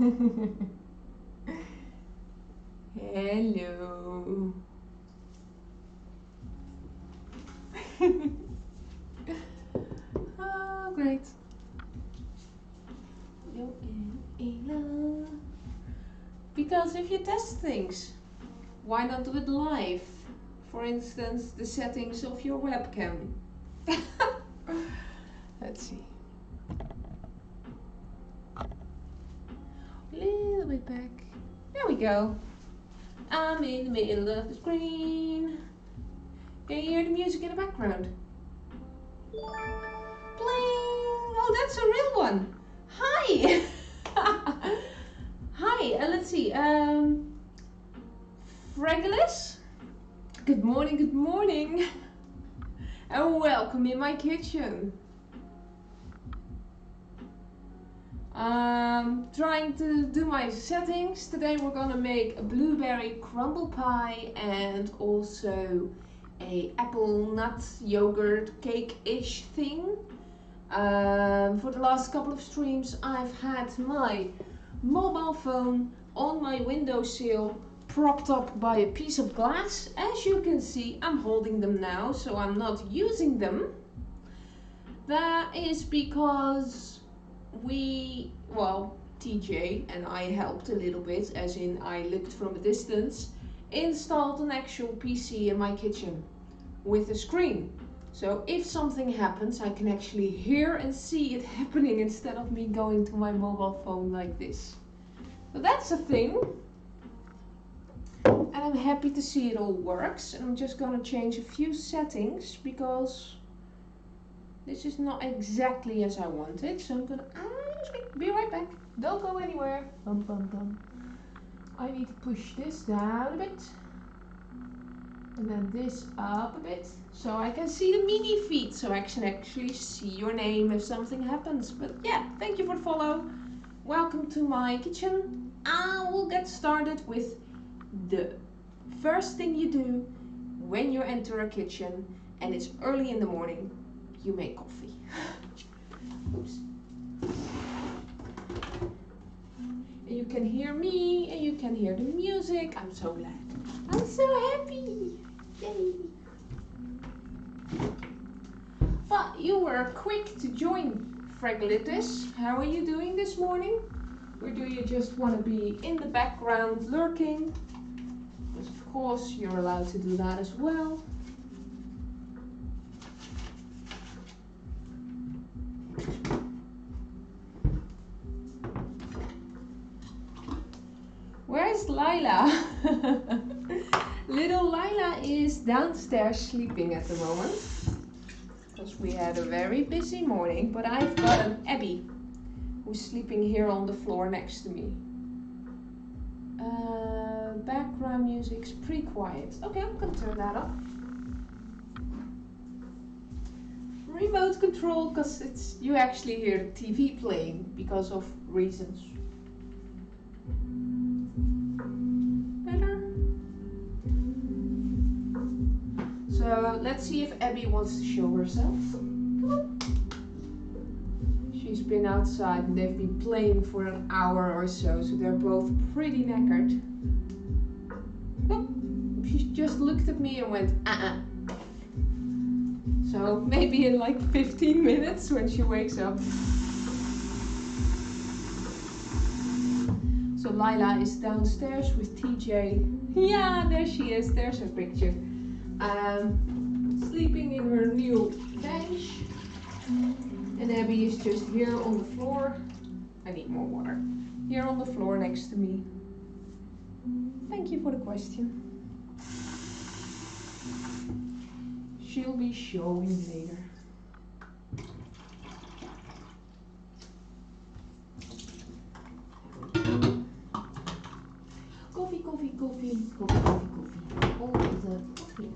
Hello. Oh, great. Because if you test things, why not do it live? For instance, the settings of your webcam. Let's see. A little bit back. There we go. I'm in the middle of the screen. Can you hear the music in the background? Bling! Oh, that's a real one. Hi! Hi, let's see. Regulus? Good morning, good morning. And welcome in my kitchen. Trying to do my settings. Today we're gonna make a blueberry crumble pie and also a apple nut yogurt cake-ish thing. For the last couple of streams I've had my mobile phone on my windowsill propped up by a piece of glass. As you can see, I'm holding them now, so I'm not using them. That is because TJ and I helped a little bit, as in I looked from a distance, installed an actual PC in my kitchen with a screen. So if something happens, I can actually hear and see it happening instead of me going to my mobile phone like this. So that's a thing. And I'm happy to see it all works. And I'm just gonna change a few settings because this is not exactly as I wanted. So I'm gonna be right back. Don't go anywhere. Bum, bum, bum. I need to push this down a bit. And then this up a bit. So I can see the mini feed. So I can actually see your name if something happens. But yeah, thank you for the follow. Welcome to my kitchen. I will get started with the first thing you do when you enter a kitchen and it's early in the morning. You make coffee. Oops. And you can hear me and you can hear the music. I'm so glad. I'm so happy. Yay. But you were quick to join, Fragilitis. How are you doing this morning? Or do you just want to be in the background lurking? Because of course you're allowed to do that as well. Where's Lila? Little Lila is downstairs sleeping at the moment. Because we had a very busy morning. But I've got an Abby who's sleeping here on the floor next to me. Background music's pretty quiet. Okay, I'm gonna turn that up. Remote control, because it's you actually hear the TV playing because of reasons. Better. So let's see if Abby wants to show herself. Come on. She's been outside and they've been playing for an hour or so, so they're both pretty knackered. Oh, she just looked at me and went, So maybe in like 15 minutes when she wakes up. So Lila is downstairs with TJ. Yeah, there she is, there's her picture. Sleeping in her new bench. And Abby is just here on the floor. I need more water. Here on the floor next to me. Thank you for the question. She'll be showing later. Coffee, coffee, coffee, coffee, coffee, coffee. All the coffee.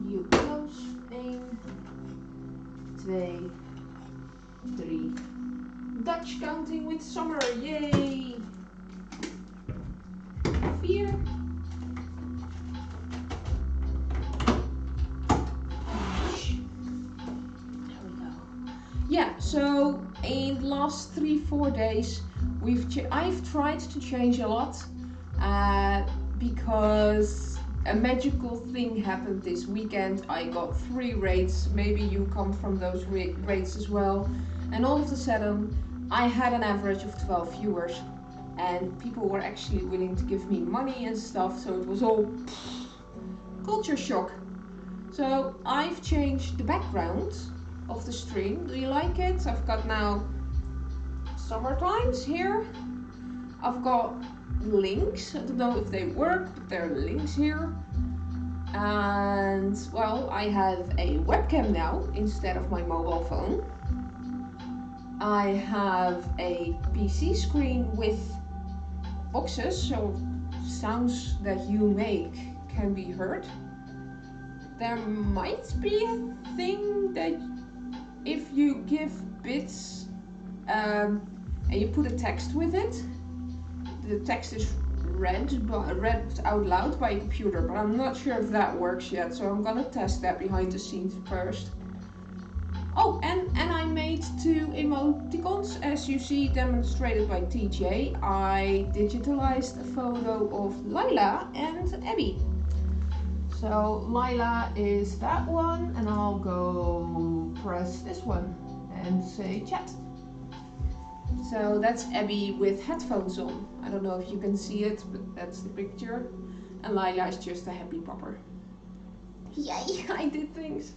You close. 1, 2, 3. Dutch counting with summer, yay! 4. yeah, so in the last 3-4 days, I've tried to change a lot because a magical thing happened this weekend. I got 3 rates. Maybe you come from those rates as well. And all of a sudden, I had an average of 12 viewers, and people were actually willing to give me money and stuff. So it was all culture shock. So I've changed the background of the stream. Do you like it? I've got now summer times here. I've got links. I don't know if they work, but there are links here. And well, I have a webcam now instead of my mobile phone. I have a PC screen with boxes, so sounds that you make can be heard. There might be a thing that if you give bits and you put a text with it, the text is read out loud by a computer, but I'm not sure if that works yet, so I'm gonna test that behind the scenes first. Oh, and I made 2 emoticons, as you see demonstrated by TJ. I digitalized a photo of Lila and Abby. So Lila is that one, and I'll go press this one and say chat. So that's Abby with headphones on. I don't know if you can see it, but that's the picture. And Lila is just a happy pupper. Yay, I did things.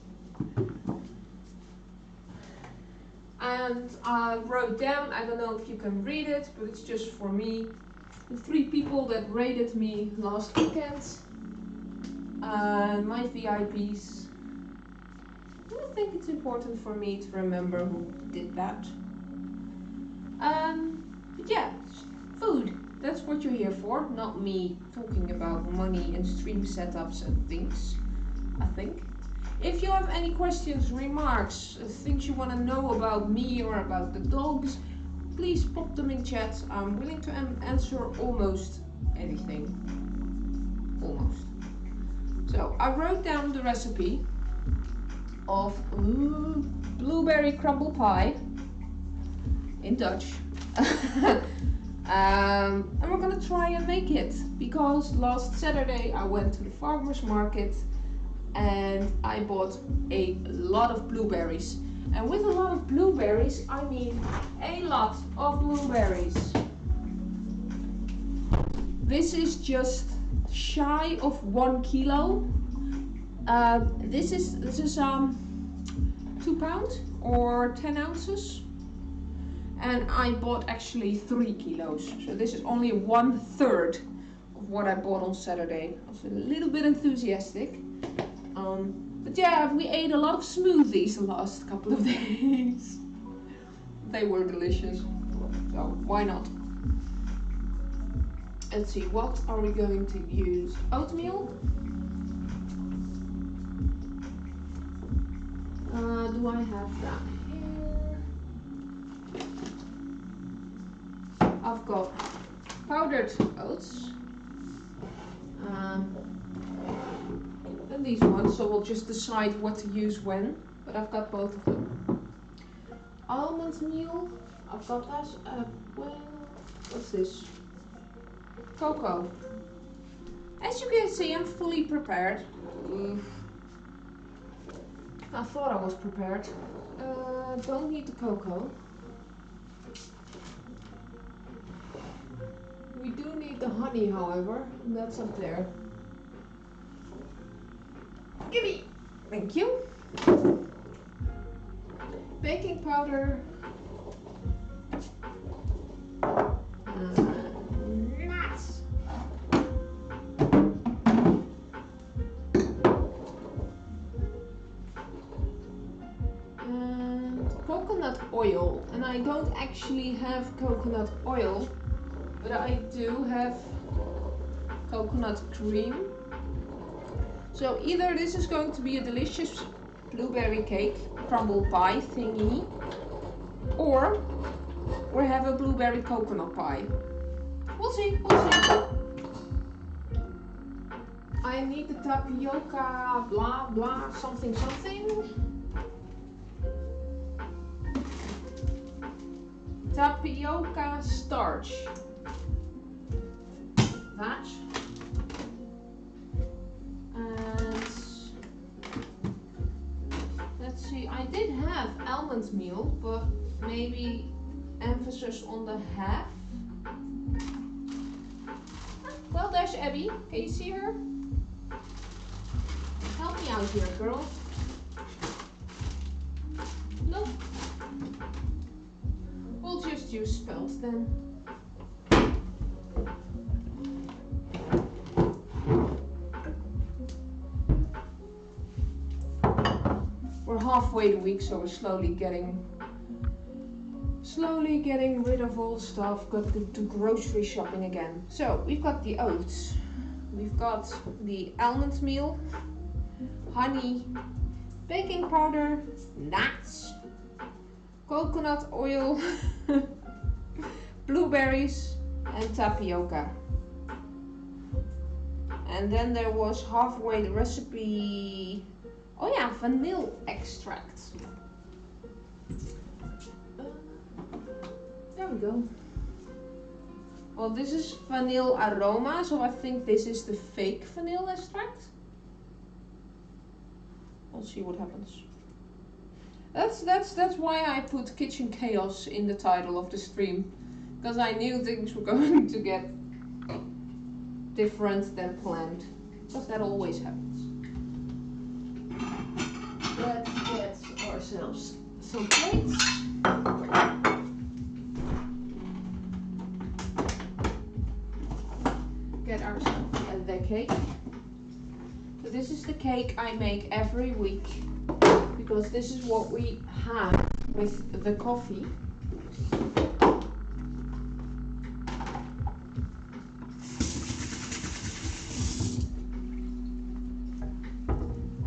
And I wrote down, I don't know if you can read it, but it's just for me, the 3 people that rated me last weekend. My VIPs. I think it's important for me to remember who did that. But yeah, food. That's what you're here for, not me talking about money and stream setups and things, I think. If you have any questions, remarks, things you want to know about me or about the dogs, please pop them in chat. I'm willing to answer almost anything. Almost. So I wrote down the recipe of blueberry crumble pie in Dutch. And we're gonna try and make it, because last Saturday I went to the farmer's market and I bought a lot of blueberries. And with a lot of blueberries, I mean a lot of blueberries. This is just shy of 1 kilo. This is 2 pounds or 10 ounces. And I bought actually 3 kilos. So this is only 1/3 of what I bought on Saturday. I was a little bit enthusiastic. But yeah, we ate a lot of smoothies the last couple of days. They were delicious. So why not? Let's see, what are we going to use? Oatmeal. Do I have that here? I've got powdered oats. And these ones, so we'll just decide what to use when. But I've got both of them. Almond meal. I've got that. Well, what's this? Cocoa. As you can see, I'm fully prepared. I thought I was prepared. Don't need the cocoa. We do need the honey, however, and that's up there. Gimme! Thank you. Baking powder. Nuts. And coconut oil. And I don't actually have coconut oil, but I do have coconut cream. So either this is going to be a delicious blueberry cake, crumble pie thingy, or we have a blueberry coconut pie. We'll see, we'll see. I need the tapioca, blah blah, something something. tapioca starch. That. And let's see, I did have almond meal, but maybe emphasis on the half. Well, there's Abby. Can you see her? Help me out here, girl. No. We'll just use spelt then. We're halfway the week, so we're slowly getting rid of all stuff. Got to do grocery shopping again. So we've got the oats, we've got the almond meal, honey, baking powder, nuts, coconut oil, blueberries, and tapioca. And then there was halfway the recipe. Oh yeah, vanilla extract. There we go. Well, this is vanilla aroma, so I think this is the fake vanilla extract. We'll see what happens. That's why I put kitchen chaos in the title of the stream, because I knew things were going to get different than planned, because that always happens. Let's get ourselves some plates. Get ourselves the cake. So this is the cake I make every week, because this is what we have with the coffee.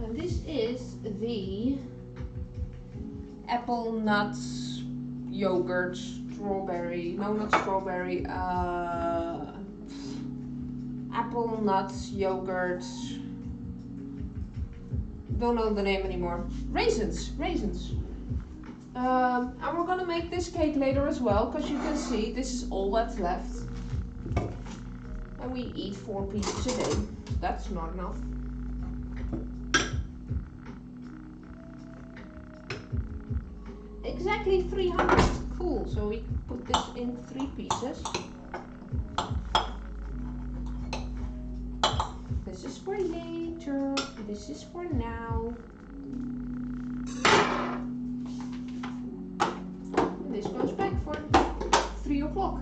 And this is the apple nuts yogurt strawberry, no, not strawberry, apple nuts yogurt, don't know the name anymore, raisins. And we're gonna make this cake later as well, because you can see this is all that's left, and we eat 4 pieces a day. That's not enough. Exactly 300. Cool. So we put this in 3 pieces. This is for later. This is for now. And this goes back for 3 o'clock.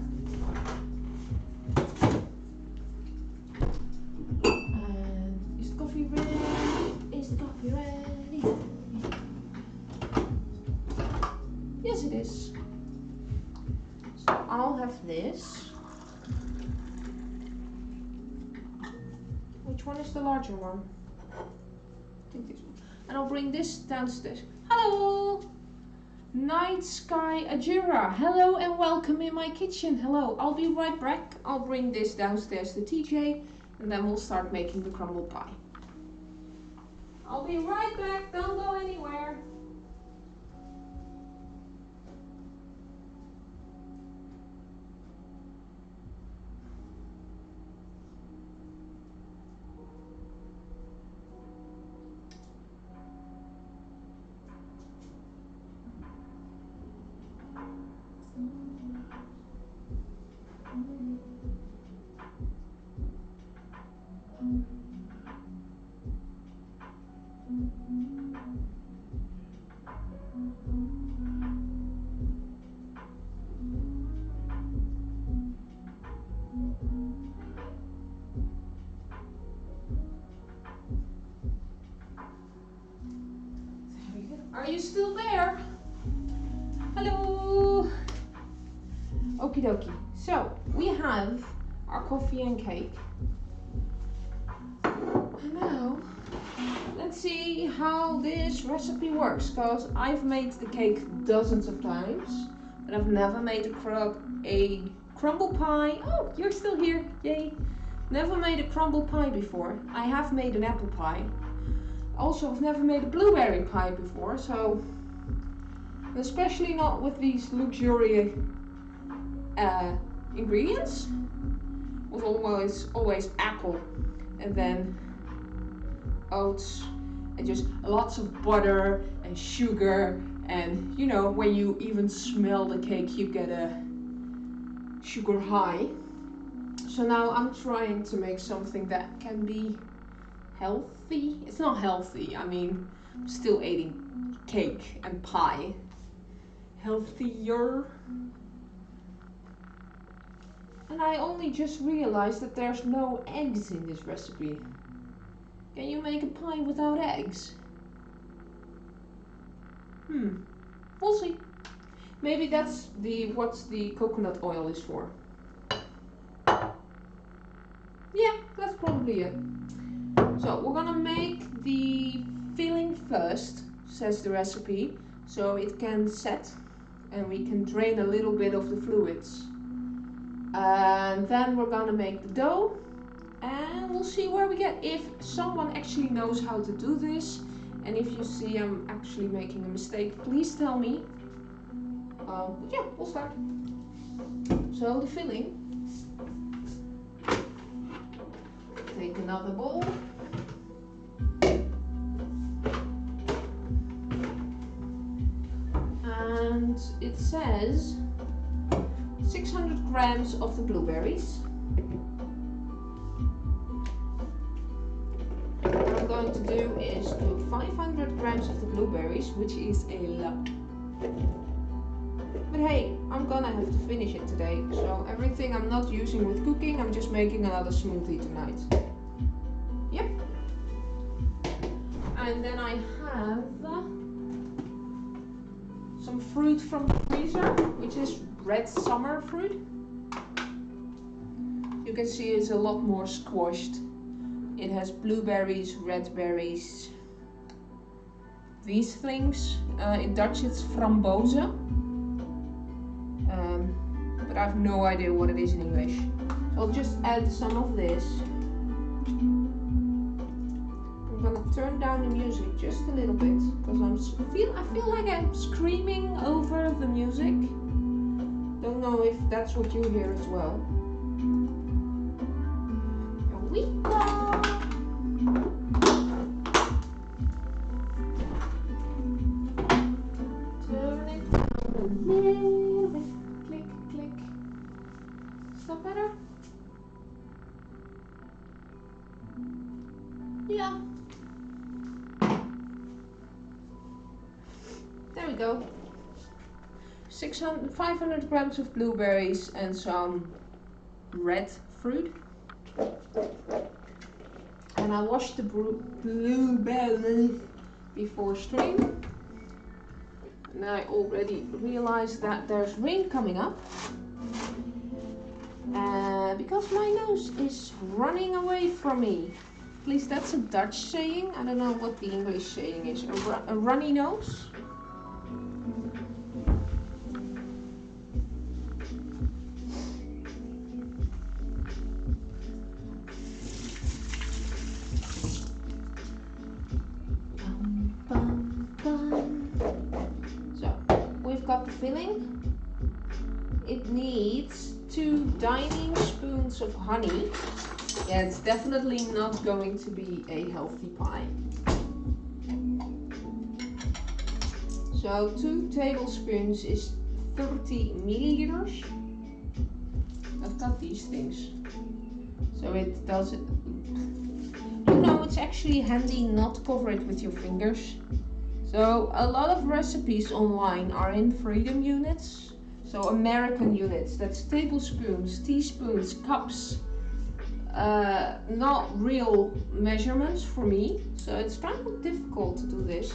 And is the coffee ready? Is the coffee ready? Yes, it is. So I'll have this. Which one is the larger one? I think this one. And I'll bring this downstairs. Hello! Night Sky Ajira. Hello and welcome in my kitchen. Hello. I'll be right back. I'll bring this downstairs to TJ and then we'll start making the crumble pie. I'll be right back. Don't go anywhere. Are you still there? Hello! Okie dokie. So, we have our coffee and cake. And now, let's see how this recipe works, because I've made the cake dozens of times, but I've never made a crumble pie. Oh, you're still here, yay! Never made a crumble pie before. I have made an apple pie. Also, I've never made a blueberry pie before, so especially not with these luxurious ingredients. It was always apple and then oats and just lots of butter and sugar, and you know, when you even smell the cake you get a sugar high. So now I'm trying to make something that can be healthy. It's not healthy, I mean, I'm still eating cake and pie. Healthier. And I only just realized that there's no eggs in this recipe. Can you make a pie without eggs? We'll see. Maybe that's what the coconut oil is for. Yeah, that's probably it. So we're gonna make the filling first, says the recipe, so it can set and we can drain a little bit of the fluids. And then we're gonna make the dough and we'll see where we get. If someone actually knows how to do this, and if you see I'm actually making a mistake, please tell me. But yeah, we'll start. So the filling. Take another bowl. And it says 600 grams of the blueberries. What I'm going to do is do 500 grams of the blueberries, which is a lot. But hey, I'm gonna have to finish it today, so everything I'm not using with cooking, I'm just making another smoothie tonight. Yep. And then I have some fruit from the freezer, which is red summer fruit. You can see it's a lot more squashed. It has blueberries, red berries, these things. In Dutch it's frambozen. But I have no idea what it is in English. So I'll just add some of this. I'm gonna turn down the music just a little bit because I feel like I'm screaming over the music. Don't know if that's what you hear as well. Here we go. Turn it down a little bit. Click, click. Is that better? Yeah. There we go. 500 grams of blueberries and some red fruit. And I washed the blueberries before stream. And I already realized that there's rain coming up. Because my nose is running away from me. At least that's a Dutch saying. I don't know what the English saying is. A runny nose? Got the filling. It needs 2 dining spoons of honey. Yeah, it's definitely not going to be a healthy pie. So 2 tablespoons is 30 milliliters. I've got these things. So it does it. You know, it's actually handy not to cover it with your fingers. So a lot of recipes online are in freedom units, so American units, that's tablespoons, teaspoons, cups, not real measurements for me, so it's kind of difficult to do this,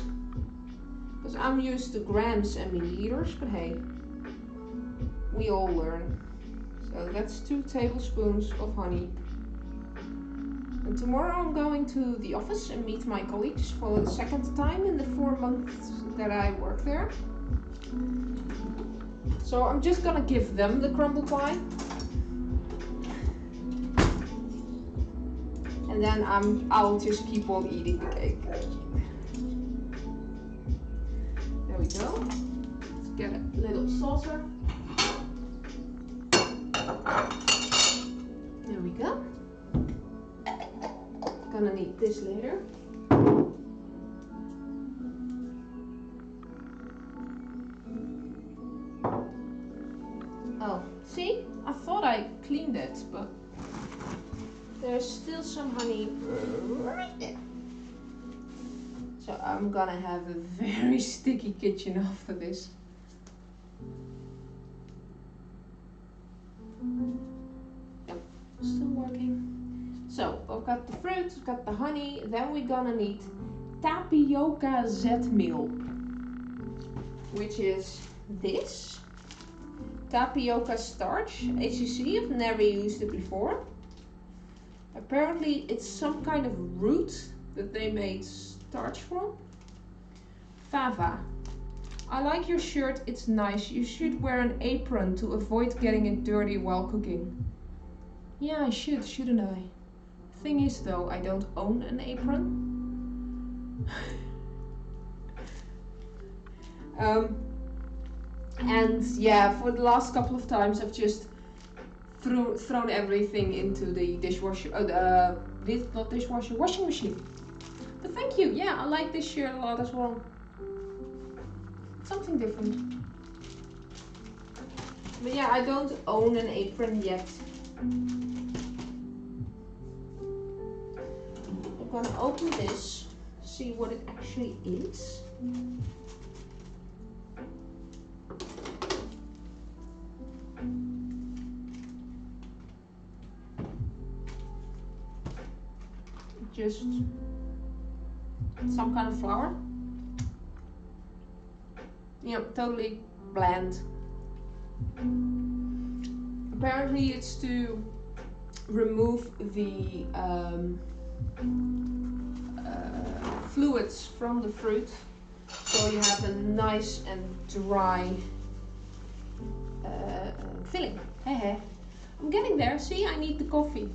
because I'm used to grams and milliliters, but hey, we all learn. So that's 2 tablespoons of honey. And tomorrow I'm going to the office and meet my colleagues for the 2nd time in the 4 months that I work there. So I'm just gonna give them the crumble pie. And then I'll just keep on eating the cake. There we go. Let's get a little saucer. go. Gonna need this later. Oh, see? I thought I cleaned it, but there's still some honey right there. So I'm gonna have a very sticky kitchen after this. Yep, still working. So I've got the fruit, I've got the honey, then we're gonna need tapioca zetmeel, which is this. Tapioca starch, HCC, I've never used it before. Apparently it's some kind of root that they made starch from. Fava. I like your shirt, it's nice. You should wear an apron to avoid getting it dirty while cooking. Yeah, I should, shouldn't I? Thing is though, I don't own an apron. And yeah, for the last couple of times I've just thrown everything into the dishwasher, not dishwasher, washing machine. But thank you, yeah, I like this shirt a lot as well. Something different. But yeah, I don't own an apron yet. I'm gonna open this, see what it actually is. Just some kind of flour. You know, totally bland. Apparently it's to remove the fluids from the fruit, so you have a nice and dry filling. Hey, I'm getting there. See, I need the coffee.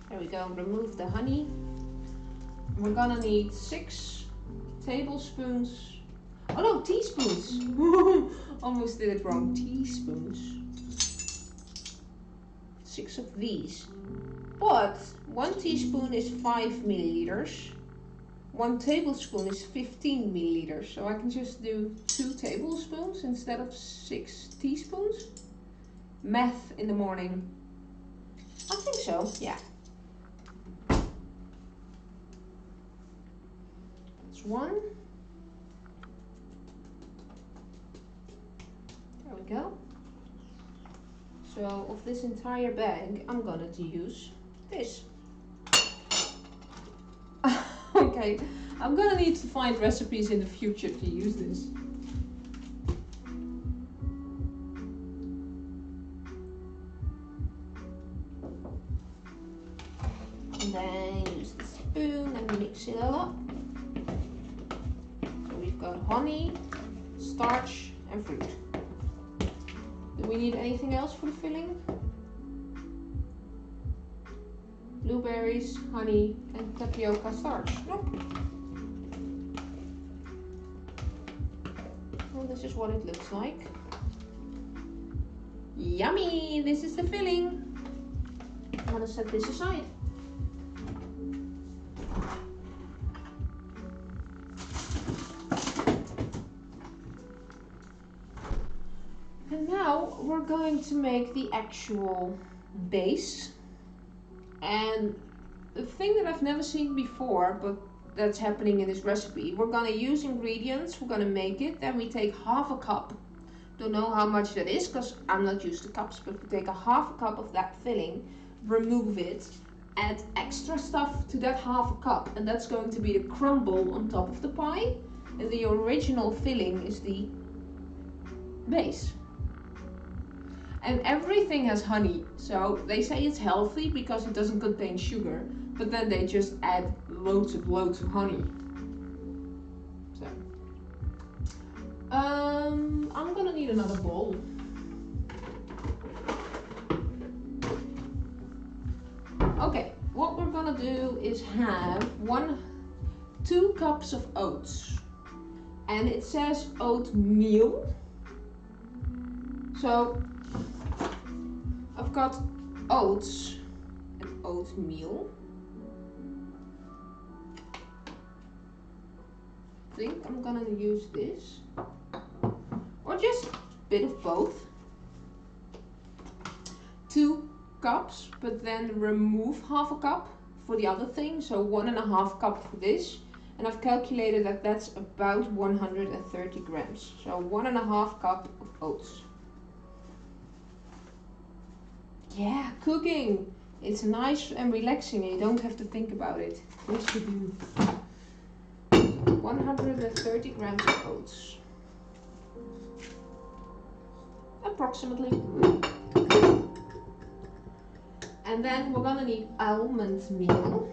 There we go. Remove the honey. We're gonna need 6 tablespoons. Oh no, teaspoons. Almost did it wrong. Teaspoons. 6 of these. But 1 teaspoon is 5 milliliters. 1 tablespoon is 15 milliliters. So I can just do 2 tablespoons instead of 6 teaspoons. Math in the morning. I think so, yeah. That's 1. There we go. So of this entire bag, I'm gonna use this. Okay, I'm gonna need to find recipes in the future to use this. And then use the spoon and mix it all up. So we've got honey, starch and fruit. Do we need anything else for the filling? Blueberries, honey and tapioca starch. Nope. Well, this is what it looks like. Yummy! This is the filling. I'm gonna set this aside. And now we're going to make the actual base. And the thing that I've never seen before, but that's happening in this recipe, we're gonna use ingredients, we're gonna make it, then we take half a cup. Don't know how much that is because I'm not used to cups, but we take a half a cup of that filling, remove it, add extra stuff to that half a cup, and that's going to be the crumble on top of the pie. And the original filling is the base. And everything has honey, so they say it's healthy because it doesn't contain sugar, but then they just add loads of honey. So, I'm gonna need another bowl. Okay, what we're gonna do is have 2 cups of oats, and it says oatmeal. So I've got oats and oatmeal. I think I'm gonna use this. Or just a bit of both. 2 cups, but then remove half a cup for the other thing. So 1.5 cup for this. And I've calculated that that's about 130 grams. So 1.5 cup of oats. Yeah, cooking. It's nice and relaxing and you don't have to think about it. Yes, you do. 130 grams of oats. Approximately. And then we're gonna need almond meal.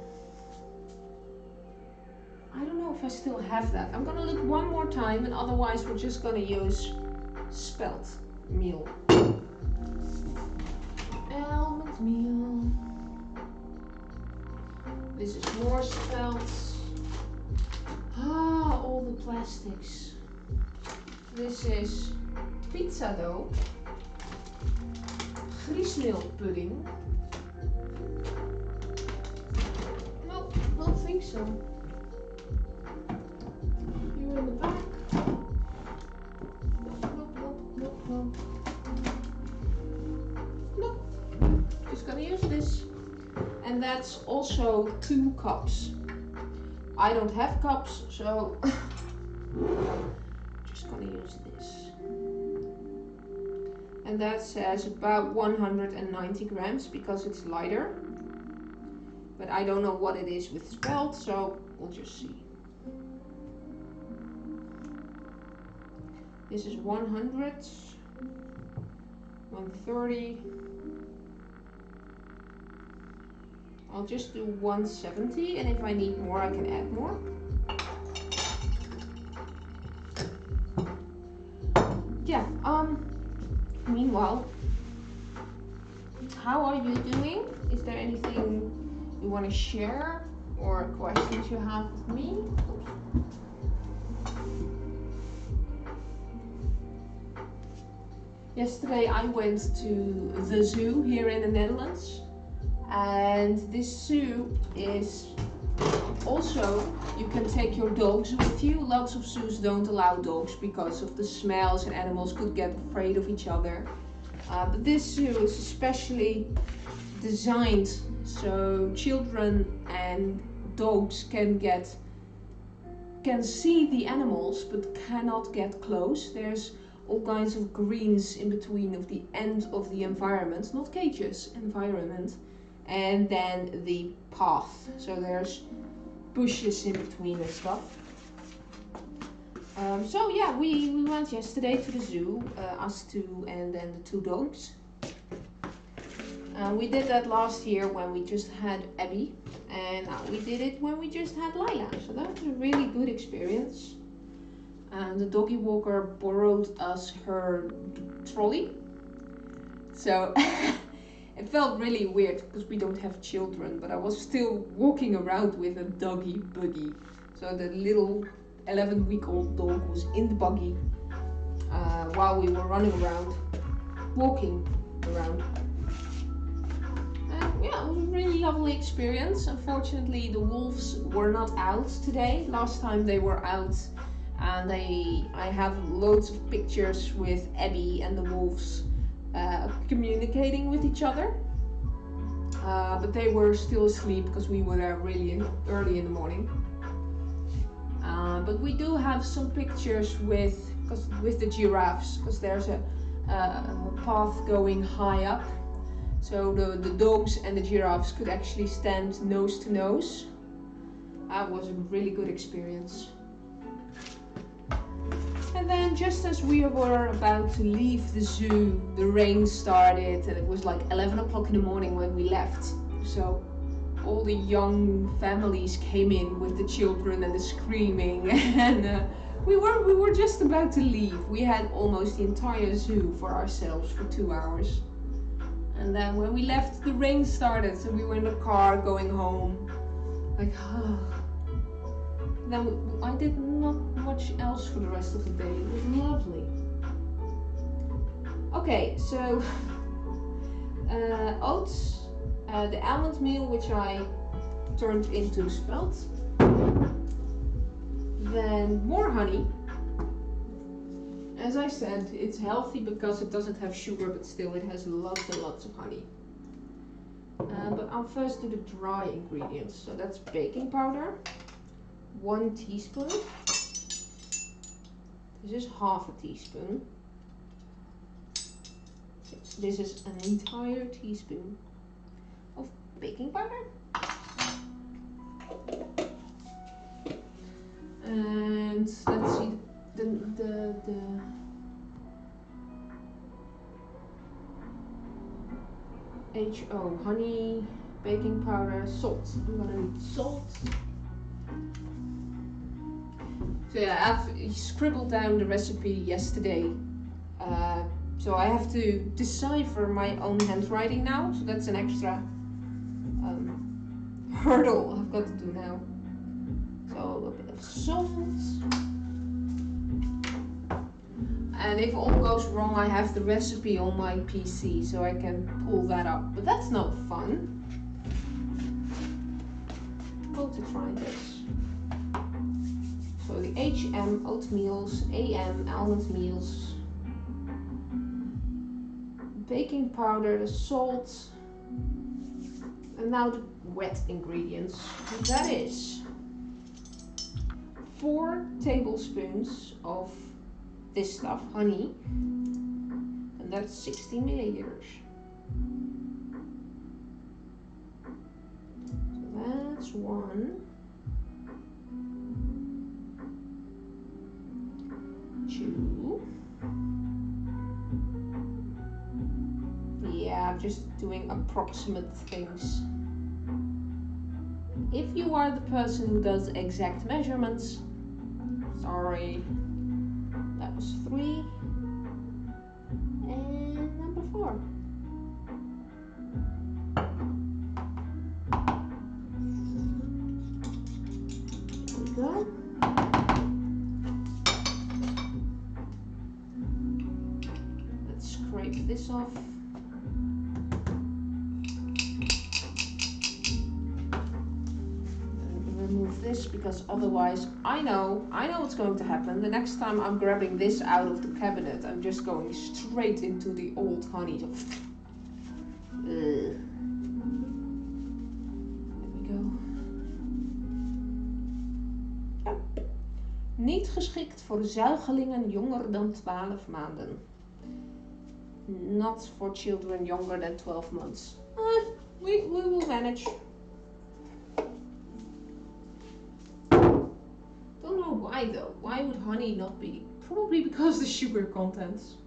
I don't know if I still have that. I'm gonna look one more time and otherwise we're just gonna use spelt meal. Almond meal. This is more spelt. Ah, all the plastics. This is pizza dough. Griesmeel pudding. Nope, don't think so. Here in the back. Nope. Nope. Just gonna use this. And that's also 2 cups. I don't have cups, so just gonna use this. And that says about 190 grams because it's lighter. But I don't know what it is with spelt, so we'll just see. This is 100, 130. I'll just do 170, and if I need more, I can add more. Yeah, meanwhile, how are you doing? Is there anything you want to share or questions you have with me? Yesterday I went to the zoo here in the Netherlands. And this zoo is also, you can take your dogs with you. Lots of zoos don't allow dogs because of the smells and animals could get afraid of each other. But this zoo is especially designed so children and dogs can see the animals but cannot get close. There's all kinds of greens in between of the end of the environment, not cages, environment. And then the path, so there's bushes in between and stuff. So yeah, we went yesterday to the zoo, us two and then the 2 dogs. We did that last year when we just had Abby, and now we did it when we just had Lila, so that was a really good experience. And the doggy walker borrowed us her trolley, so it felt really weird because we don't have children, but I was still walking around with a doggy buggy. So the little 11-week-old dog was in the buggy while we were running around, walking around. And yeah, it was a really lovely experience. Unfortunately, the wolves were not out today. Last time they were out, and I have loads of pictures with Abby and the wolves communicating with each other, but they were still asleep because we were there really early in the morning. But we do have some pictures with the giraffes, because there's a path going high up, so the dogs and the giraffes could actually stand nose to nose. That was a really good experience. And then just as we were about to leave the zoo, the rain started, and it was like 11 o'clock in the morning when we left. So all the young families came in with the children and the screaming, and we were just about to leave. We had almost the entire zoo for ourselves for 2 hours. And then when we left, the rain started, so we were in the car going home. Like, Then I did not much else for the rest of the day. It was lovely. Okay, so oats, the almond meal, which I turned into spelt, then more honey. As I said, it's healthy because it doesn't have sugar, but still it has lots and lots of honey. But I'll first do the dry ingredients. So that's baking powder, 1 teaspoon. This is half a teaspoon. This is an entire teaspoon of baking powder. And let's see the HO, honey, baking powder, salt. I'm gonna need salt. So yeah, I've scribbled down the recipe yesterday. So I have to decipher my own handwriting now. So that's an extra hurdle I've got to do now. So a bit of salt. And if all goes wrong, I have the recipe on my PC, so I can pull that up. But that's not fun. Go to try this. So the HM, oatmeals, AM, almond meals, baking powder, the salt, and now the wet ingredients. That is 4 tablespoons of this stuff, honey, and that's 60 milliliters. So that's 1, 2. Yeah, I'm just doing approximate things. If you are the person who does exact measurements, sorry. That was 3, and number 4. There we go. Let's scrape this off. Remove this because otherwise I know what's going to happen. The next time I'm grabbing this out of the cabinet, I'm just going straight into the old honey. There we go. Ja. Niet geschikt voor zuigelingen jonger dan 12 maanden. Not for children younger than 12 months. We will manage. Why though? Why would honey not be? Probably because of the sugar contents.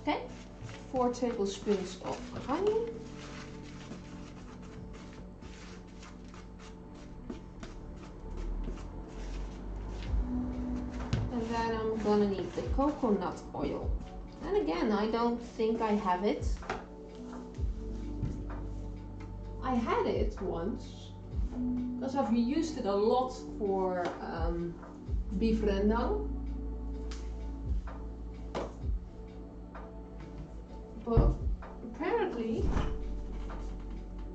Okay, 4 tablespoons of honey. And then I'm gonna need the coconut oil. And again, I don't think I have it. I had it once because I've used it a lot for beef rendang, but apparently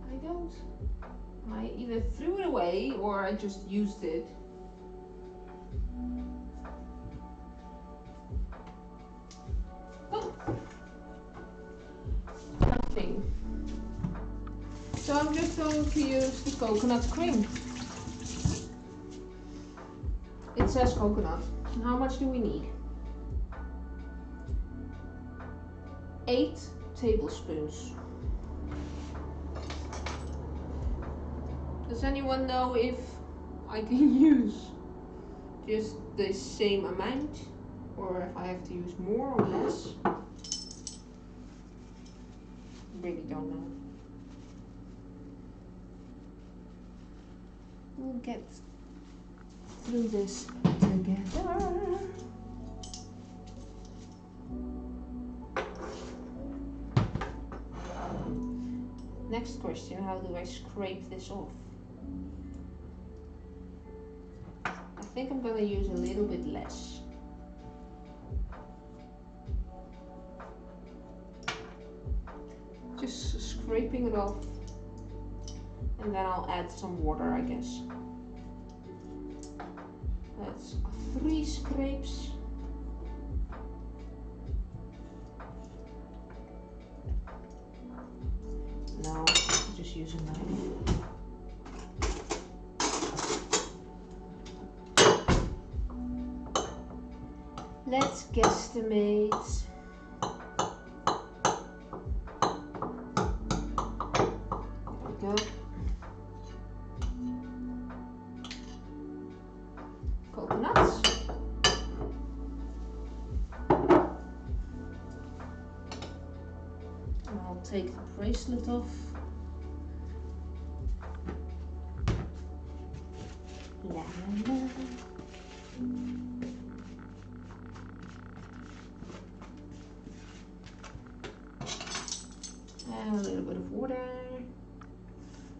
I don't. I either threw it away or I just used it. Oh, nothing. So I'm just going to use the coconut cream. It says coconut. And how much do we need? 8 tablespoons. Does anyone know if I can use just the same amount or if I have to use more or less? Really don't know. We'll get through this together. Next question, how do I scrape this off? I think I'm gonna use a little bit less. just scraping it off. And then I'll add some water, I guess. That's 3 scrapes. No, I'll just use a knife. Let's guesstimate. There we go. Coconuts. And I'll take the bracelet off. La, la, la. And a little bit of water.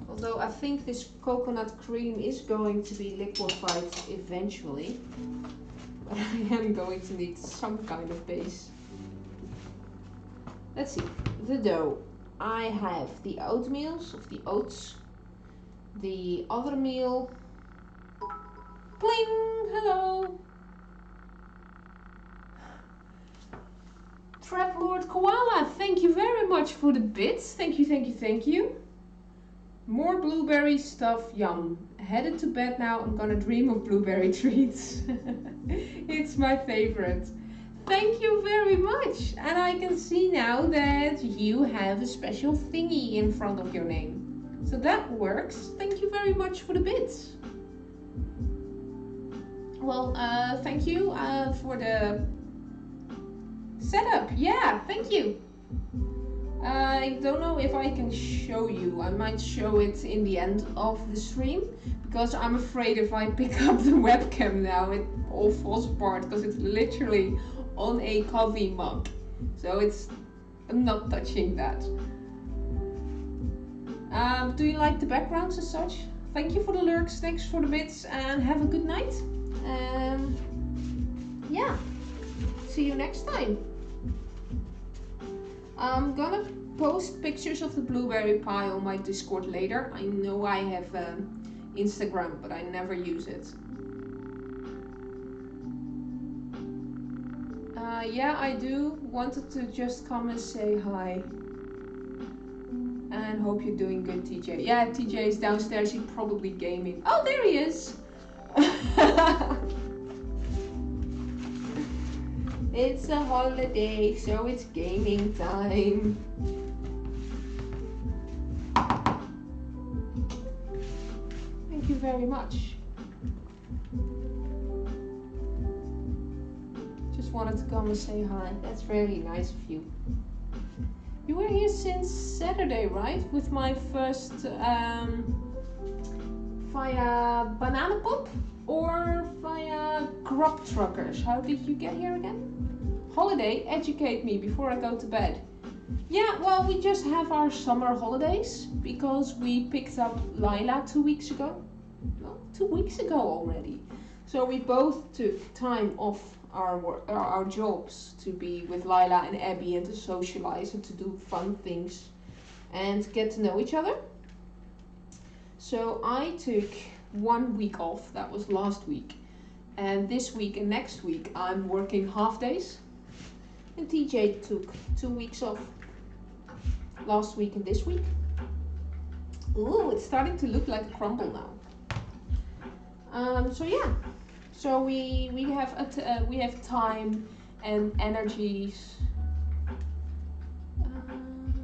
Although I think this coconut cream is going to be liquefied eventually. But I am going to need some kind of base. Let's see. The dough. I have the oatmeals of the oats. The other meal. Pling! Hello! Trap Lord Koala, thank you very much for the bits. Thank you, thank you, thank you. More blueberry stuff, yum. Headed to bed now, I'm gonna dream of blueberry treats. It's my favorite. Thank you very much. And I can see now that you have a special thingy in front of your name. So that works. Thank you very much for the bits. Well, thank you for the setup. Yeah, thank you. I don't know if I can show you. I might show it in the end of the stream because I'm afraid if I pick up the webcam now it all falls apart because it's literally on a coffee mug. So I'm not touching that. Do you like the backgrounds as such? Thank you for the lurks, thanks for the bits, and have a good night. Yeah, see you next time. I'm gonna post pictures of the blueberry pie on my Discord later. I know I have Instagram, but I never use it. Yeah, I do. Wanted to just come and say hi. And hope you're doing good, TJ. Yeah, TJ is downstairs. He's probably gaming. Oh, there he is. It's a holiday, so it's gaming time. Thank you very much. Just wanted to come and say hi. That's very nice of you. You were here since Saturday, right? With my first via Banana Pop or via Crop Truckers? How did you get here again? Holiday, educate me before I go to bed. Yeah, well, we just have our summer holidays because we picked up Lila 2 weeks ago. No, 2 weeks ago already. So we both took time off our jobs to be with Lila and Abby and to socialize and to do fun things and get to know each other. So I took 1 week off, that was last week. And this week and next week I'm working half days. And TJ took 2 weeks off. Last week and this week. Ooh, it's starting to look like a crumble now. So yeah. So we have time and energies.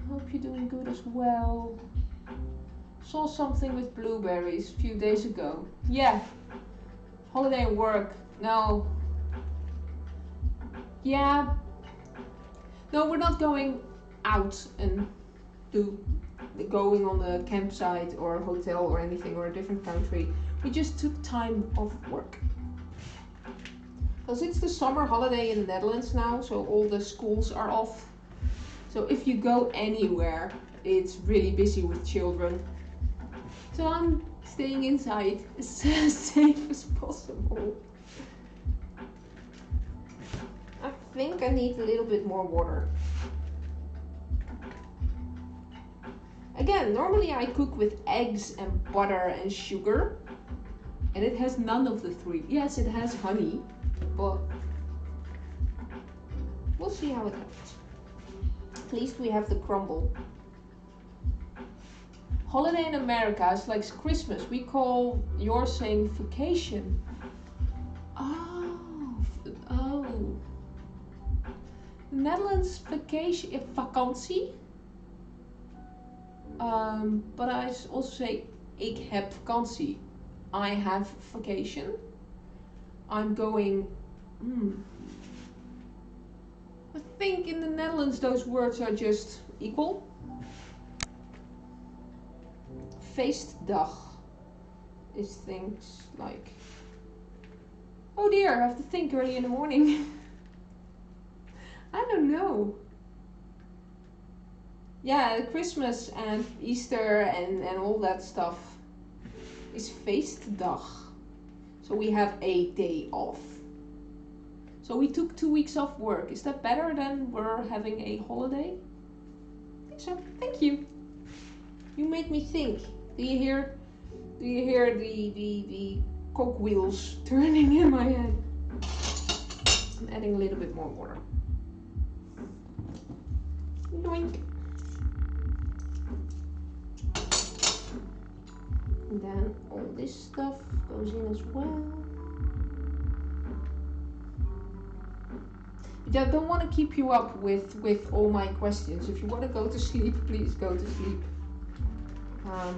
Hope you're doing good as well. Saw something with blueberries a few days ago. Yeah. Holiday and work. No. Yeah. No, we're not going out and going on a campsite or a hotel or anything or a different country. We just took time off work. Because it's the summer holiday in the Netherlands now, so all the schools are off. So if you go anywhere, it's really busy with children. So I'm staying inside as safe as possible. I think I need a little bit more water. Again, normally I cook with eggs and butter and sugar, and it has none of the three. Yes, it has honey, but we'll see how it goes. At least we have the crumble. Holiday in America is like Christmas. We call yours saying vacation. Oh. The Netherlands vacation, vakantie. But I also say ik heb vakantie. I have vacation. I'm going. I think in the Netherlands those words are just equal. Feestdag is things like, oh dear, I have to think early in the morning. I don't know. Yeah, Christmas and Easter and all that stuff is feestdag. So we have a day off. So we took 2 weeks off work. Is that better than we're having a holiday? I think so. Thank you. You made me think. Do you hear the cogwheels turning in my head? I'm adding a little bit more water. Doink. And then all this stuff goes in as well. I don't want to keep you up with all my questions. If you want to go to sleep, please go to sleep. We'll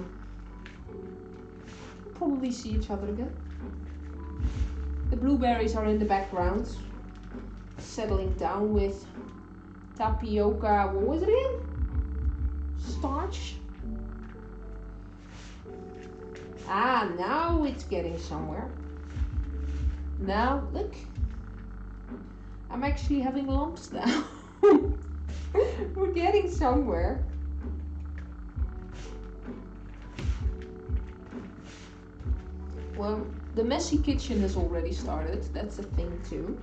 probably see each other again. The blueberries are in the background, settling down with tapioca. What was it again? Starch. Ah, now it's getting somewhere. Now, look. I'm actually having lumps now. We're getting somewhere. Well, the messy kitchen has already started. That's a thing too.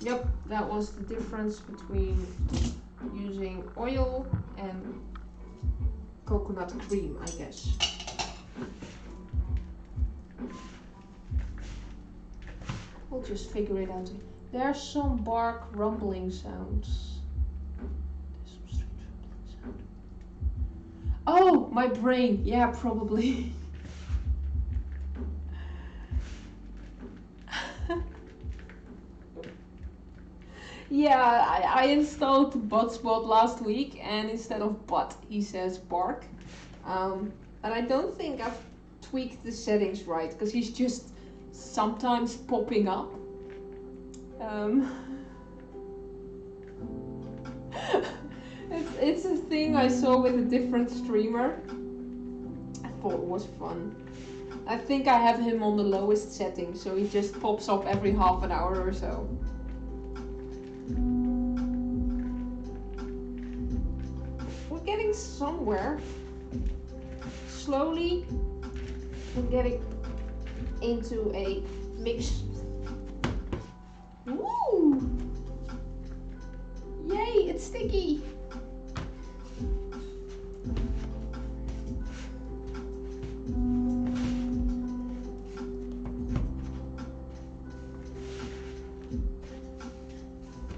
Yep, that was the difference between using oil and coconut cream, I guess. We'll just figure it out. There's some bark rumbling sounds. There's some strange rumbling sound. Oh, my brain. Yeah, probably. Yeah, I installed Botspot last week, and instead of bot, he says bark. And I don't think I've tweaked the settings right, because he's just sometimes popping up. It's a thing I saw with a different streamer. I thought it was fun. I think I have him on the lowest setting, so he just pops up every half an hour or so. We're getting somewhere. Slowly, we're getting into a mix. Woo! Yay, it's sticky!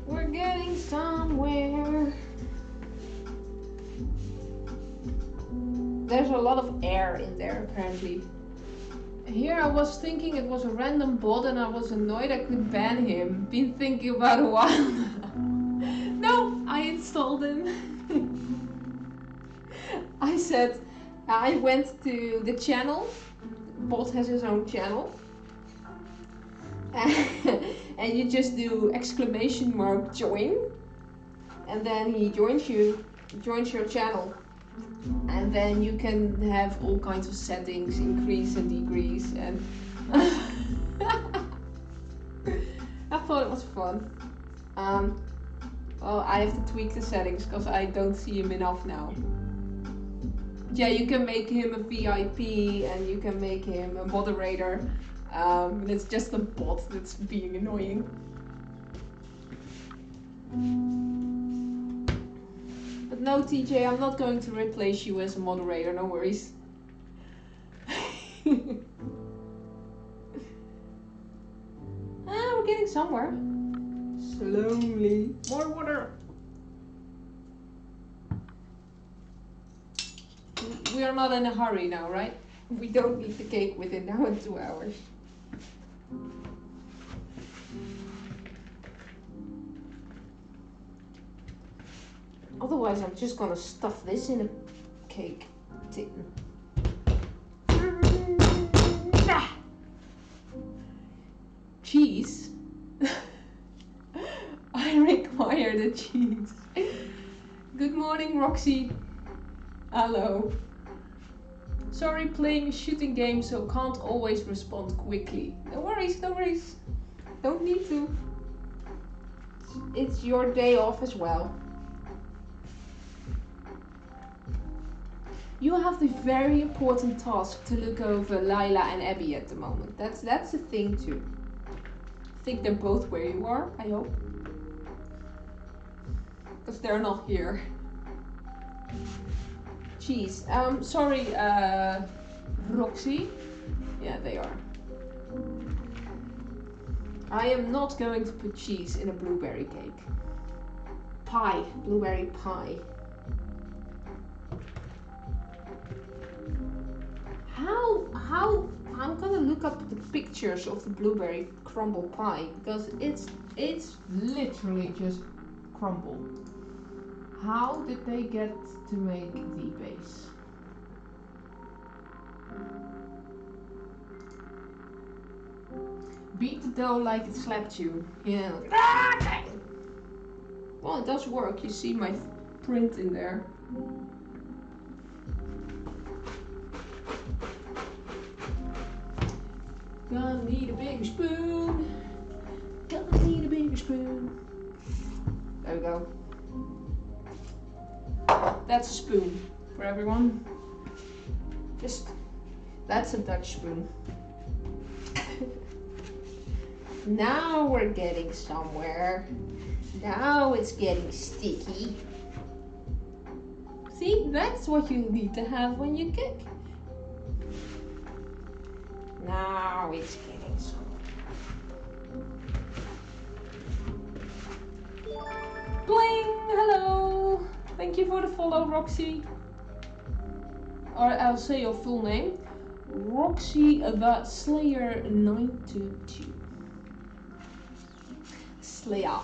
We're getting somewhere. There's a lot of air in there, apparently. Here I was thinking it was a random bot and I was annoyed I couldn't ban him. Been thinking about a while now. No, I installed him. I said, I went to the channel. Bot has his own channel. And you just do ! join. And then he joins your channel. And then you can have all kinds of settings, increase and decrease, and I thought it was fun. Well, I have to tweak the settings because I don't see him enough now. Yeah, you can make him a VIP and you can make him a moderator. It's just a bot that's being annoying. But no, TJ, I'm not going to replace you as a moderator, no worries. We're getting somewhere. Slowly. More water. We are not in a hurry now, right? We don't eat the cake within now and 2 hours. Otherwise, I'm just gonna stuff this in a cake tin. Cheese? I require the cheese. Good morning, Roxy. Hello. Sorry, playing a shooting game, so can't always respond quickly. No worries, no worries. Don't need to. It's your day off as well. You have the very important task to look over Lila and Abby at the moment. That's the thing too. I think they're both where you are, I hope. Because they're not here. Cheese. Sorry, Roxy. Yeah, they are. I am not going to put cheese in a blueberry cake. Pie. Blueberry pie. How I'm gonna look up the pictures of the blueberry crumble pie because it's literally just crumble. How did they get to make the base? Beat the dough like it slapped you. Yeah. Well, it does work. You see my print in there. Gonna need a bigger spoon. Gonna need a bigger spoon. There we go. That's a spoon for everyone. That's a Dutch spoon. Now we're getting somewhere. Now it's getting sticky. See, that's what you need to have when you cook. Now it's getting somewhere. Bling! Hello! Thank you for the follow, Roxy. Or I'll say your full name. Roxy the Slayer 922. Slayer.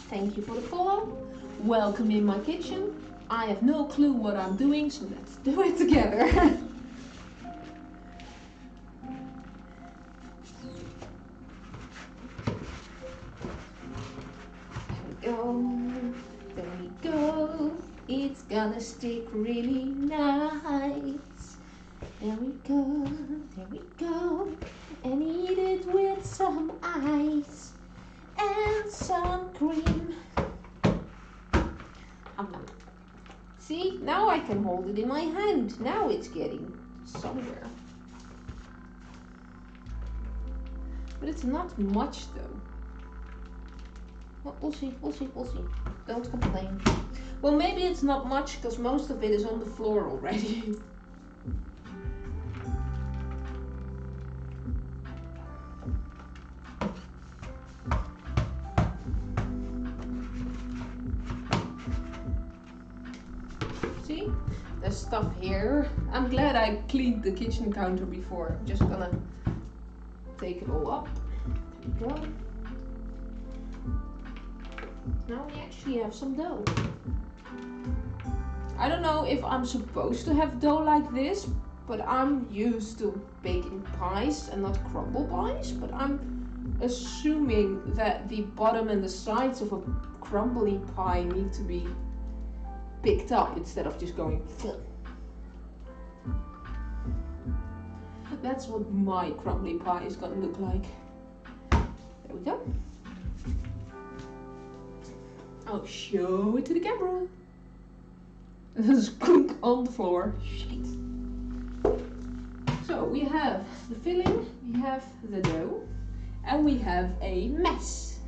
Thank you for the follow. Welcome in my kitchen. I have no clue what I'm doing, so let's do it together. There we go. It's gonna stick really nice. There we go, and eat it with some ice and some cream. See, now I can hold it in my hand. Now it's getting somewhere. But it's not much though. Well, we'll see. Don't complain. Well, maybe it's not much because most of it is on the floor already. See? There's stuff here. I'm glad I cleaned the kitchen counter before. I'm just gonna take it all up. There we go. Now we actually have some dough. I don't know if I'm supposed to have dough like this, but I'm used to baking pies and not crumble pies, but I'm assuming that the bottom and the sides of a crumbly pie need to be picked up instead of just going full. That's what my crumbly pie is gonna look like. There we go. I'll show it to the camera. There's clunk on the floor. Shit. So we have the filling, we have the dough, and we have a mess.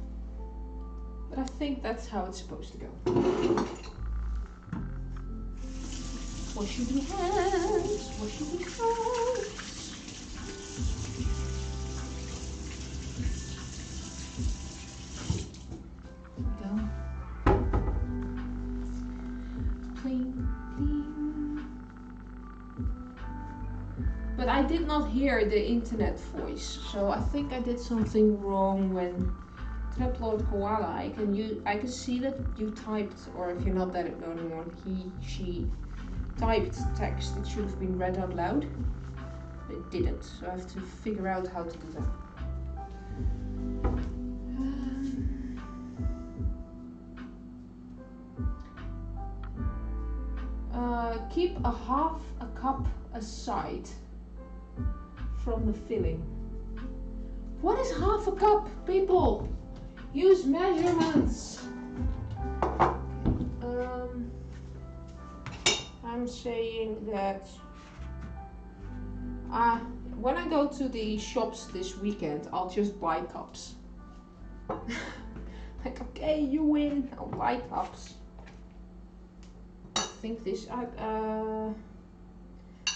But I think that's how it's supposed to go. Washing the hands, washing the hands. But I did not hear the internet voice, so I think I did something wrong when Lord Koala. I can see that you typed, or if you're not that anymore, she typed text. It should have been read out loud, but it didn't. So I have to figure out how to do that. Keep a half a cup aside from the filling. What is half a cup, people? Use measurements. I'm saying that when I go to the shops this weekend, I'll just buy cups. Like, okay, you win, I'll buy cups. I think this,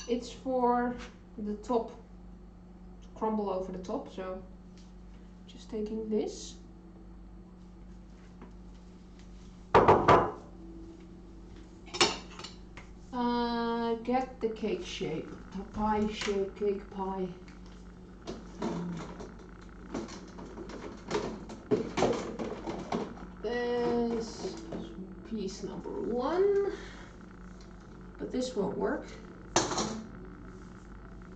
it's for the top, to crumble over the top, so just taking this. Get the cake shape, the pie shape, cake pie. This is piece number 1, but this won't work.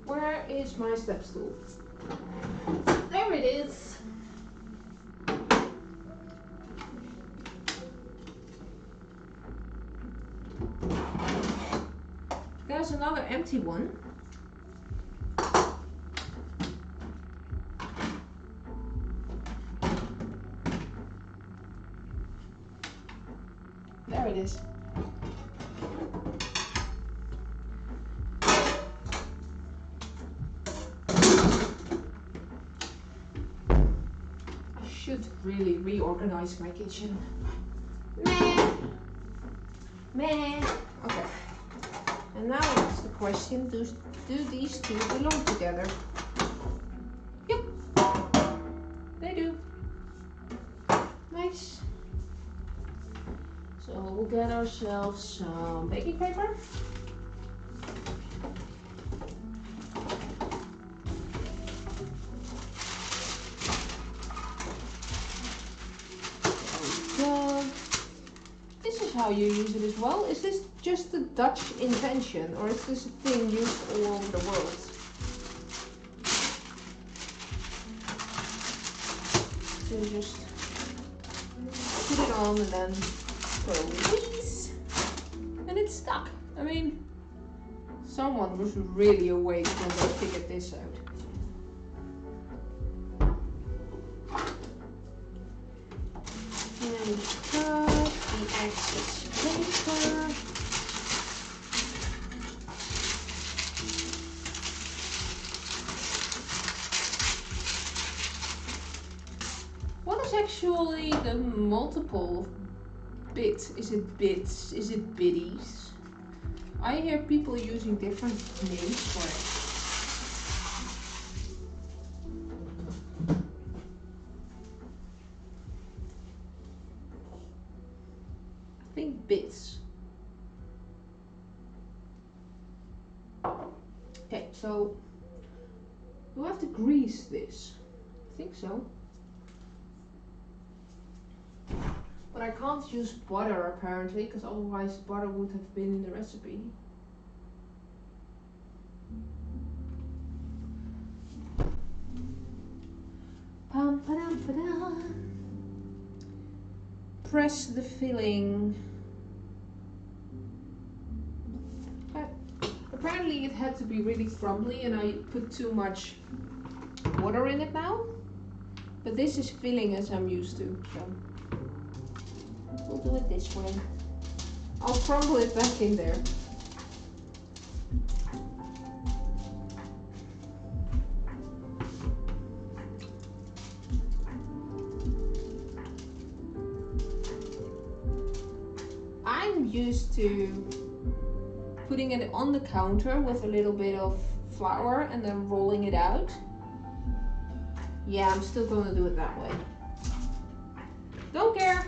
Where is my step stool? There it is. There's another empty one. There it is. I should really reorganize my kitchen. Meh. Okay. And now it's the question, do these two belong together? Yep, they do. Nice. So we'll get ourselves some baking paper. There we go. This is how you use it as well. Is this just a Dutch invention, or is this a thing used all over the world? So you just put it on and then release, and it's stuck. I mean, someone was really awake when they figured this out. And cut the excess paper. What is actually the multiple of bit? Is it bits? Is it biddies? I hear people using different names for it. I think bits. Okay, so do I have to grease this? I think so. But I can't use butter apparently, because otherwise butter would have been in the recipe. Press the filling. Apparently it had to be really crumbly and I put too much water in it now. But this is filling as I'm used to, so we'll do it this way. I'll crumble it back in there. I'm used to putting it on the counter with a little bit of flour and then rolling it out. Yeah, I'm still going to do it that way. Don't care.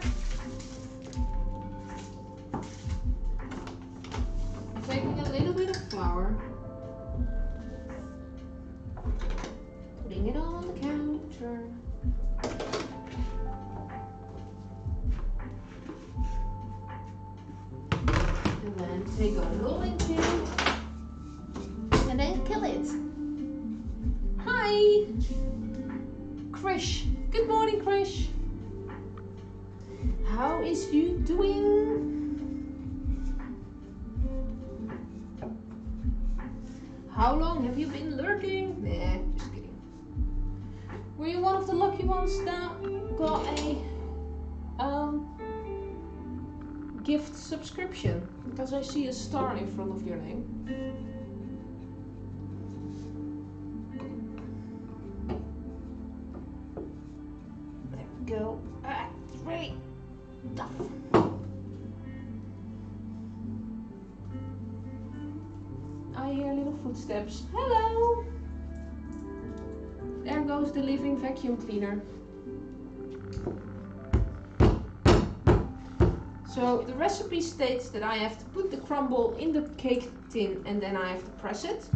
I'm taking a little bit of flour, putting it on the counter. And then take a rolling pin and then kill it. Hi! Krish. Good morning, Krish. How is you doing? How long have you been lurking? Nah, just kidding. Were you one of the lucky ones that got a gift subscription? Because I see a star in front of your name. There we go. It's really tough. I hear little footsteps. Hello! There goes the living vacuum cleaner. So the recipe states that I have to put the crumble in the cake tin and then I have to press it.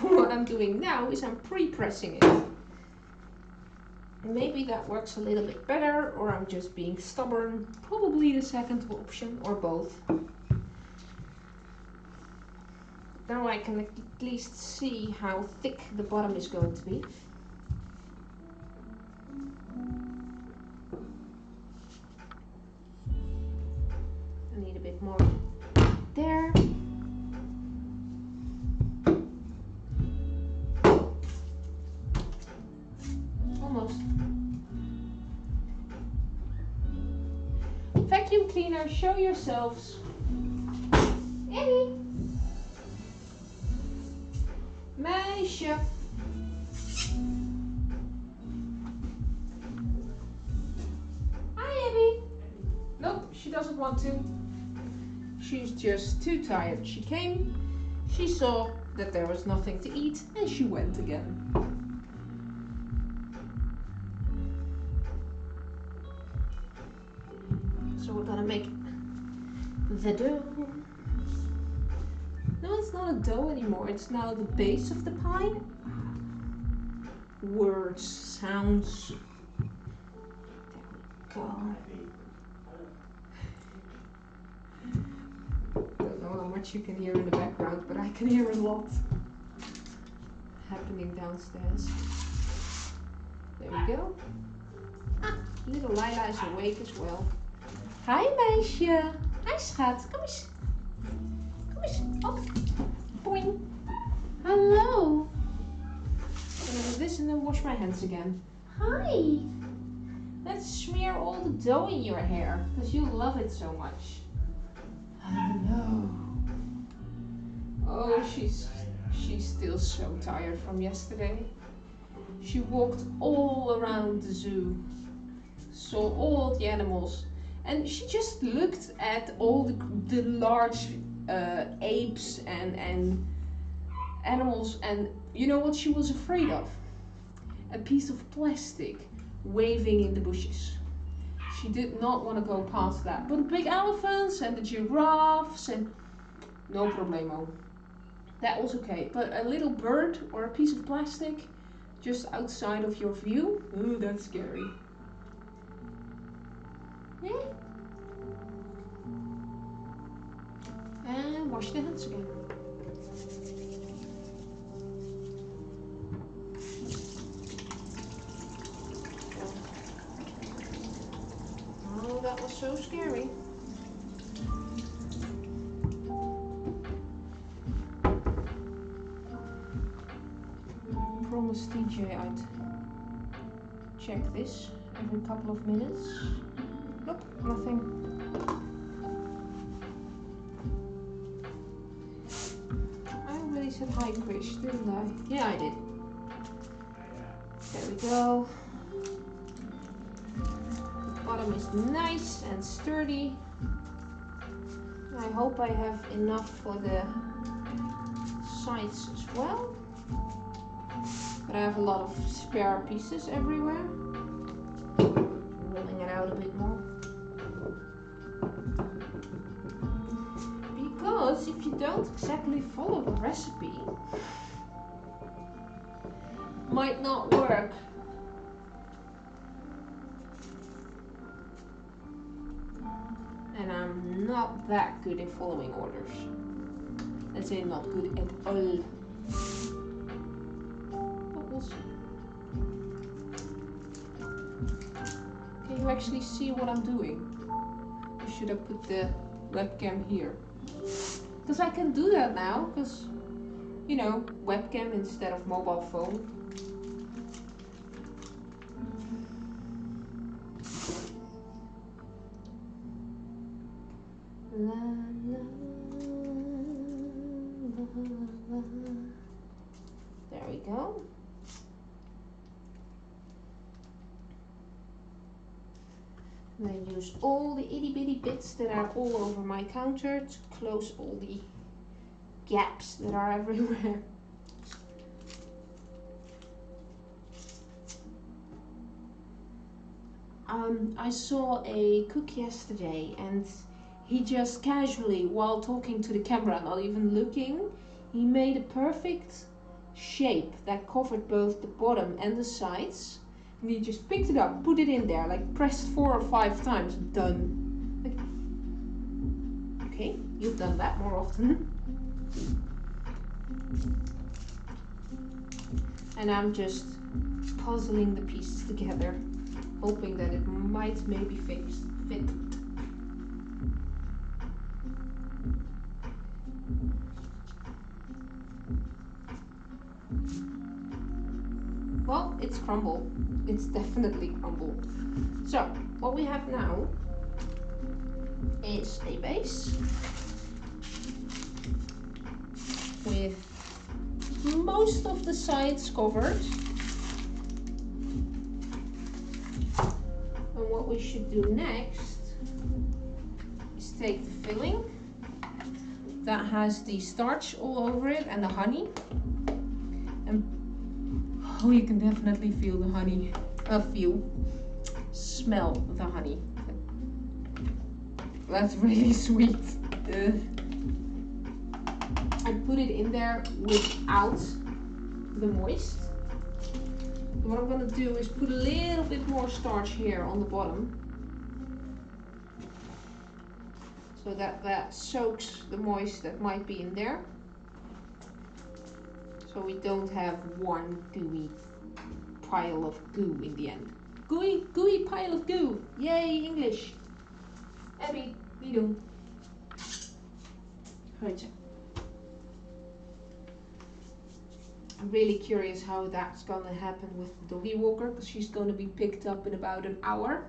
What I'm doing now is I'm pre-pressing it. Maybe that works a little bit better, or I'm just being stubborn. Probably the second option, or both. Now I can at least see how thick the bottom is going to be. I need a bit more there. Almost. Vacuum cleaner, show yourselves. Abby. Meisje. Hi, Abby. Nope, she doesn't want to. She's just too tired. She came, she saw that there was nothing to eat, and she went again. So we're gonna make the dough. No, it's not a dough anymore. It's now the base of the pie. Words, sounds. There we go. Don't know how much you can hear in the background, but I can hear a lot happening downstairs. There we go. Ah, little Lila is awake as well. Hi meisje. Hi schat. Kom eens. Kom eens. Op. Boing. Hello. I'm gonna do this and then wash my hands again. Hi. Let's smear all the dough in your hair because you love it so much. I know. Oh, she's still so tired from yesterday. She walked all around the zoo, saw all the animals, and she just looked at all the large apes and animals, and you know what she was afraid of? A piece of plastic waving in the bushes. She did not want to go past that. But the big elephants and the giraffes and no problemo. That was okay. But a little bird or a piece of plastic just outside of your view, ooh, that's scary. Yeah. And wash the hands again. Oh, that was so scary. Promise TJ I'd check this every couple of minutes. Nope, nothing. said hi, Krish, didn't I? Yeah, I did. There we go. The bottom is nice and sturdy. I hope I have enough for the sides as well. But I have a lot of spare pieces everywhere. Rolling it out a bit more. Because if you don't exactly follow the recipe, might not work. And I'm not that good at following orders. Let's say not good at all. But we'll see. Can you actually see what I'm doing? Or should I put the webcam here? Because I can do that now, because, you know, webcam instead of mobile phone. La, la, la, la. There we go. And then use all the itty bitty bits that are all over my counter to close all the gaps that are everywhere. I saw a cook yesterday and he just casually, while talking to the camera, not even looking, he made a perfect shape that covered both the bottom and the sides. And he just picked it up, put it in there, like pressed 4 or 5 times, done. Like, okay, you've done that more often. And I'm just puzzling the pieces together, hoping that it might maybe fit. Well, it's crumble. It's definitely crumble. So, what we have now is a base with most of the sides covered. And what we should do next is take the filling that has the starch all over it and the honey, and oh, you can definitely feel the honey. Smell the honey. That's really sweet. I put it in there without the moist. What I'm gonna do is put a little bit more starch here on the bottom, so that soaks the moist that might be in there. So we don't have one gooey pile of goo in the end. Gooey pile of goo. Yay, English. Abby, wie doen? Goed. I'm really curious how that's gonna happen with the doggy walker, because she's gonna be picked up in about an hour.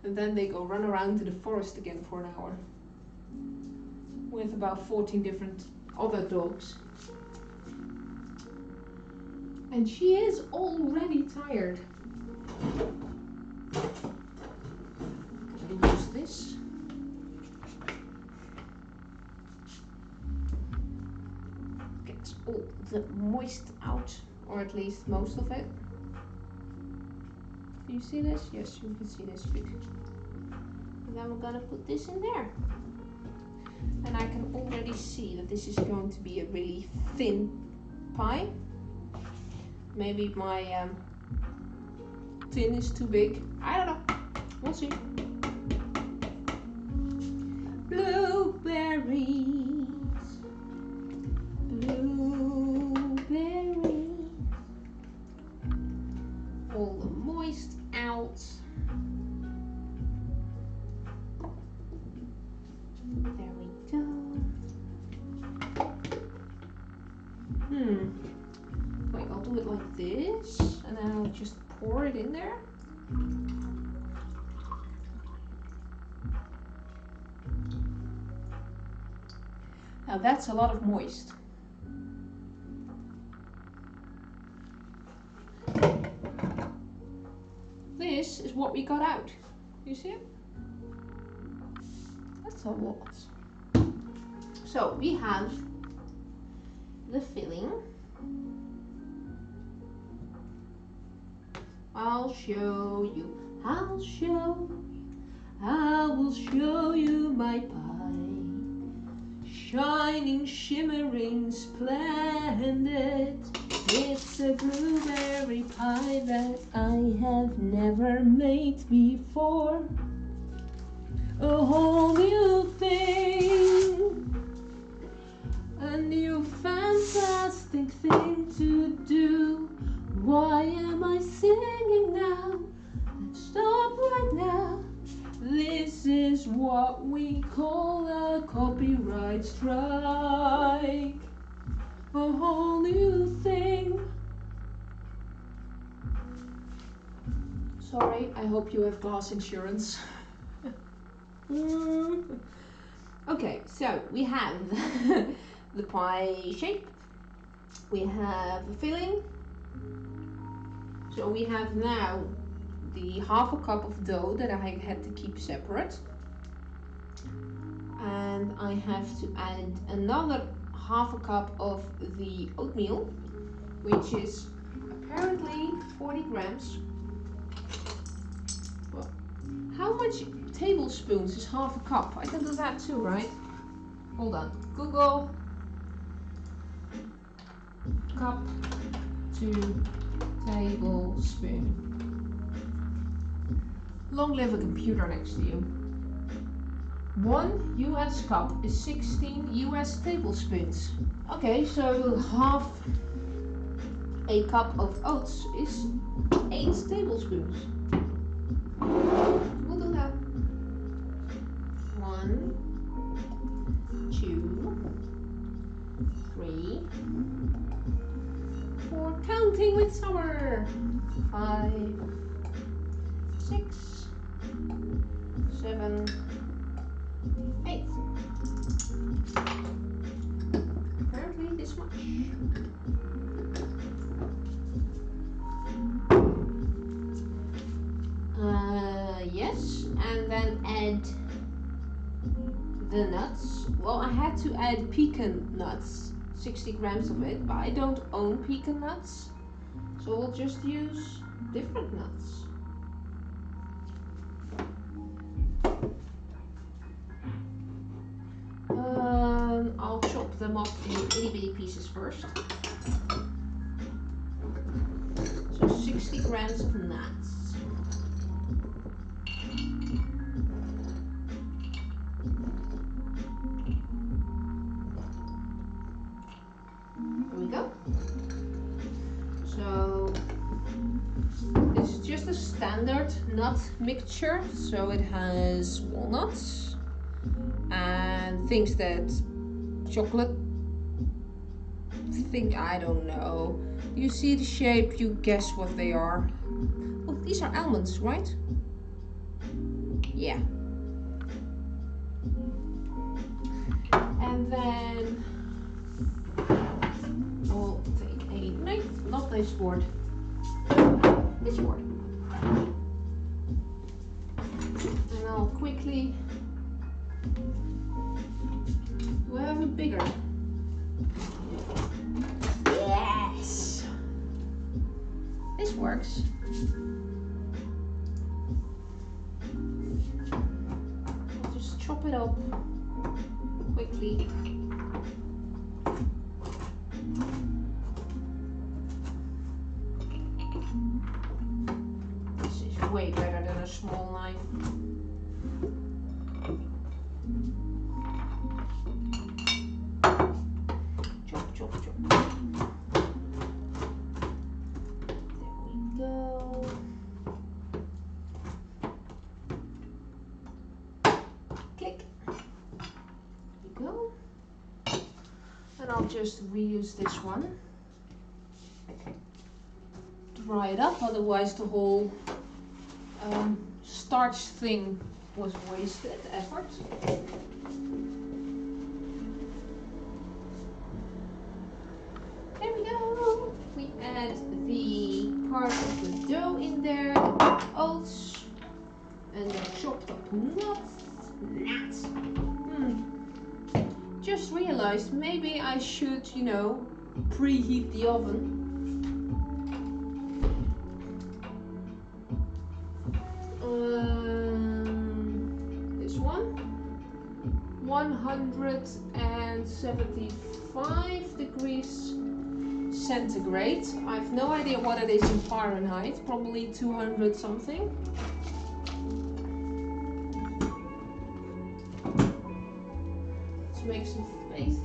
And then they go run around to the forest again for an hour. With about 14 different other dogs. And she is already tired. I'm gonna use this. Get all the moist out, or at least most of it. Can you see this? Yes, you can see this. Good. And then we're gonna put this in there. And I can already see that this is going to be a really thin pie. Maybe my tin is too big. I don't know. We'll see. Blueberries. Blueberries. All the moist out. There we go. Wait, I'll do it like this, and then I'll just pour it in there. Now that's a lot of moist. is what we got out. You see it? That's a lot. So we have the filling. I'll show you, I will show you my pie. Shining, shimmering, splendid. It's a blueberry pie that I have never made before. A whole new thing. A new fantastic thing to do. Why am I singing now? Let's stop right now. This is what we call a copyright strike. A whole new thing. Sorry, I hope you have glass insurance. Okay, so we have the pie shape. We have a filling. So we have now the half a cup of dough that I had to keep separate. And I have to add another half a cup of the oatmeal, which is apparently 40 grams. Well, how much tablespoons is half a cup? I can do that too, right? Hold on. Google. Cup to tablespoon. Long live a computer next to you. 1 US cup is 16 US tablespoons. Okay, so half a cup of oats is 8 tablespoons. We'll do that. 1, 2, 3, 4, counting with summer. 5, 6, 7, 8. Apparently this much. Yes, and then add the nuts. Well, I had to add pecan nuts, 60 grams of it, but I don't own pecan nuts, so we'll just use different nuts. I'll chop them up in itty bitty pieces first. So 60 grams of nuts. There we go. So this is just a standard nut mixture. So it has walnuts and things that chocolate thing, I don't know. You see the shape, you guess what they are. Oh, these are almonds, right? Yeah. And then we'll take a knife, not this board, this board. And I'll quickly, do I have a bigger? Yes! This works. I'll just chop it up quickly. This is way better than a small knife. Chop, chop, chop. There we go. Click. There we go. And I'll just reuse this one. Dry it up, otherwise the whole starch thing was wasted effort. There we go. We add the part of the dough in there, the oats. chopped up nuts. Just realized maybe I should, you know, preheat the oven. This one, 175 degrees centigrade. I have no idea what it is in Fahrenheit, probably 200 something. Let's make some space.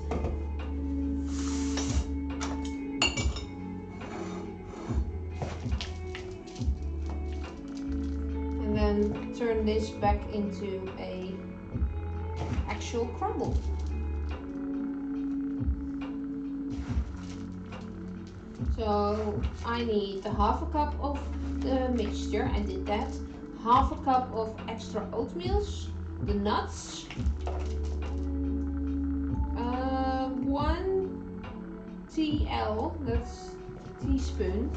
And then turn this back into a actual crumble. So I need a half a cup of the mixture, I did that. Half a cup of extra oatmeals, the nuts, 1 TL, that's teaspoon,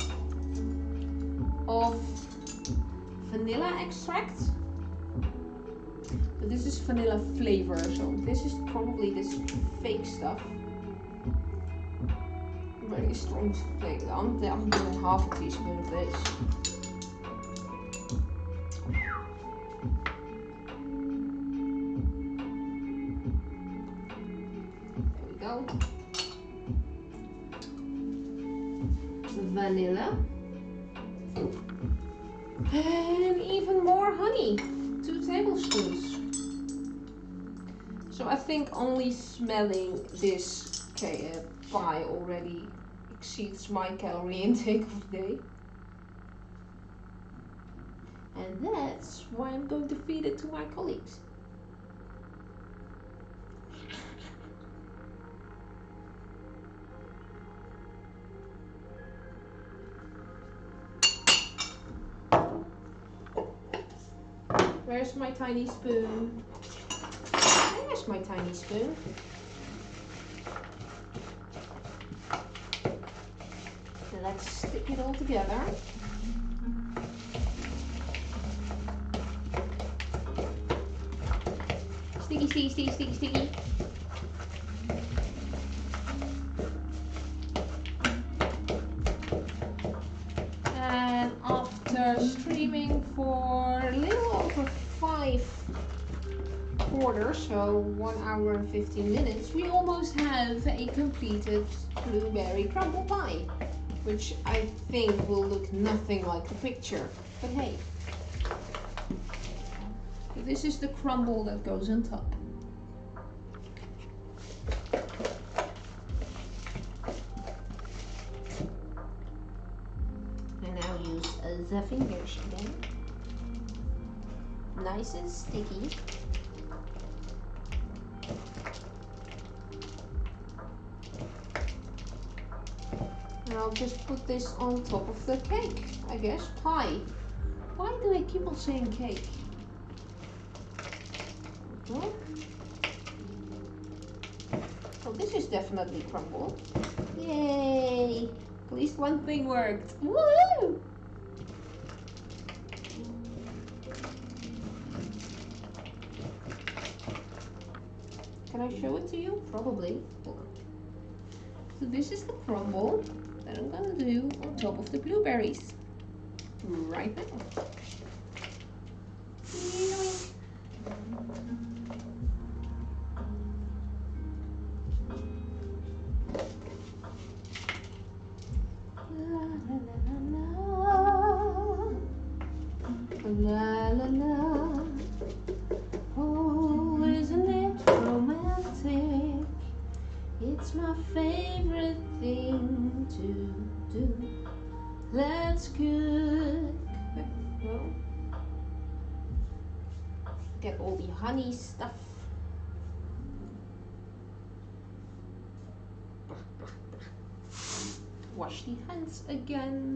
of vanilla extract. But this is vanilla flavor, so this is probably this fake stuff. Very strong flavor. I'm doing half a teaspoon of this. There we go. Vanilla. And even more honey. 2 tablespoons. So I think only smelling this pie already exceeds my calorie intake of the day. And that's why I'm going to feed it to my colleagues. Where's my tiny spoon? There's my tiny spoon. And let's stick it all together. Sticky, sticky, sticky, sticky, sticky. And after streaming for a little over 5 quarters, so 1 hour and 15 minutes, we almost have a completed blueberry crumble pie, which I think will look nothing like the picture, but hey. This is the crumble that goes on top. And now use the fingers again. Nice and sticky. And I'll just put this on top of the cake, I guess. Pie. Why do I keep on saying cake? Oh, this is definitely crumble. Yay! At least one thing worked. Woo! Can I show it to you? Probably. Hold on. So this is the crumble that I'm gonna do on top of the blueberries. Right now. La la la, oh, isn't it romantic? It's my favorite thing to do. Let's cook. Well, get all the honey stuff. Wash the hands again.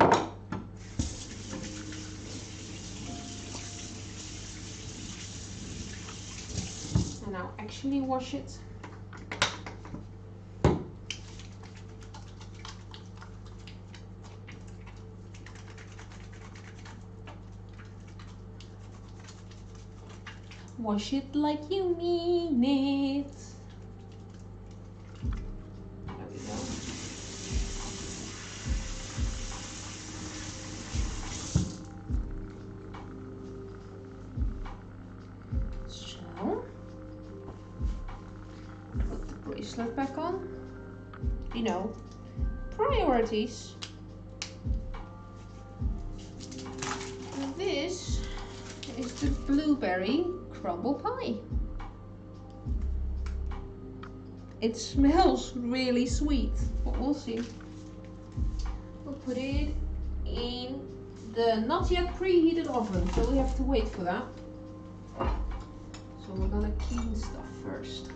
And now actually wash it. Wash it like you mean it. There we go. So, put the bracelet back on. You know, priorities. And this is the blueberry crumble pie. It smells really sweet, but we'll see. We'll put it in the not yet preheated oven, so we have to wait for that. So we're gonna clean stuff first.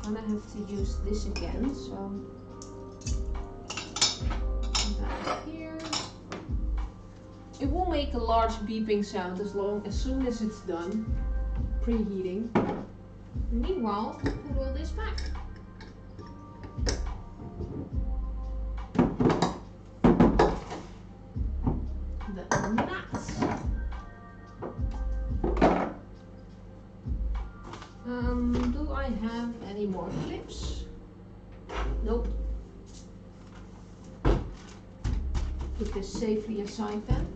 I'm gonna have to use this again, so put that here. It will make a large beeping sound as soon as it's done preheating. Meanwhile, put all this back. The nuts. Do I have any more clips? Nope. Put this safely aside then.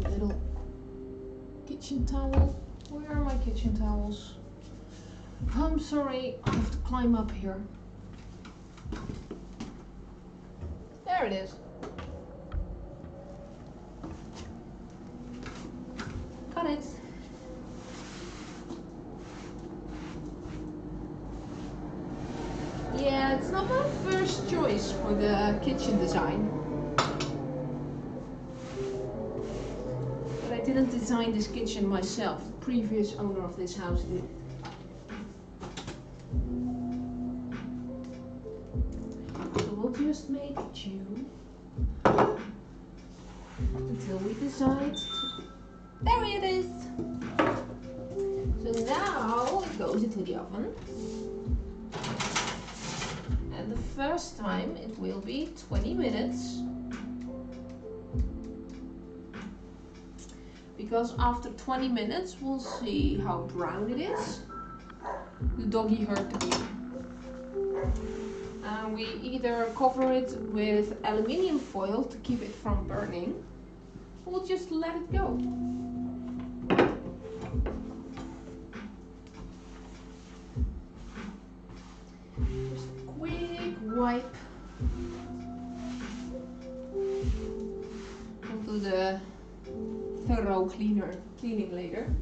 Little kitchen towel. Where are my kitchen towels? I'm sorry, I have to climb up here. There it is. Got it. Yeah, it's not my first choice for the kitchen design. But I didn't design this kitchen myself. The previous owner of this house did. So we'll just make do until we decide. There it is. So now it goes into the oven. And the first time it will be 20 minutes. Because after 20 minutes we'll see how brown it is. The doggy heard the beep. And we either cover it with aluminium foil to keep it from burning, or we'll just let it go. Just a quick wipe. We'll do the thorough cleaning later.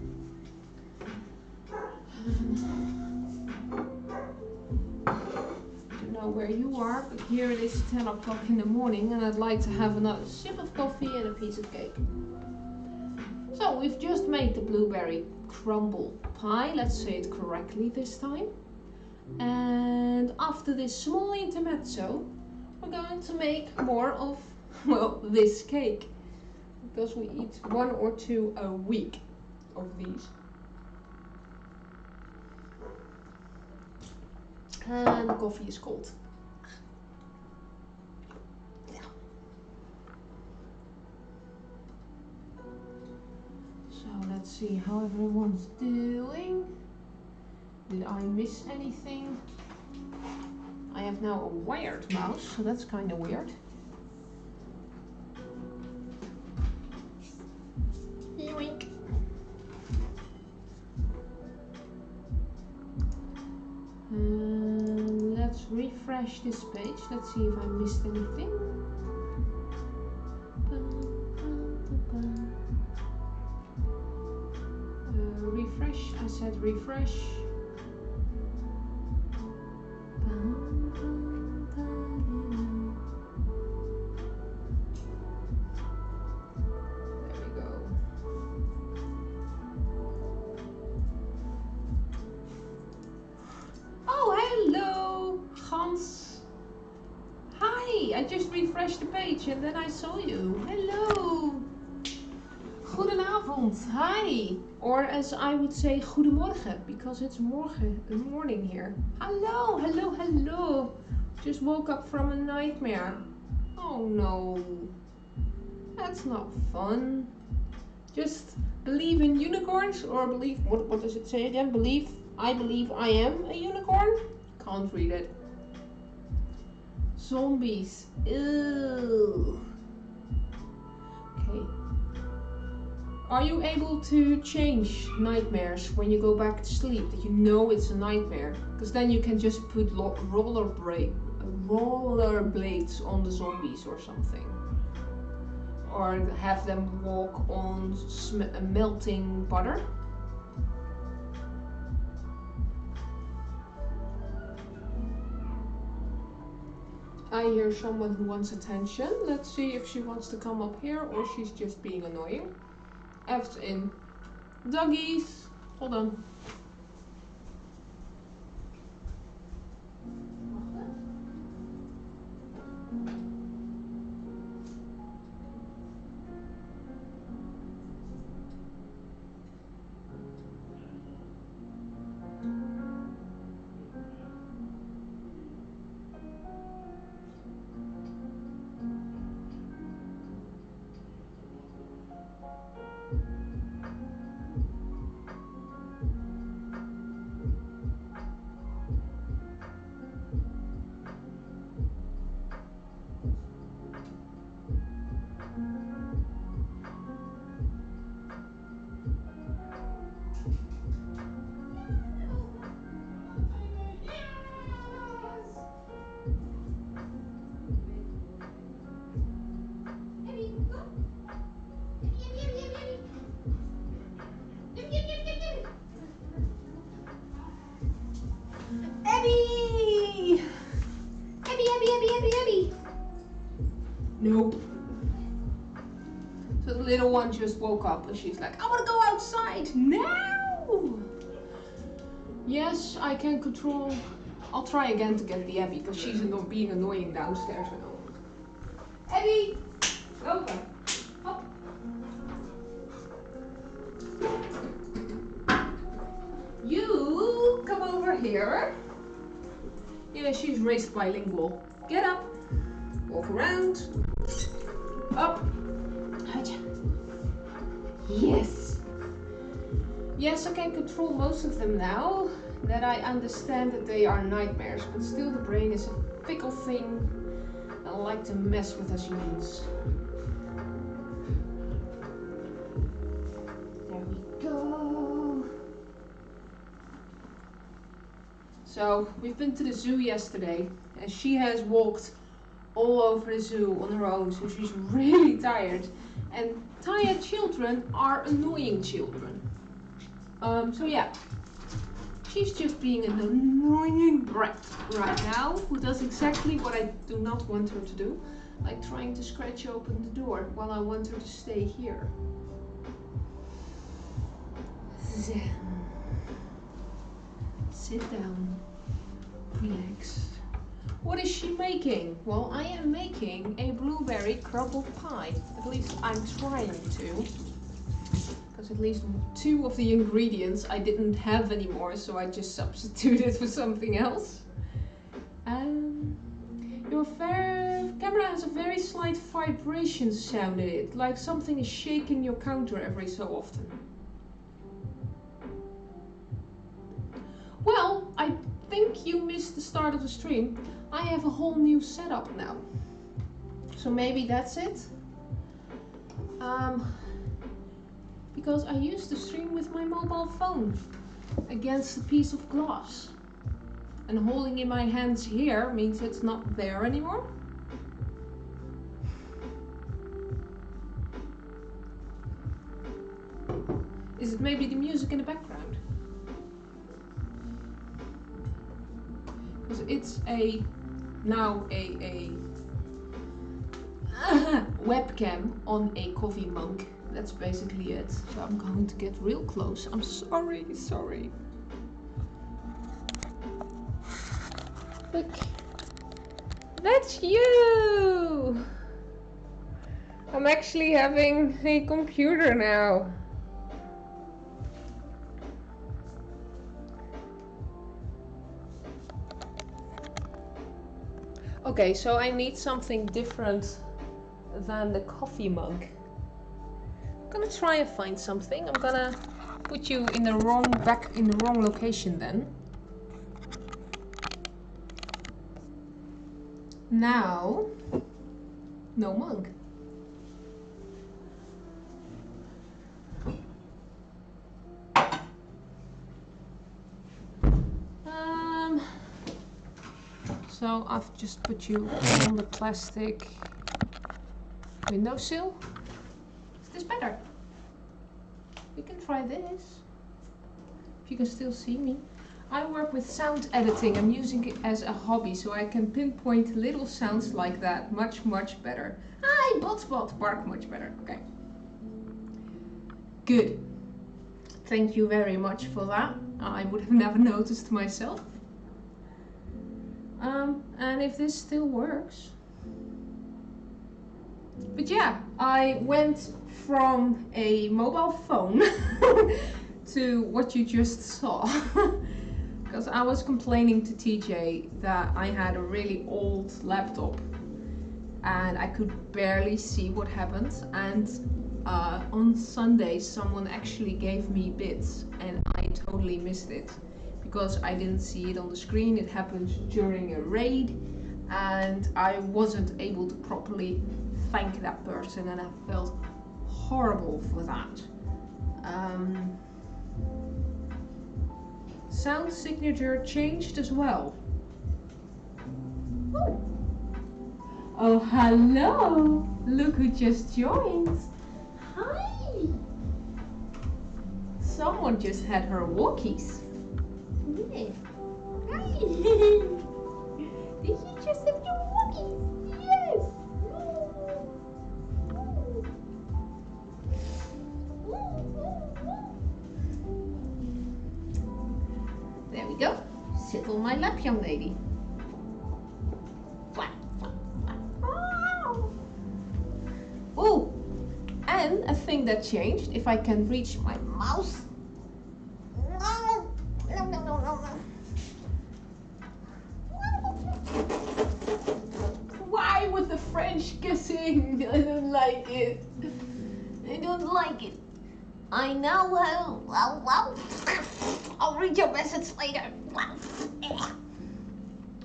Don't know where you are, but here it is 10 o'clock in the morning and I'd like to have another sip of coffee and a piece of cake. So we've just made the blueberry crumble pie, let's say it correctly this time. And after this small intermezzo, we're going to make more of, well, this cake. Because we eat 1 or 2 a week of these. And the coffee is cold. Yeah. So let's see how everyone's doing. Did I miss anything? I have now a wired mouse, so that's kind of weird. Yoink. Let's refresh this page. Let's see if I missed anything. Refresh. I said refresh. I just refreshed the page and then I saw you. Hello! Goedenavond, hi, or as I would say, goedemorgen, because it's morning here. Hello, hello, hello. Just woke up from a nightmare. Oh no, that's not fun. Just believe in unicorns, or believe, what does it say again? I believe I am a unicorn? Can't read it. Zombies, ew. Okay. Are you able to change nightmares when you go back to sleep, that you know it's a nightmare? Because then you can just put rollerblades on the zombies or something. Or have them walk on melting butter. I hear someone who wants attention. Let's see if she wants to come up here or she's just being annoying. F's in. Doggies. Hold on. Abby! Nope. So the little one just woke up and she's like, I want to go outside now! Yes, I can control. I'll try again to get the Abby because she's being annoying downstairs. I know. Abby! Open. Up. You come over here. Yeah, she's raised bilingual. Get up. Walk around. Up. Yes. Yes, I can control most of them now that I understand that they are nightmares, but still the brain is a fickle thing. I like to mess with us humans. There we go. So we've been to the zoo yesterday and she has walked all over the zoo on her own, so she's really tired. And tired children are annoying children. So yeah, she's just being an annoying brat right now, who does exactly what I do not want her to do, like trying to scratch open the door while I want her to stay here. Zen. Sit down. Relax. What is she making? Well, I am making a blueberry crumble pie. At least I'm trying to. Because at least 2 of the ingredients I didn't have anymore, so I just substituted for something else. Your camera has a very slight vibration sound in it, like something is shaking your counter every so often. Well, I think you missed the start of the stream. I have a whole new setup now. So maybe that's it. Because I used to stream with my mobile phone against a piece of glass. And holding in my hands here means it's not there anymore. Is it maybe the music in the background? Because it's now a webcam on a coffee mug. That's basically it. So I'm going to get real close. I'm sorry. Look, that's you. I'm actually having a computer now. Okay, so I need something different than the coffee mug. I'm gonna try and find something. I'm gonna put you in the wrong location then. Now, no mug. So I've just put you on the plastic windowsill. Is this better? We can try this. If you can still see me. I work with sound editing. I'm using it as a hobby, so I can pinpoint little sounds like that much better. Hi, Bot, bark much better. Okay. Good. Thank you very much for that. I would have never noticed myself. And if this still works. But yeah, I went from a mobile phone to what you just saw. Because I was complaining to TJ that I had a really old laptop and I could barely see what happened. And on Sunday someone actually gave me bits and I totally missed it. Because I didn't see it on the screen. It happened during a raid and I wasn't able to properly thank that person and I felt horrible for that. Sound signature changed as well. Oh, hello! Look who just joined. Hi! Someone just had her walkies. Yeah. Hi! Did you just have your walkies? Yes! There we go. Sit on my lap, young lady. Oh! And a thing that changed, if I can reach my mouse. Why with the French kissing? I don't like it. I don't like it. I now I'll read your message later.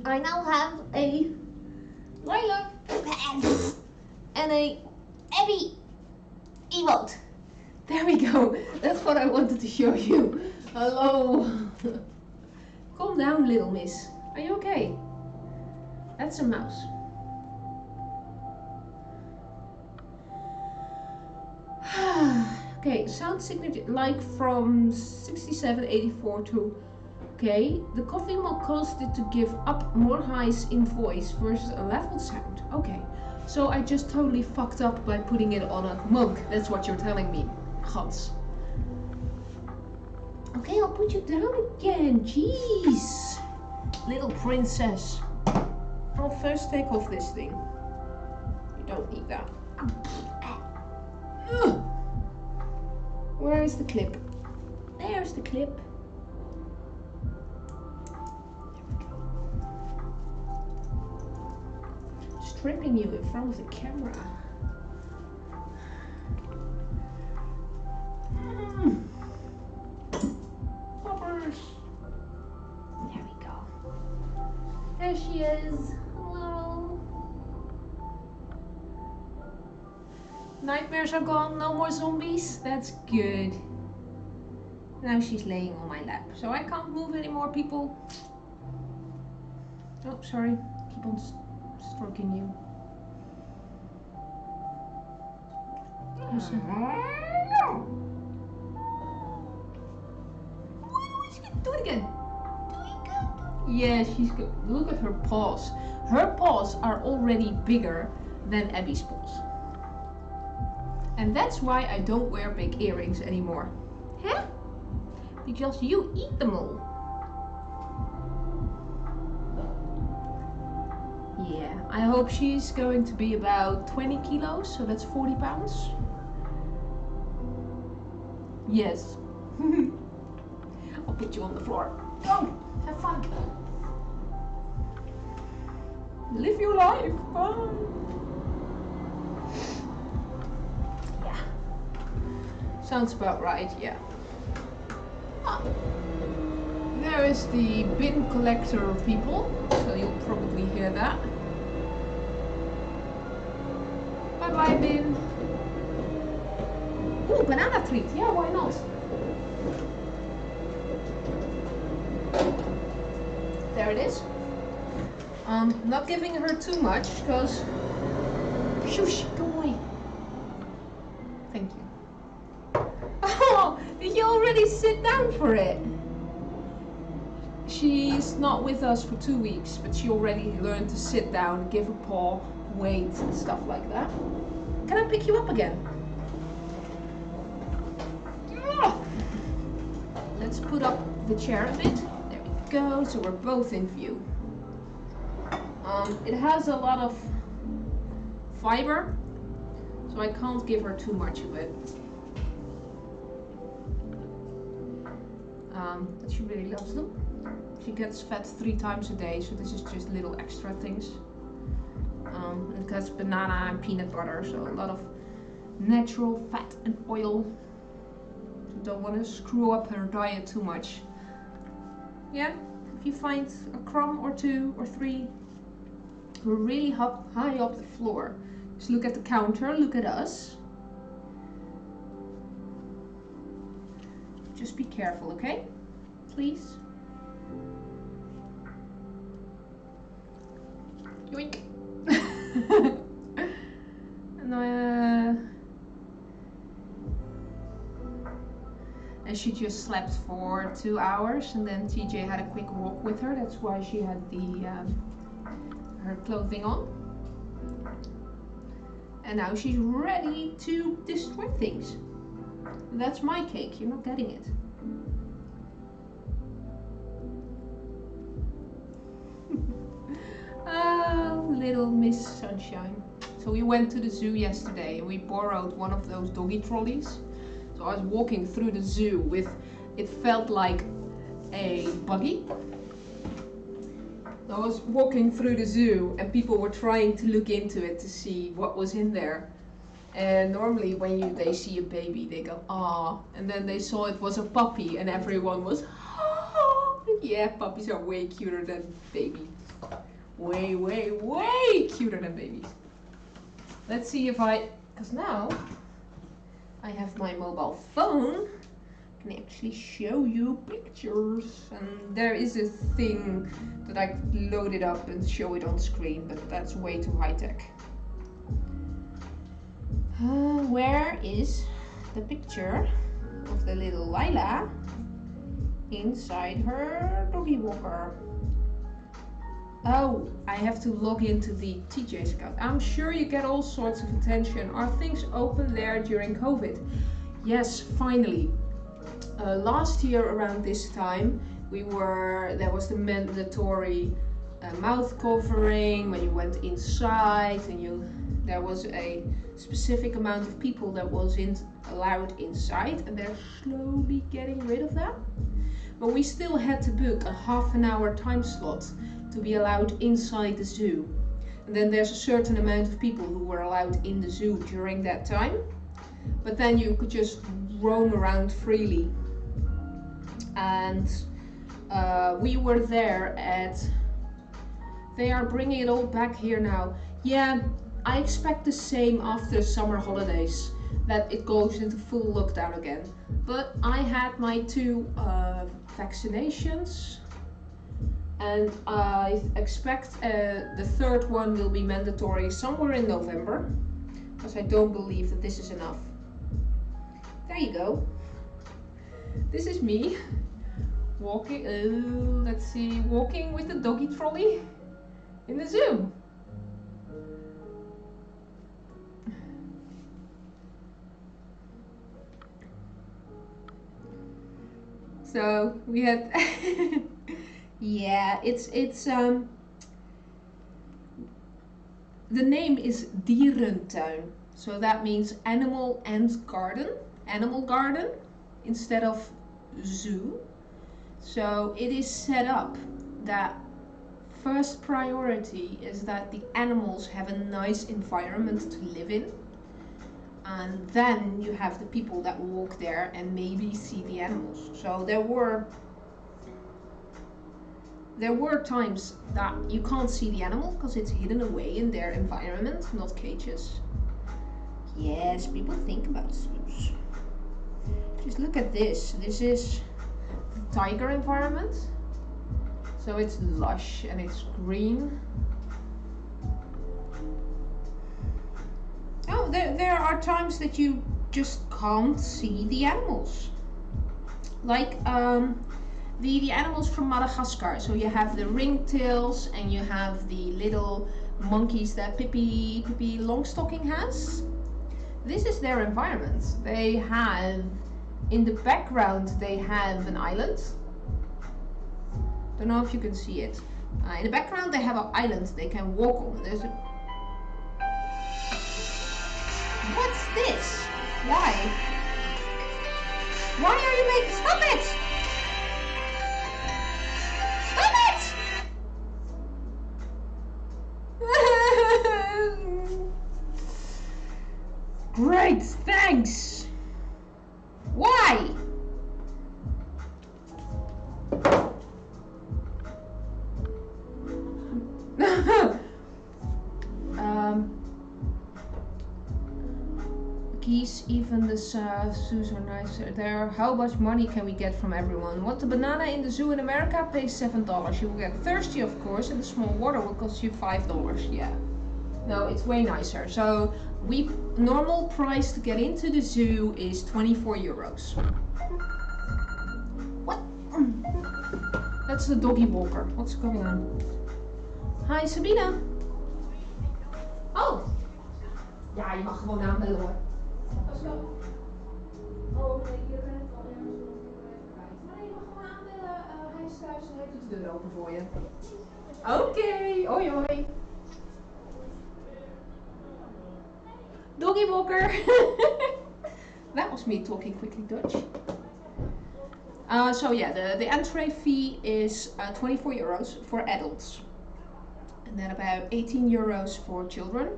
I now have a Layla and a Abby emote. There we go. That's what I wanted to show you. Hello. Calm down, little miss. Are you okay? That's a mouse. Okay, sound signature like from 6784 to okay. The coffee mug caused it to give up more highs in voice versus a level sound. Okay, so I just totally fucked up by putting it on a mug. That's what you're telling me, Hans. Okay, I'll put you down again. Jeez, little princess. I'll first take off this thing. You don't need that. Ugh. Where is the clip? There's the clip. There we go. Stripping you in front of the camera. Poppers. There we go. There she is. Hello. Nightmares are gone, no more zombies. That's good. Now she's laying on my lap. So I can't move anymore, people. Oh, sorry. Keep on stroking you. Do it again. Yeah, she's good. Look at her paws. Her paws are already bigger than Abby's paws. And that's why I don't wear big earrings anymore. Huh? Because you eat them all. Yeah, I hope she's going to be about 20 kilos, so that's 40 pounds. Yes. I'll put you on the floor. Go! Have fun! Live your life! Bye! Yeah. Sounds about right, yeah. Ah. There is the bin collector people, so you'll probably hear that. Bye bye, bin. Ooh, banana treat. Yeah, why not? There it is. Not giving her too much because. Shush, go away. Thank you. Oh, did you already sit down for it? She's not with us for 2 weeks, but she already learned to sit down, give a paw, wait, and stuff like that. Can I pick you up again? Let's put up the chair a bit. There we go, so we're both in view. It has a lot of fiber, so I can't give her too much of it. But she really loves them. She gets fed 3 times a day, so this is just little extra things. It has banana and peanut butter, so a lot of natural fat and oil. So don't want to screw up her diet too much. Yeah, if you find a crumb or 2 or 3, we're really high up the floor. Just look at the counter, look at us. Just be careful, okay? Please. Yoink. And she just slept for 2 hours, and then TJ had a quick walk with her. That's why she had the her clothing on. And now she's ready to destroy things. And that's my cake. You're not getting it. Oh, little Miss Sunshine. So we went to the zoo yesterday and we borrowed one of those doggy trolleys. So I was walking through the zoo with, it felt like a buggy. I was walking through the zoo and people were trying to look into it to see what was in there. And normally when they see a baby, they go, ah. And then they saw it was a puppy and everyone was, ah. Yeah, puppies are way cuter than babies. Way, way, way cuter than babies. Let's see if because now I have my mobile phone. I can actually show you pictures. And there is a thing that I could load it up and show it on screen, but that's way too high tech. Where is the picture of the little Lila inside her doggy walker? Oh, I have to log into the TJ's account. I'm sure you get all sorts of attention. Are things open there during COVID? Yes, finally. Last year around this time, there was the mandatory mouth covering when you went inside, and there was a specific amount of people that wasn't allowed inside, and they're slowly getting rid of that. But we still had to book a half-an-hour time slot to be allowed inside the zoo. And then there's a certain amount of people who were allowed in the zoo during that time. But then you could just roam around freely. And we were there they are bringing it all back here now. Yeah, I expect the same after summer holidays, that it goes into full lockdown again. But I had my 2 vaccinations. And I expect the 3rd one will be mandatory somewhere in November, because I don't believe that this is enough. There you go. This is me walking, let's see, walking with the doggy trolley in the zoo. So we had yeah, it's the name is dierentuin. So that means animal garden instead of zoo. So it is set up that first priority is that the animals have a nice environment to live in. And then you have the people that walk there and maybe see the animals. So there were times that you can't see the animal because it's hidden away in their environment, not cages. Yes, people think about zoos. Just look at this. This is the tiger environment. So it's lush and it's green. Oh, there are times that you just can't see the animals. Like the animals from Madagascar. So you have the ringtails and you have the little monkeys that Pippi Longstocking has. This is their environment. They have, in the background, they have an island. Don't know if you can see it. In the background they have an island they can walk on. There's a... What's this? Why? Why are you making... Stop it! Stop it! Great, thanks! Why? Geese, even the zoos are nicer there. How much money can we get from everyone? What, the banana in the zoo in America pays $7. You will get thirsty, of course, and the small water will cost you $5. Yeah. No, it's way nicer. So normal price to get into the zoo is 24 euros. What? That's the doggy walker. What's going on? Hi Sabina. Oh. Ja, je mag gewoon aanbellen hoor. Let's go. Oh nee, je bent al ergens nog even kwijt. Maar nee, je mag gewoon aanbellen. Hij is thuis en hij doet de deur open voor je. Oké. Hoi hoi. Doggy walker. That was me talking quickly Dutch. So yeah, the entree fee is 24 euros for adults. And then about 18 euros for children.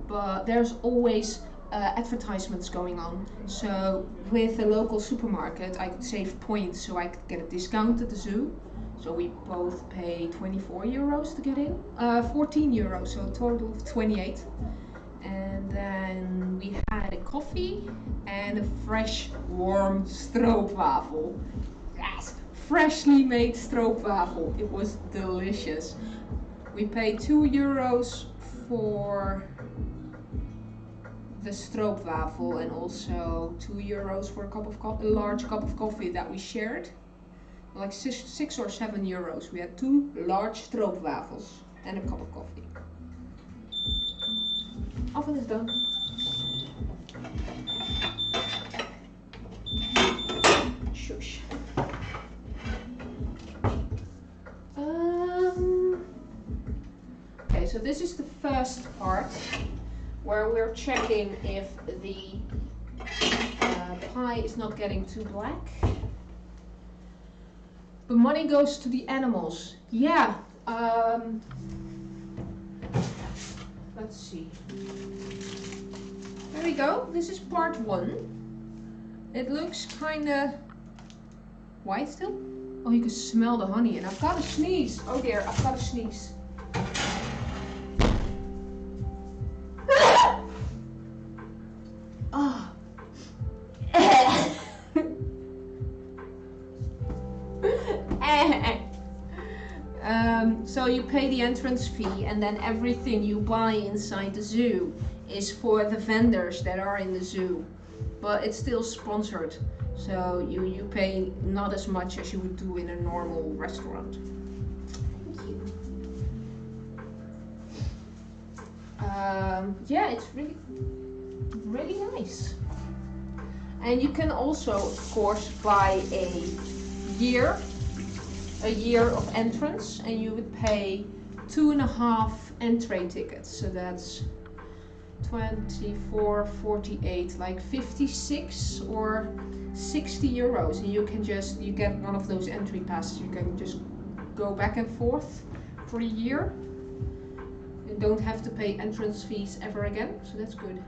But there's always advertisements going on. So with the local supermarket I could save points so I could get a discount at the zoo. So we both pay 24 euros to get in. 14 euros, so a total of 28. And then we had a coffee and a fresh warm stroopwafel. Yes, freshly made stroopwafel. It was delicious. We paid 2 euros for the stroopwafel and also 2 euros for a large cup of coffee that we shared. Like 6 or 7 euros. We had 2 large stroopwafels and a cup of coffee. Oven is done. Shush. Okay, so this is the first part where we're checking if the pie is not getting too black. But money goes to the animals. Yeah. Let's see. There we go. This is part 1. It looks kinda white still. Oh, you can smell the honey and I've got to sneeze. Oh dear, I've got to sneeze. Oh. So you pay the entrance fee and then everything you buy inside the zoo is for the vendors that are in the zoo. But it's still sponsored. So you pay not as much as you would do in a normal restaurant. Thank you. Yeah, it's really nice. And you can also, of course, buy a year of entrance, and you would pay 2.5 entry tickets. So that's 24, 48, like 56 or 60 euros. And you get one of those entry passes. You can just go back and forth for a year. You don't have to pay entrance fees ever again, so that's good.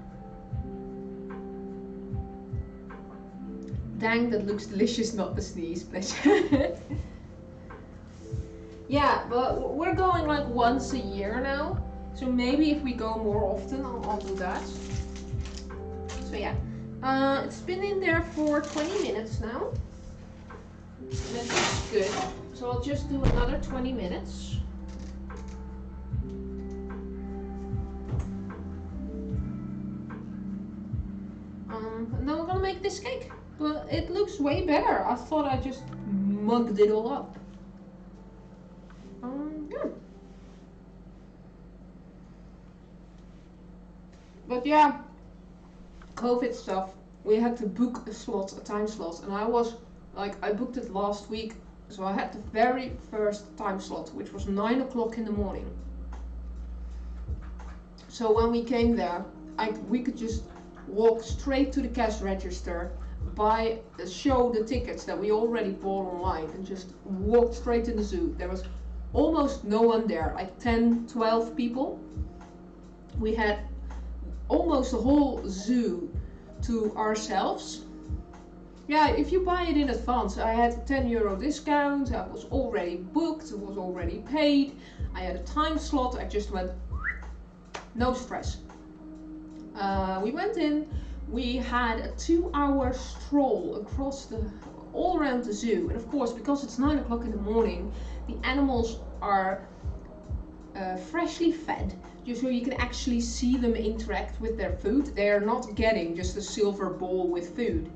Dang, that looks delicious, not the sneeze, bless you. Yeah, but we're going like once a year now, so maybe if we go more often, I'll do that. So yeah, it's been in there for 20 minutes now. That's good. So I'll just do another 20 minutes. And then we're gonna make this cake. But it looks way better. I thought I just mugged it all up. Yeah. But yeah, COVID stuff. We had to book a time slot, and I booked it last week, so I had the very first time slot, which was 9 o'clock in the morning. So when we came there, we could just walk straight to the cash register, show the tickets that we already bought online, and just walk straight in the zoo. There was almost no one there, like 10, 12 people. We had almost the whole zoo to ourselves. Yeah, if you buy it in advance, I had a 10 euro discount, I was already booked, it was already paid, I had a time slot, I just went, no stress. We went in, we had a 2-hour stroll all around the zoo, and of course, because it's 9 o'clock in the morning, the animals are freshly fed, just so you can actually see them interact with their food. They are not getting just a silver bowl with food.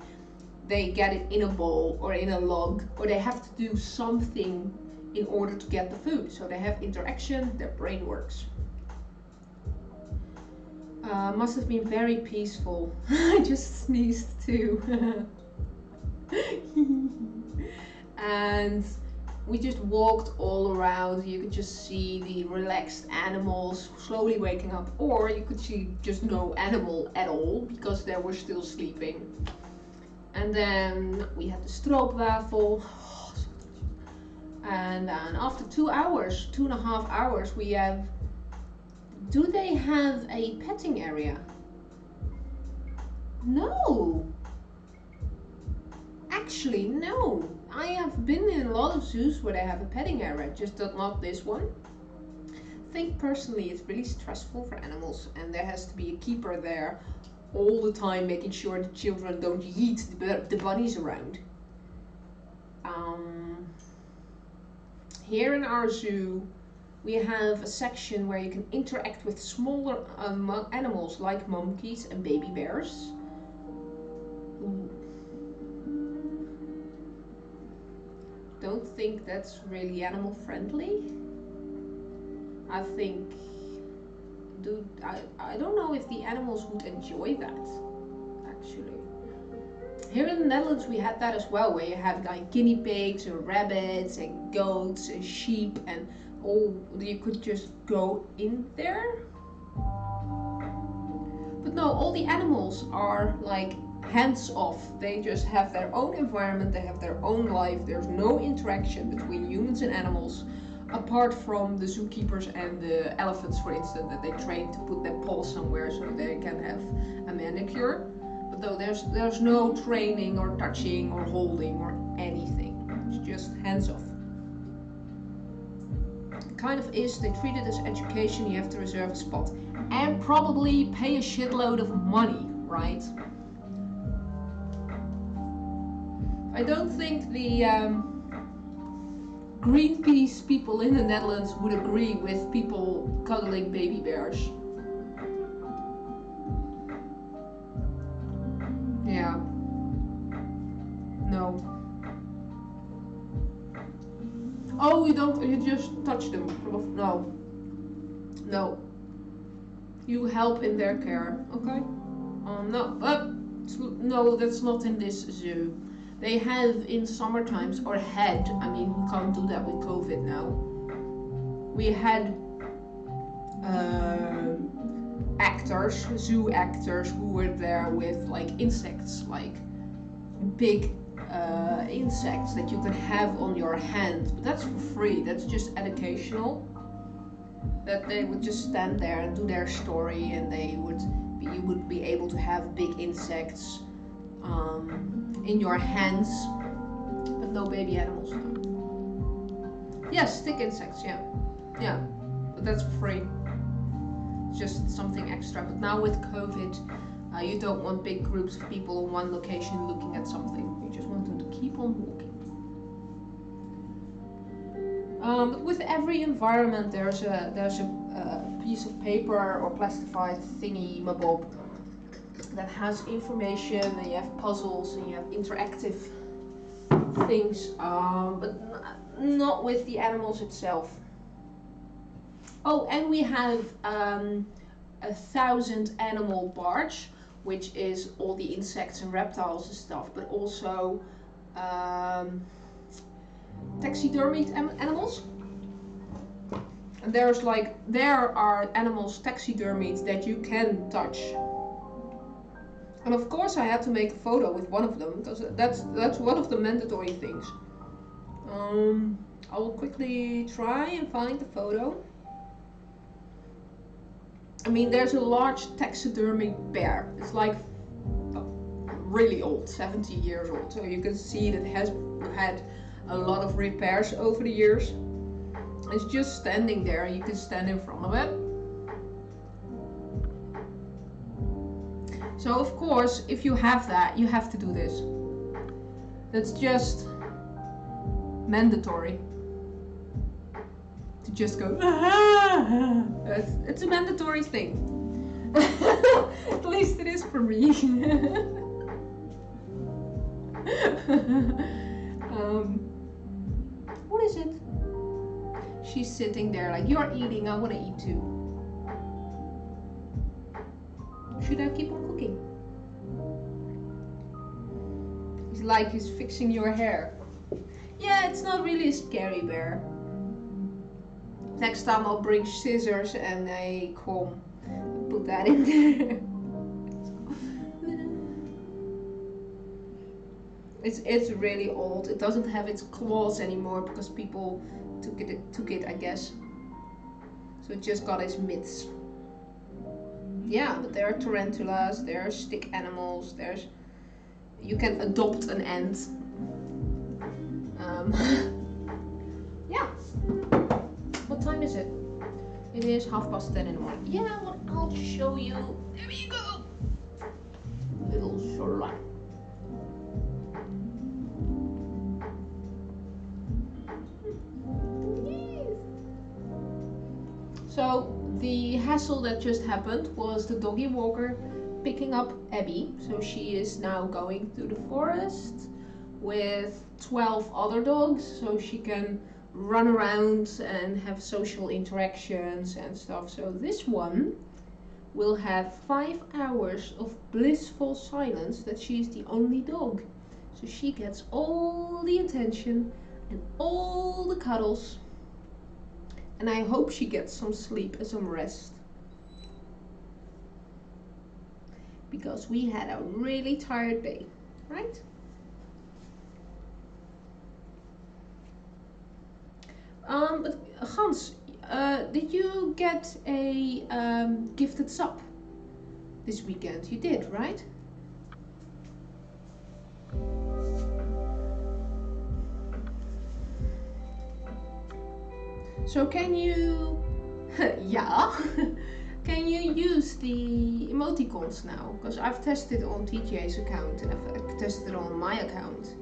They get it in a bowl or in a log, or they have to do something in order to get the food. So they have interaction, their brain works. Must have been very peaceful. I just sneezed too. And we just walked all around. You could just see the relaxed animals slowly waking up, or you could see just no animal at all because they were still sleeping. And then we had the stroopwafel. And then after 2.5 hours, we have. Do they have a petting area? No. Actually, no. I have been in a lot of zoos where they have a petting area, just not this one. I think personally it's really stressful for animals, and there has to be a keeper there all the time, making sure the children don't yeet the bunnies around. Here in our zoo, we have a section where you can interact with smaller animals like monkeys and baby bears. Don't think that's really animal friendly. I think, I don't know if the animals would enjoy that, actually. Here in the Netherlands we had that as well, where you have like guinea pigs and rabbits and goats and sheep, and you could just go in there. But no, all the animals are like hands off. They just have their own environment, they have their own life. There's no interaction between humans and animals, apart from the zookeepers and the elephants, for instance, that they train to put their paws somewhere so they can have a manicure. But though there's no training or touching or holding or anything. It's just hands off. Kind of is, they treat it as education. You have to reserve a spot and probably pay a shitload of money, right? I don't think the Greenpeace people in the Netherlands would agree with people cuddling baby bears. Yeah. No. Oh, you just touch them. No. No. You help in their care, okay? No, that's not in this zoo. They have in summer times, or had, I mean, we can't do that with COVID now. We had actors, zoo actors who were there with like insects, like big insects that you can have on your hand, but that's for free. That's just educational. That they would just stand there and do their story, and you would be able to have big insects in your hands, but no baby animals. No. Yes, stick insects. Yeah, but that's for free. It's just something extra. But now with COVID, you don't want big groups of people in one location looking at something. You just want them to keep on walking. But with every environment, there's a piece of paper or plastified thingy mabob that has information, and you have puzzles and you have interactive things, but not with the animals itself. Oh, and we have 1,000 animal barge, which is all the insects and reptiles and stuff, but also taxidermied animals. And there are animals taxidermied that you can touch. And of course I had to make a photo with one of them, because that's one of the mandatory things. I will quickly try and find the photo. I mean, there's a large taxidermy bear. It's like really old, 70 years old. So you can see that it has had a lot of repairs over the years. It's just standing there. You can stand in front of it. So of course, if you have that, you have to do this. That's just mandatory. To just go, ah! It's a mandatory thing. At least it is for me. What is it? She's sitting there like, you're eating, I want to eat too. Should I keep on cooking? It's like he's fixing your hair. Yeah, it's not really a scary bear. Next time I'll bring scissors and a comb. Put that in there. It's really old. It doesn't have its claws anymore because people took it, I guess. So it just got its mitts. Yeah, but there are tarantulas, there are stick animals, you can adopt an ant. Yeah. What time is it? It is 10:30 in the morning. Yeah, what I'll show you. There you go. Little Shola. Yes. So the hassle that just happened was the doggy walker picking up Abby. So she is now going to the forest with 12 other dogs, so she can run around and have social interactions and stuff. So this one will have 5 hours of blissful silence that she's the only dog. So she gets all the attention and all the cuddles. And I hope she gets some sleep and some rest. Because we had a really tired day, right? But Hans, did you get a gifted sub this weekend? You did, right? So can you, yeah, can you use the emoticons now? Because I've tested on TJ's account and I've tested on my account.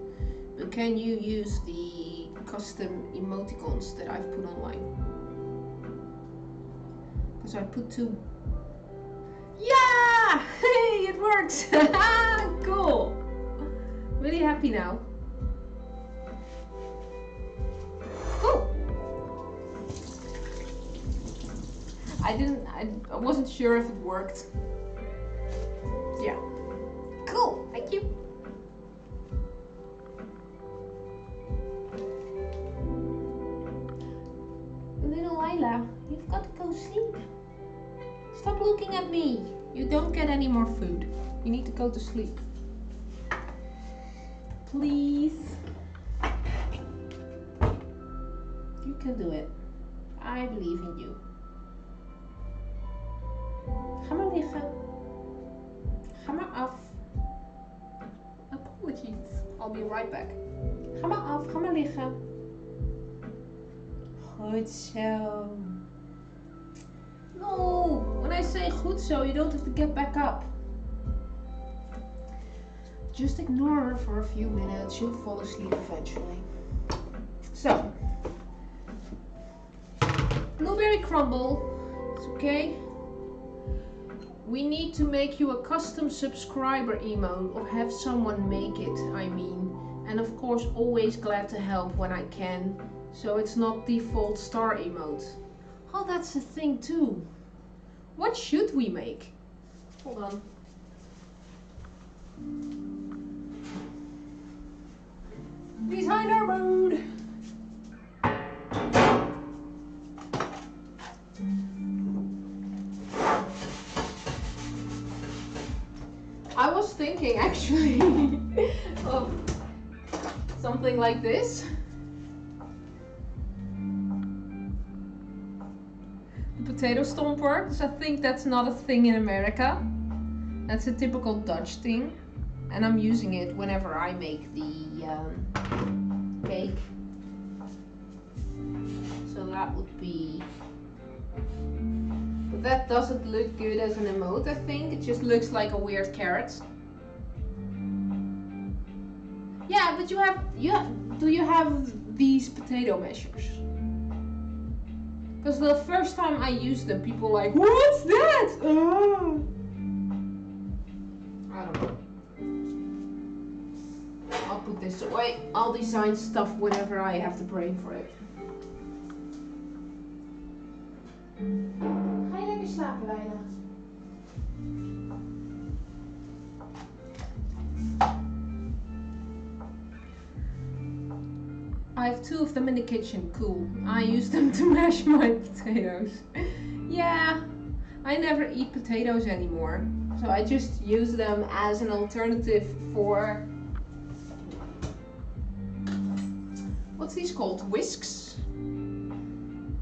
But can you use the custom emoticons that I've put online? Because I put 2. Yeah! Hey, it works! Cool! Really happy now. Cool! I wasn't sure if it worked. Yeah. Cool, thank you. Little Lila, you've got to go sleep. looking at me. You don't get any more food. You need to go to sleep. Please. You can do it. I believe in you. Ga maar liggen. Ga maar af. Apologies. I'll be right back. Ga maar af. Ga maar liggen. Goed zo. No. When I say goed zo, you don't have to get back up. Just ignore her for a few minutes. She'll fall asleep eventually. So. Bluebery crumble. It's okay. We need to make you a custom subscriber emote or have someone make it, I mean. And of course always glad to help when I can. So it's not default star emote. Oh, that's the thing too. What should we make? Hold on. Designer mode. I was thinking actually of something like this. The potato stomper, because I think that's not a thing in America. That's a typical Dutch thing. And I'm using it whenever I make the cake. So that would be... But that doesn't look good as an emote, I think. It just looks like a weird carrot. Yeah, but do you have these potato meshers? Because the first time I used them, people were like, what's that? Oh. I don't know. I'll put this away. I'll design stuff whenever I have the brain for it. Ga je lekker slapen bijna? I have 2 of them in the kitchen. Cool. I use them to mash my potatoes. Yeah, I never eat potatoes anymore. So I just use them as an alternative for... What's these called? Whisks?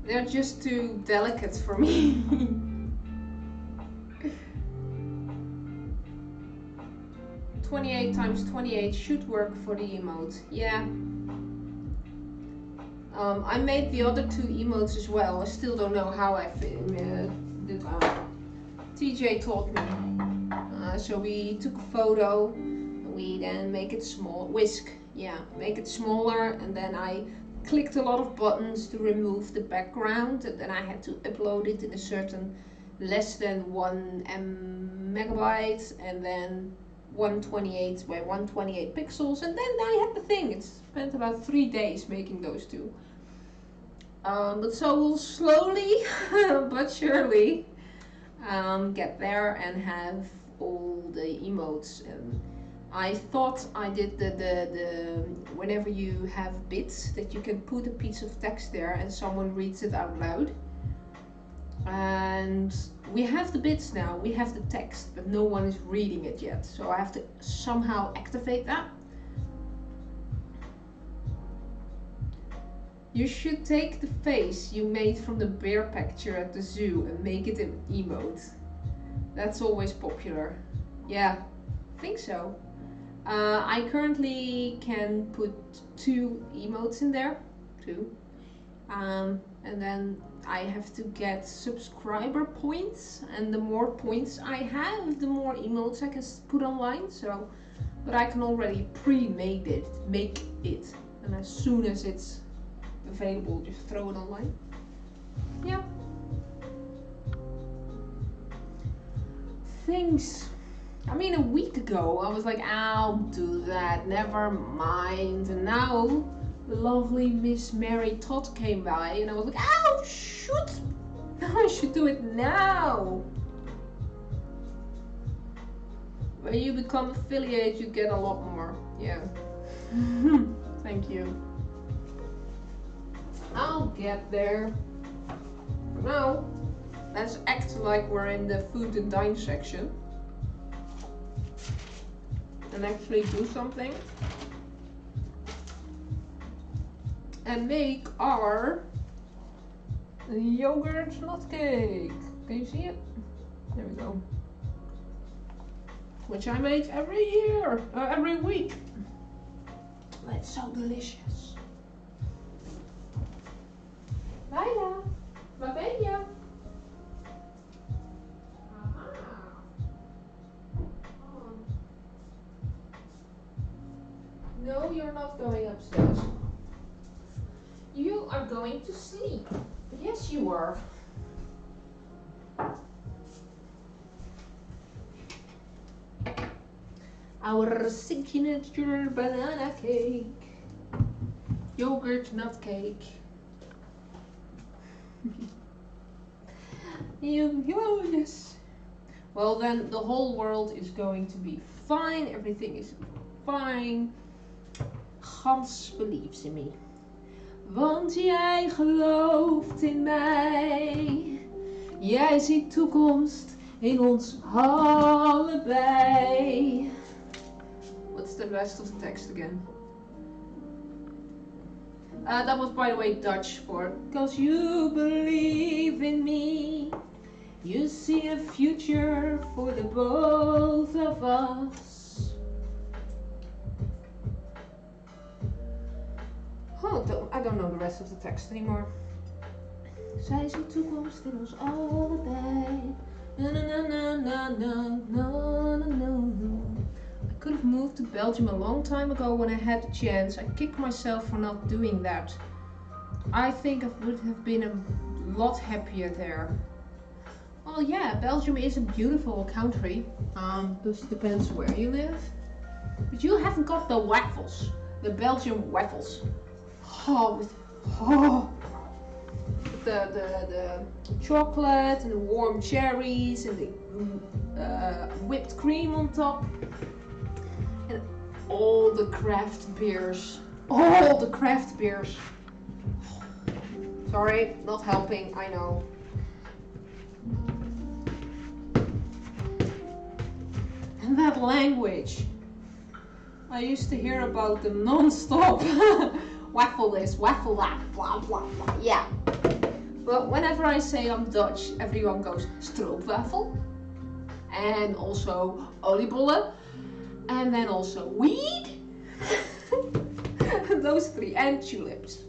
They're just too delicate for me. 28 times 28 should work for the emote. Yeah. I made the other 2 emotes as well. I still don't know how I did that. TJ taught me. So we took a photo. We then make it small. Whisk. Yeah, make it smaller, and then I clicked a lot of buttons to remove the background, and then I had to upload it in a certain less than 1 megabyte, and then 128 by 128 pixels, and then I had the thing. It spent about 3 days making those 2. But so we'll slowly but surely get there and have all the emotes. And I thought I did the whenever you have bits that you can put a piece of text there and someone reads it out loud. And we have the bits now, we have the text, but no one is reading it yet. So I have to somehow activate that. You should take the face you made from the bear picture at the zoo and make it an emote. That's always popular. Yeah, I think so. I currently can put 2 emotes in there. 2. And then I have to get subscriber points, and the more points I have, the more emotes I can put online. So, but I can already make it, and as soon as it's available, just throw it online. Yeah. Things. I mean, a week ago I was like, I'll do that, never mind. And now the lovely Miss Mary Todd came by and I was like, oh shoot! Now I should do it now. When you become affiliate, you get a lot more. Yeah. Thank you. I'll get there. For now, Let's act like we're in the food and dine section. And actually do something. And make our yogurt nut cake. Can you see it? There we go. Which I make every year, every week. It's so delicious. Bijna, waar ben je? Aha. Oh. No, you're not going upstairs. You are going to sleep. Yes, you are. Our signature banana cake. Yogurt nut cake. Yes. Well, then the whole world is going to be fine. Everything is fine. Hans believes in me. Want jij gelooft in mij. Jij ziet toekomst in ons allebei. What's the rest of the text again? That was, by the way, Dutch for "'Cause you believe in me. You see a future for the both of us." Oh, I don't know the rest of the text anymore. Zij ziet toekomst in ons allebei. Na na na na na na na na. I could have moved to Belgium a long time ago when I had the chance. I kicked myself for not doing that. I think I would have been a lot happier there. Well, yeah, Belgium is a beautiful country. Just depends where you live. But you haven't got the waffles, the Belgian waffles. With the chocolate and the warm cherries and the whipped cream on top. And all the craft beers. All the craft beers. Sorry, not helping, I know. And that language. I used to hear about them non-stop. Waffle this, waffle that, blah blah blah, yeah. But whenever I say I'm Dutch, everyone goes stroopwafel. And also oliebollen. And then also weed. Those three, and tulips.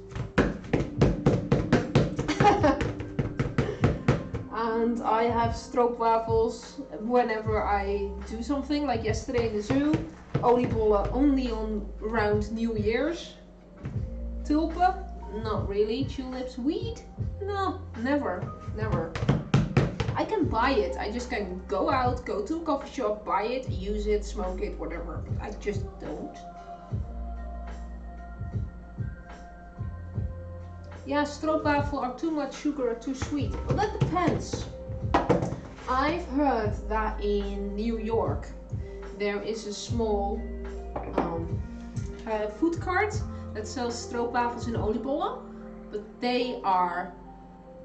And I have stroopwafels whenever I do something, like yesterday in the zoo. Oliebollen only on around New Year's. Tulpen? Not really. Tulips? Weed? No, never. I can buy it. I just can go out, go to a coffee shop, buy it, use it, smoke it, whatever. But I just don't. Yeah, stroopwafel are too much sugar or too sweet. Well, that depends. I've heard that in New York there is a small food cart that sells stroopwafels and oliebollen, but they are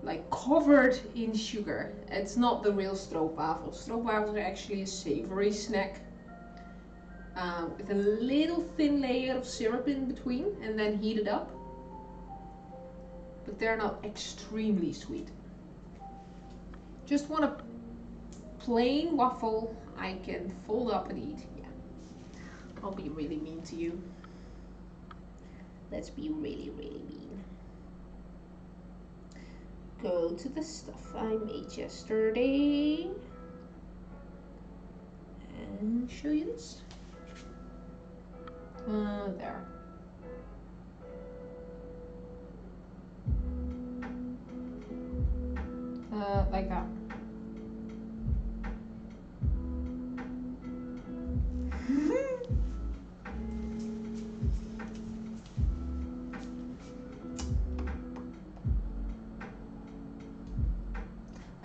like covered in sugar. It's not the real stroopwafel. Stroopwafels are actually a savory snack with a little thin layer of syrup in between and then heated up. But they're not extremely sweet. Just want a plain waffle I can fold up and eat. Yeah, I'll be really mean to you. Let's be really, really mean. Go to the stuff I made yesterday and show you this. There. Like that.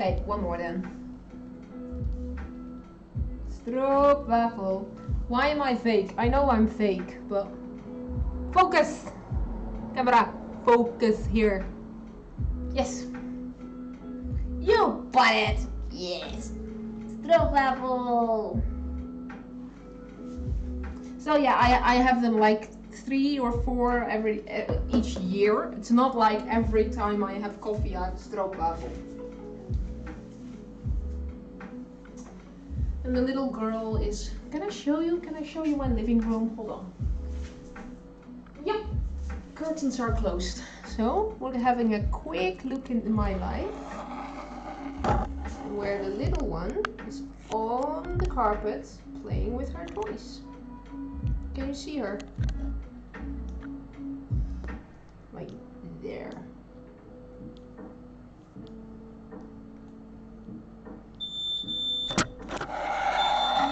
Okay, one more then. Stroopwafel. Why am I fake? I know I'm fake, but focus! Camera, focus here. Yes. You bought it! Yes! Stroopwafel! So yeah, I have them like 3 or 4 each year. It's not like every time I have coffee I have stroopwafel. And the little girl is... Can I show you my living room? Hold on. Yep, curtains are closed. So we're having a quick look into my life, where the little one is on the carpet playing with her toys. Can you see her? Right there.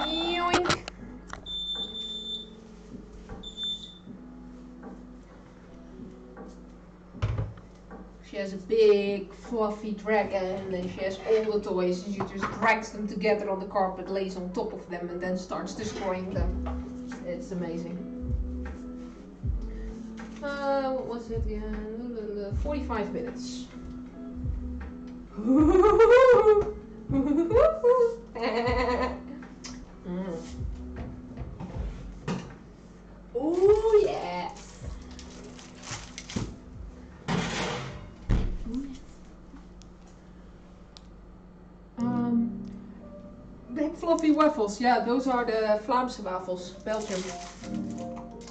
Yoink. She has a big fluffy dragon and she has all the toys and she just drags them together on the carpet, lays on top of them and then starts destroying them. It's amazing. What was it again? 45 minutes. Oh yeah. Big fluffy waffles, yeah, those are the Vlaamse waffles, Belgium.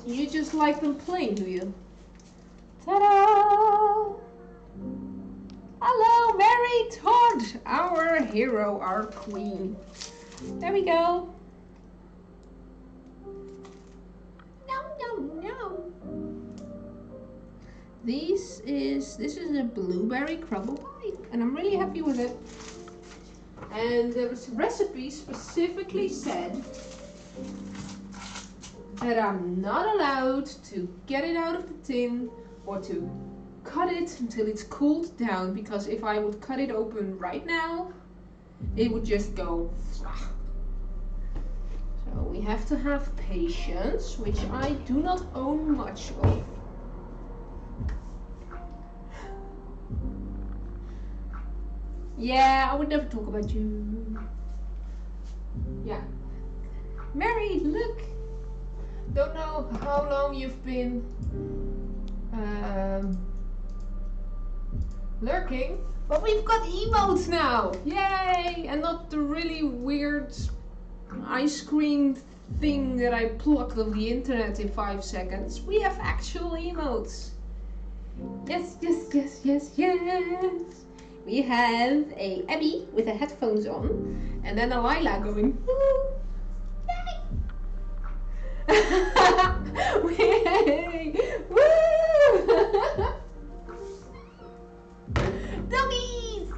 You just like them plain, do you? Ta-da! Hello, Mary Todd, our hero, our queen. There we go. Nom nom nom. This is a blueberry crumble pie, and I'm really happy with it. And the recipe specifically said that I'm not allowed to get it out of the tin or to cut it until it's cooled down, because if I would cut it open right now, it would just go. So we have to have patience, which I do not own much of. Yeah, I would never talk about you. Yeah. Mary, look. Don't know how long you've been lurking, but we've got emotes now. Yay! And not the really weird ice cream thing that I plucked off the internet in 5 seconds. We have actual emotes. Yes, yes, yes, yes, yes. We have a Abby with her headphones on, and then a Lila going, woo! Yay! Woo! Doggies!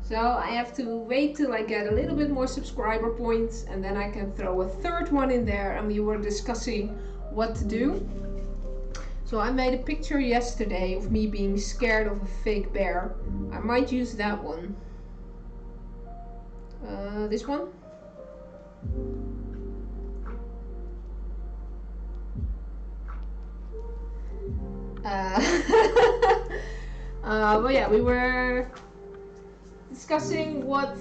So I have to wait till I get a little bit more subscriber points, and then I can throw a third one in there, and we were discussing what to do. So I made a picture yesterday of me being scared of a fake bear. I might use that one. This one. But yeah, we were discussing what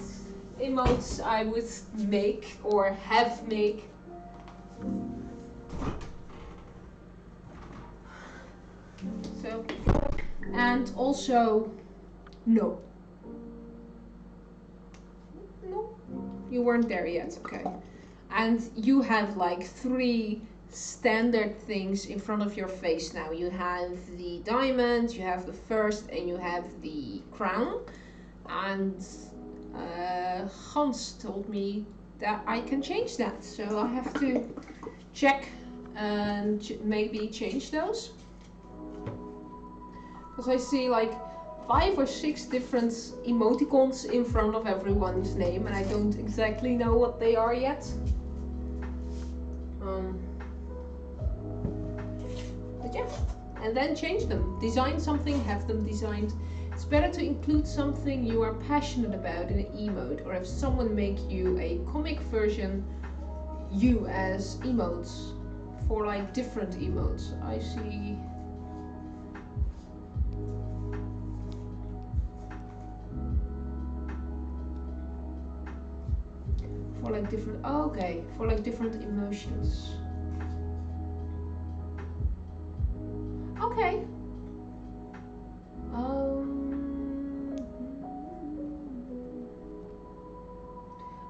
emotes I would make or have make. So, and also, no, you weren't there yet, okay. And you have like 3 standard things in front of your face now. You have the diamond, you have the first, and you have the crown. And Hans told me that I can change that, so I have to check and maybe change those. Because I see like 5 or 6 different emoticons in front of everyone's name, and I don't exactly know what they are yet. But yeah, and then change them. Design something, have them designed. It's better to include something you are passionate about in an emote, or have someone make you a comic version you as emotes for like different emotes. I see. like different, oh, okay, for like different emotions. Okay.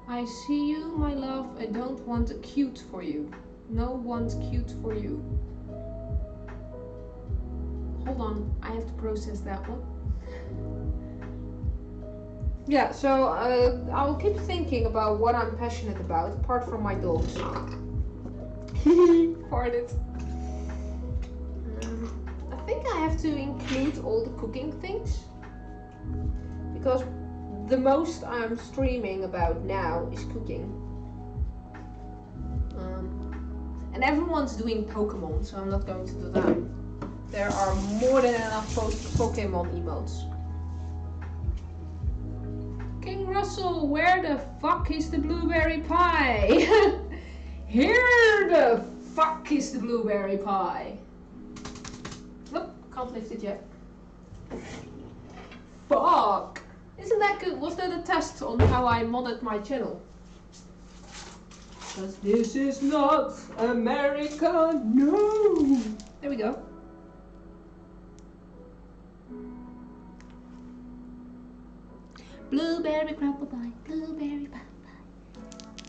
I see you, my love. I don't want a cute for you. No one's cute for you. Hold on, I have to process that one. Yeah, so I'll keep thinking about what I'm passionate about, apart from my dogs. Farted. I think I have to include all the cooking things, because the most I'm streaming about now is cooking. And everyone's doing Pokemon, so I'm not going to do that. There are more than enough Pokemon emotes. King Russell, where the fuck is the blueberry pie? Here the fuck is the blueberry pie. Nope, can't lift it yet. Fuck! Isn't that good? Was that a test on how I modded my channel? Because this is not America, no! There we go. Blueberry crumble pie, blueberry pie.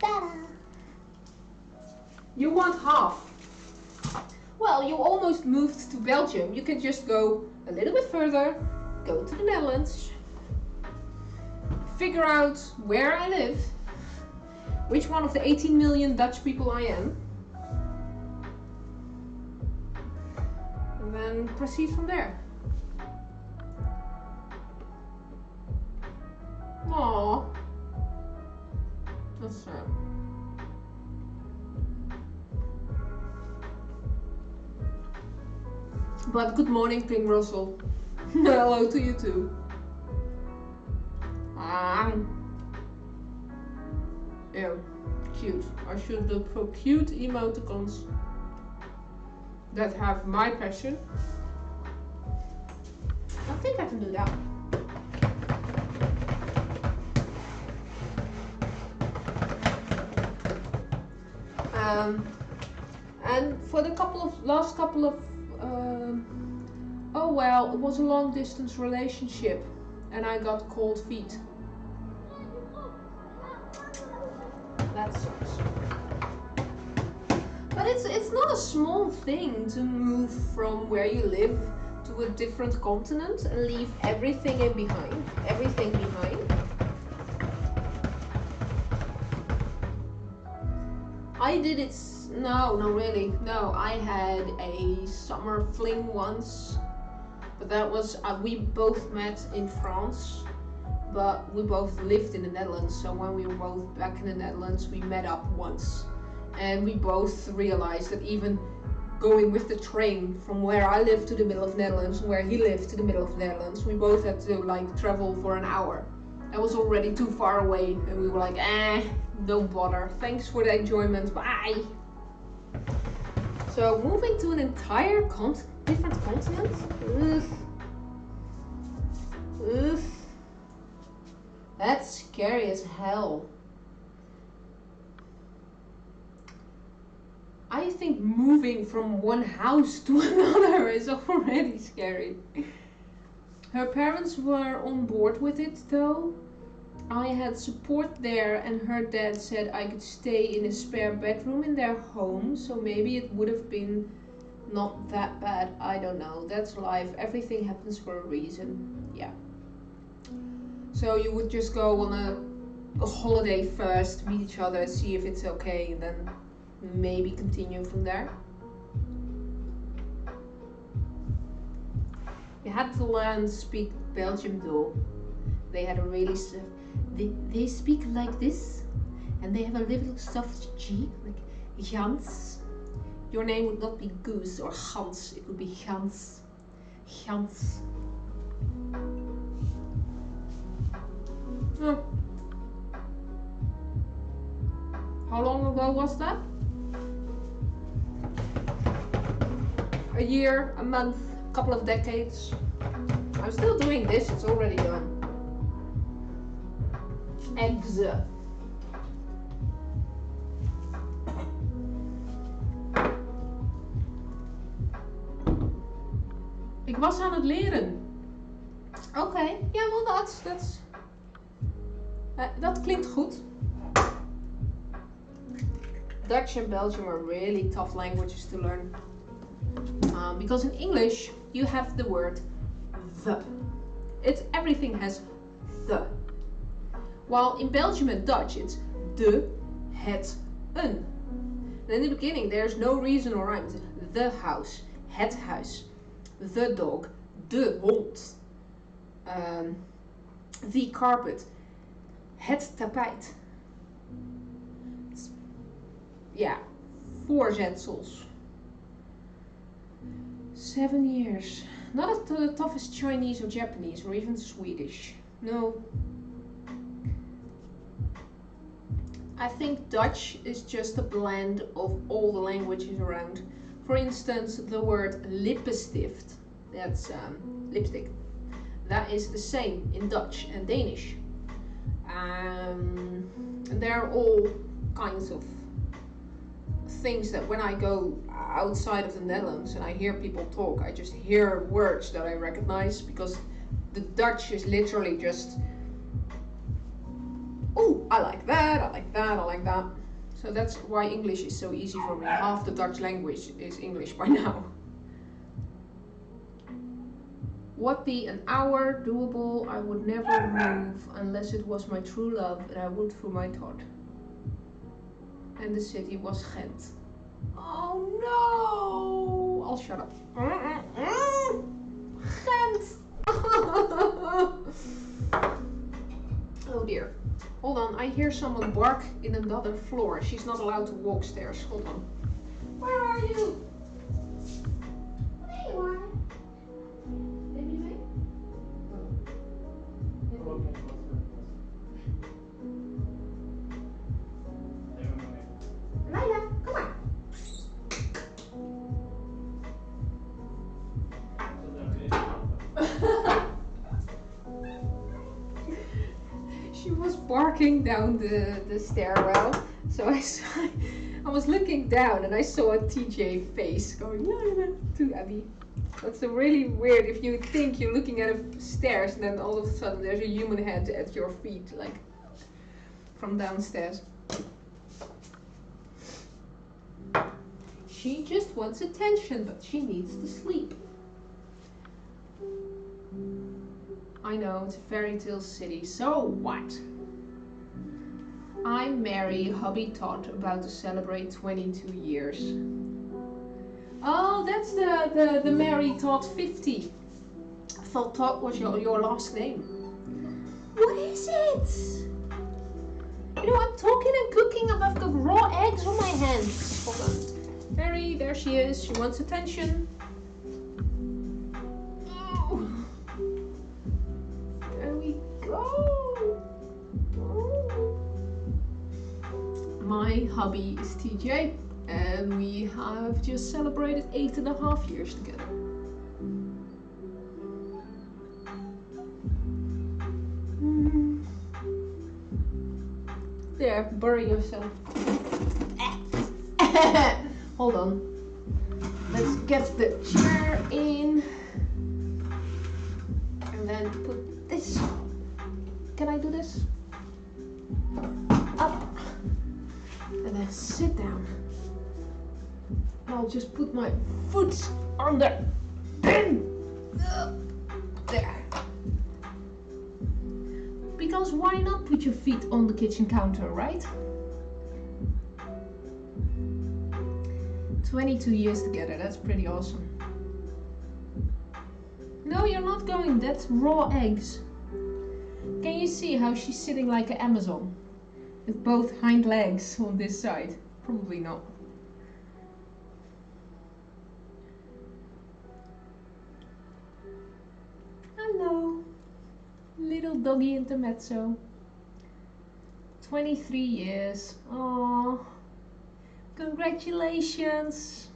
Ta-da! You want half. Well, you almost moved to Belgium. You can just go a little bit further, go to the Netherlands, figure out where I live, which one of the 18 million Dutch people I am, and then proceed from there. Aww. That's sad. But good morning, King Russell. Hello to you too. Yeah, cute. I should look for cute emoticons that have my passion. I think I can do that. And for the last couple of oh well, it was a long distance relationship and I got cold feet. That sucks. But it's not a small thing to move from where you live to a different continent and leave everything behind. I did it. No, not really. No, I had a summer fling once, but that was we both met in France, but we both lived in the Netherlands. So when we were both back in the Netherlands, we met up once, and we both realized that even going with the train from where I lived to the middle of the Netherlands, and where he lived to the middle of the Netherlands, we both had to like travel for an hour. That was already too far away, and we were like, don't bother. Thanks for the enjoyment. Bye. So moving to an entire different continent? Oof. That's scary as hell. I think moving from one house to another is already scary. Her parents were on board with it though. I had support there and her dad said I could stay in a spare bedroom in their home, so maybe it would have been not that bad. I don't know. That's life. Everything happens for a reason. Yeah. So you would just go on a holiday first, meet each other, see if it's okay, and then maybe continue from there. You had to learn to speak Belgium though. They had a really they speak like this, and they have a little soft G, like Gans. Your name would not be Goose or Hans, it would be Gans. Gans. Oh. How long ago was that? A year, a month, a couple of decades. I'm still doing this, it's already done. Eggs. Ik was aan het leren. Oké, ja, well, dat klinkt goed. Dutch and Belgium are really tough languages to learn. Because in English, you have the word the. Everything has the. While in Belgium and Dutch, it's de, het, een. And in the beginning, there's no reason or rhyme. It's the house, het huis, the dog, de hond, the carpet, het tapijt. Ja, voorzetsels. 7 years. Not as tough as Chinese or Japanese or even Swedish. No. I think Dutch is just a blend of all the languages around. For instance, the word lippenstift, that's lipstick, that is the same in Dutch and Danish. And they're all kinds of things that when I go outside of the Netherlands and I hear people talk, I just hear words that I recognize, because the Dutch is literally just, oh, I like that, I like that, I like that. So that's why English is so easy for me. Half the Dutch language is English by now. What an hour, doable, I would never move unless it was my true love and I would through my thought. And the city was Ghent. Oh no! I'll shut up. Ghent! Oh dear. Hold on, I hear someone bark in another floor. She's not allowed to walk stairs. Hold on. Where are you? There you are. Baby mee? Leila, kom maar. She was barking down the stairwell, so I was looking down and I saw a TJ face going to Abby. That's really weird if you think you're looking at stairs and then all of a sudden there's a human head at your feet, like from downstairs. She just wants attention, but she needs to sleep. I know, it's a fairy tale city, so what? I'm Mary, hubby Todd, about to celebrate 22 years. Oh, that's the Mary Todd 50. I thought Todd was your last name. What is it? You know, I'm talking and cooking and I've got raw eggs on my hands. Hold on. Mary, there she is. She wants attention. Oh. There we go. Oh. My hubby is TJ and we have just celebrated 8.5 years together. There, bury yourself. Hold on. Let's get the chair in. And then put this. Can I do this? Up. And then sit down. And I'll just put my foot on the pin. There. Because why not put your feet on the kitchen counter, right? 22 years together, that's pretty awesome. No, you're not going, that's raw eggs. Can you see how she's sitting like an Amazon? With both hind legs on this side? Probably not. Hello. Little doggy intermezzo. 23 years. Aww. Congratulations.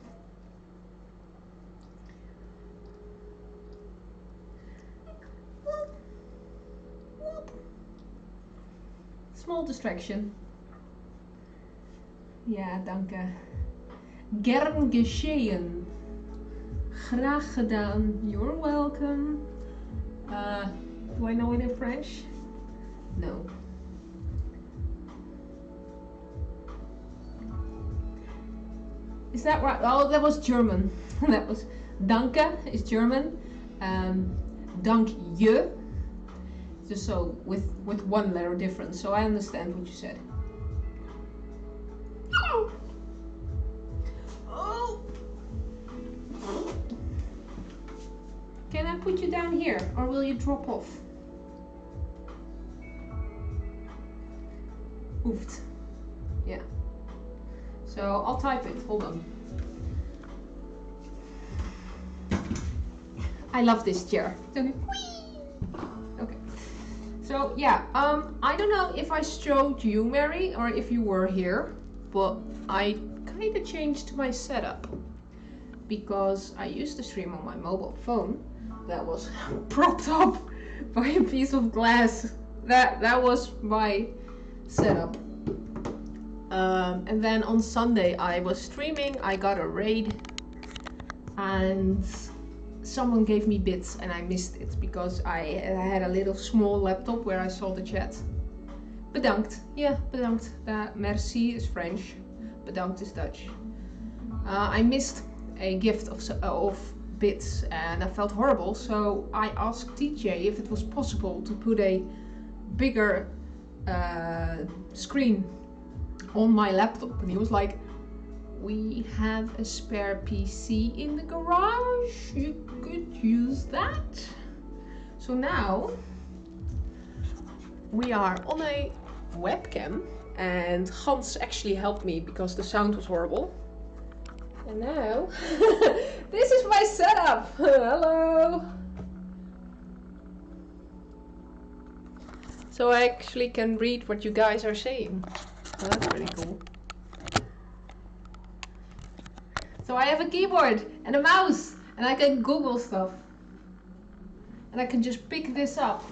Small distraction. Ja, danke. Gern geschehen. Graag gedaan. You're welcome. Do I know it in French? No. Is that right? Oh, that was German. That was danke is German. Dank je. Just so with one letter difference. So I understand what you said. Oh. Oh. Can I put you down here, or will you drop off? Hoeft. Yeah. So I'll type it. Hold on. I love this chair. Okay. So yeah, I don't know if I showed you, Mary, or if you were here, but I kind of changed my setup because I used to stream on my mobile phone that was propped up by a piece of glass. That was my setup. And then on Sunday I was streaming, I got a raid and someone gave me bits and I missed it because I had a little small laptop where I saw the chat. Bedankt. Yeah, bedankt. Merci is French. Bedankt is Dutch. I missed a gift of bits and I felt horrible, so I asked TJ if it was possible to put a bigger screen on my laptop, and he was like, we have a spare PC in the garage, you could use that. So now we are on a webcam and Hans actually helped me because the sound was horrible. And now this is my setup. Hello. So I actually can read what you guys are saying. Oh, that's pretty cool. So I have a keyboard and a mouse and I can Google stuff. And I can just pick this up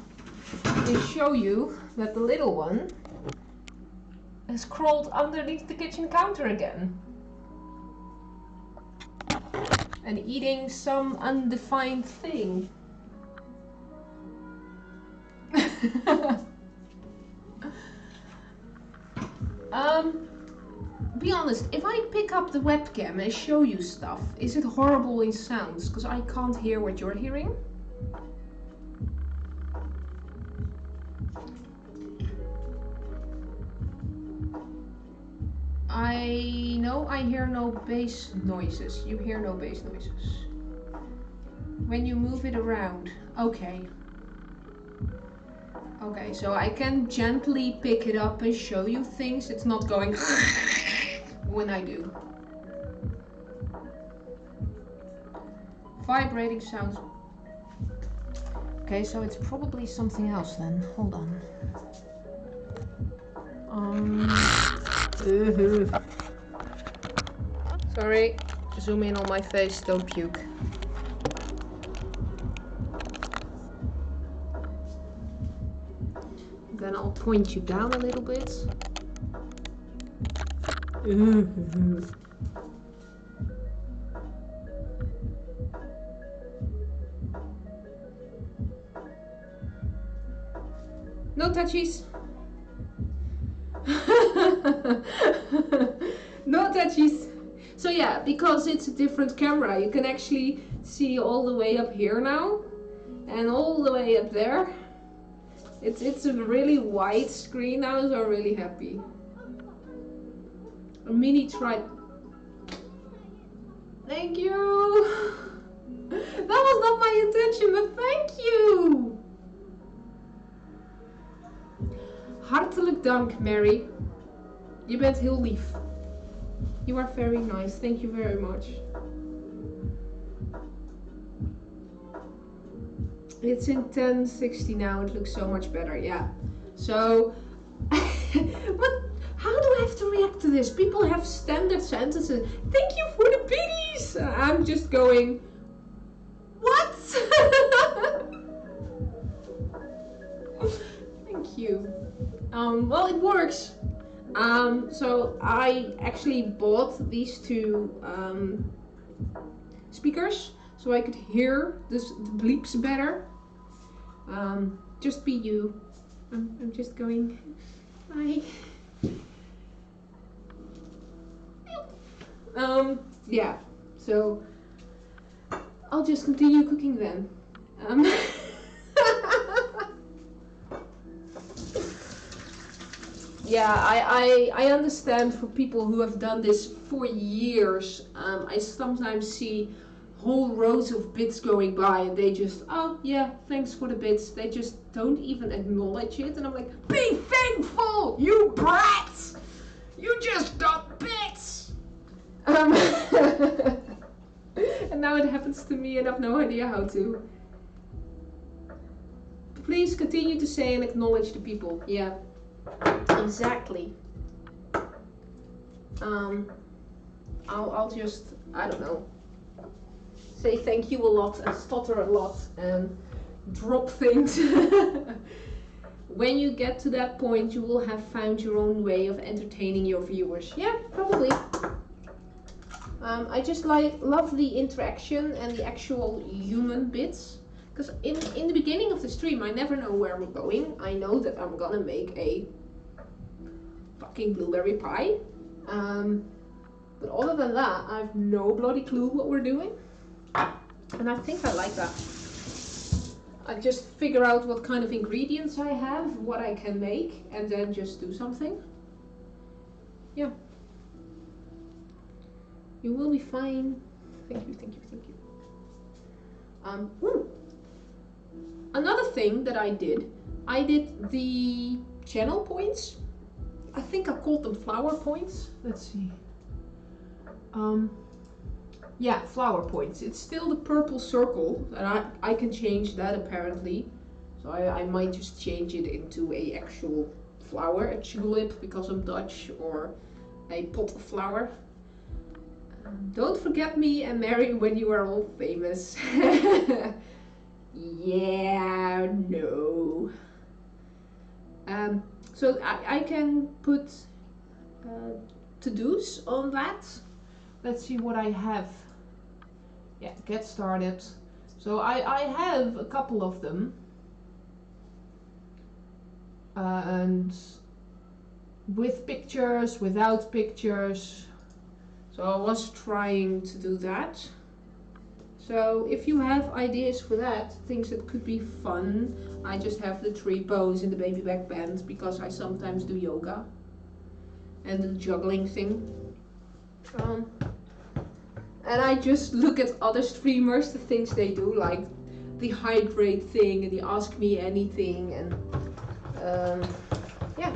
and show you that the little one has crawled underneath the kitchen counter again. And eating some undefined thing. Be honest, if I pick up the webcam and show you stuff, is it horrible in sounds? Because I can't hear what you're hearing. I know I hear no bass noises. You hear no bass noises. When you move it around. Okay. Okay, so I can gently pick it up and show you things. It's not going when I do. Vibrating sounds. Okay, so it's probably something else then. Hold on. Sorry, zoom in on my face, don't puke. Then I'll point you down a little bit. No touchies. No touchies. So yeah, because it's a different camera, you can actually see all the way up here now and all the way up there. It's a really wide screen now, so I'm really happy. A mini tripod. Thank you. That was not my intention, but thank you. Hartelijk dank, Mary. Je bent heel lief. You are very nice. Thank you very much. It's in 1060 now. It looks so much better. Yeah. So, but how do I have to react to this? People have standard sentences. Thank you for the biddies. I'm just going, what? Thank you. Well, it works. So I actually bought these two speakers so I could hear the bleeps better. Just be you. I'm just going. Bye. Yeah. So I'll just continue cooking then. Yeah, I understand for people who have done this for years. I sometimes see whole rows of bits going by and they just, oh yeah, thanks for the bits. They just don't even acknowledge it. And I'm like, be thankful, you brats! You just got bits! And now it happens to me and I have no idea how to. Please continue to say and acknowledge the people. Yeah. Exactly. I'll just, I don't know, say thank you a lot and stutter a lot and drop things. When you get to that point, you will have found your own way of entertaining your viewers. Yeah, probably. I just love the interaction and the actual human bits. Because in the beginning of the stream, I never know where we're going. I know that I'm gonna make a fucking blueberry pie. But other than that, I have no bloody clue what we're doing. And I think I like that. I just figure out what kind of ingredients I have, what I can make, and then just do something. Yeah. You will be fine. Thank you, thank you, thank you. Another thing that I did the channel points. I think I called them flower points. Let's see. Yeah, flower points. It's still the purple circle, and I can change that apparently. So I might just change it into a actual flower, a tulip because I'm Dutch, or a pot of flower. Don't forget me and Mary when you are all famous. Yeah, no. So I can put to-dos on that. Let's see what I have. Yeah, get started. So I have a couple of them. And with pictures, without pictures. So I was trying to do that. So if you have ideas for that, things that could be fun, I just have the 3 bows in the baby back band because I sometimes do yoga and the juggling thing. And I just look at other streamers, the things they do, like the hydrate thing and the ask me anything, and yeah.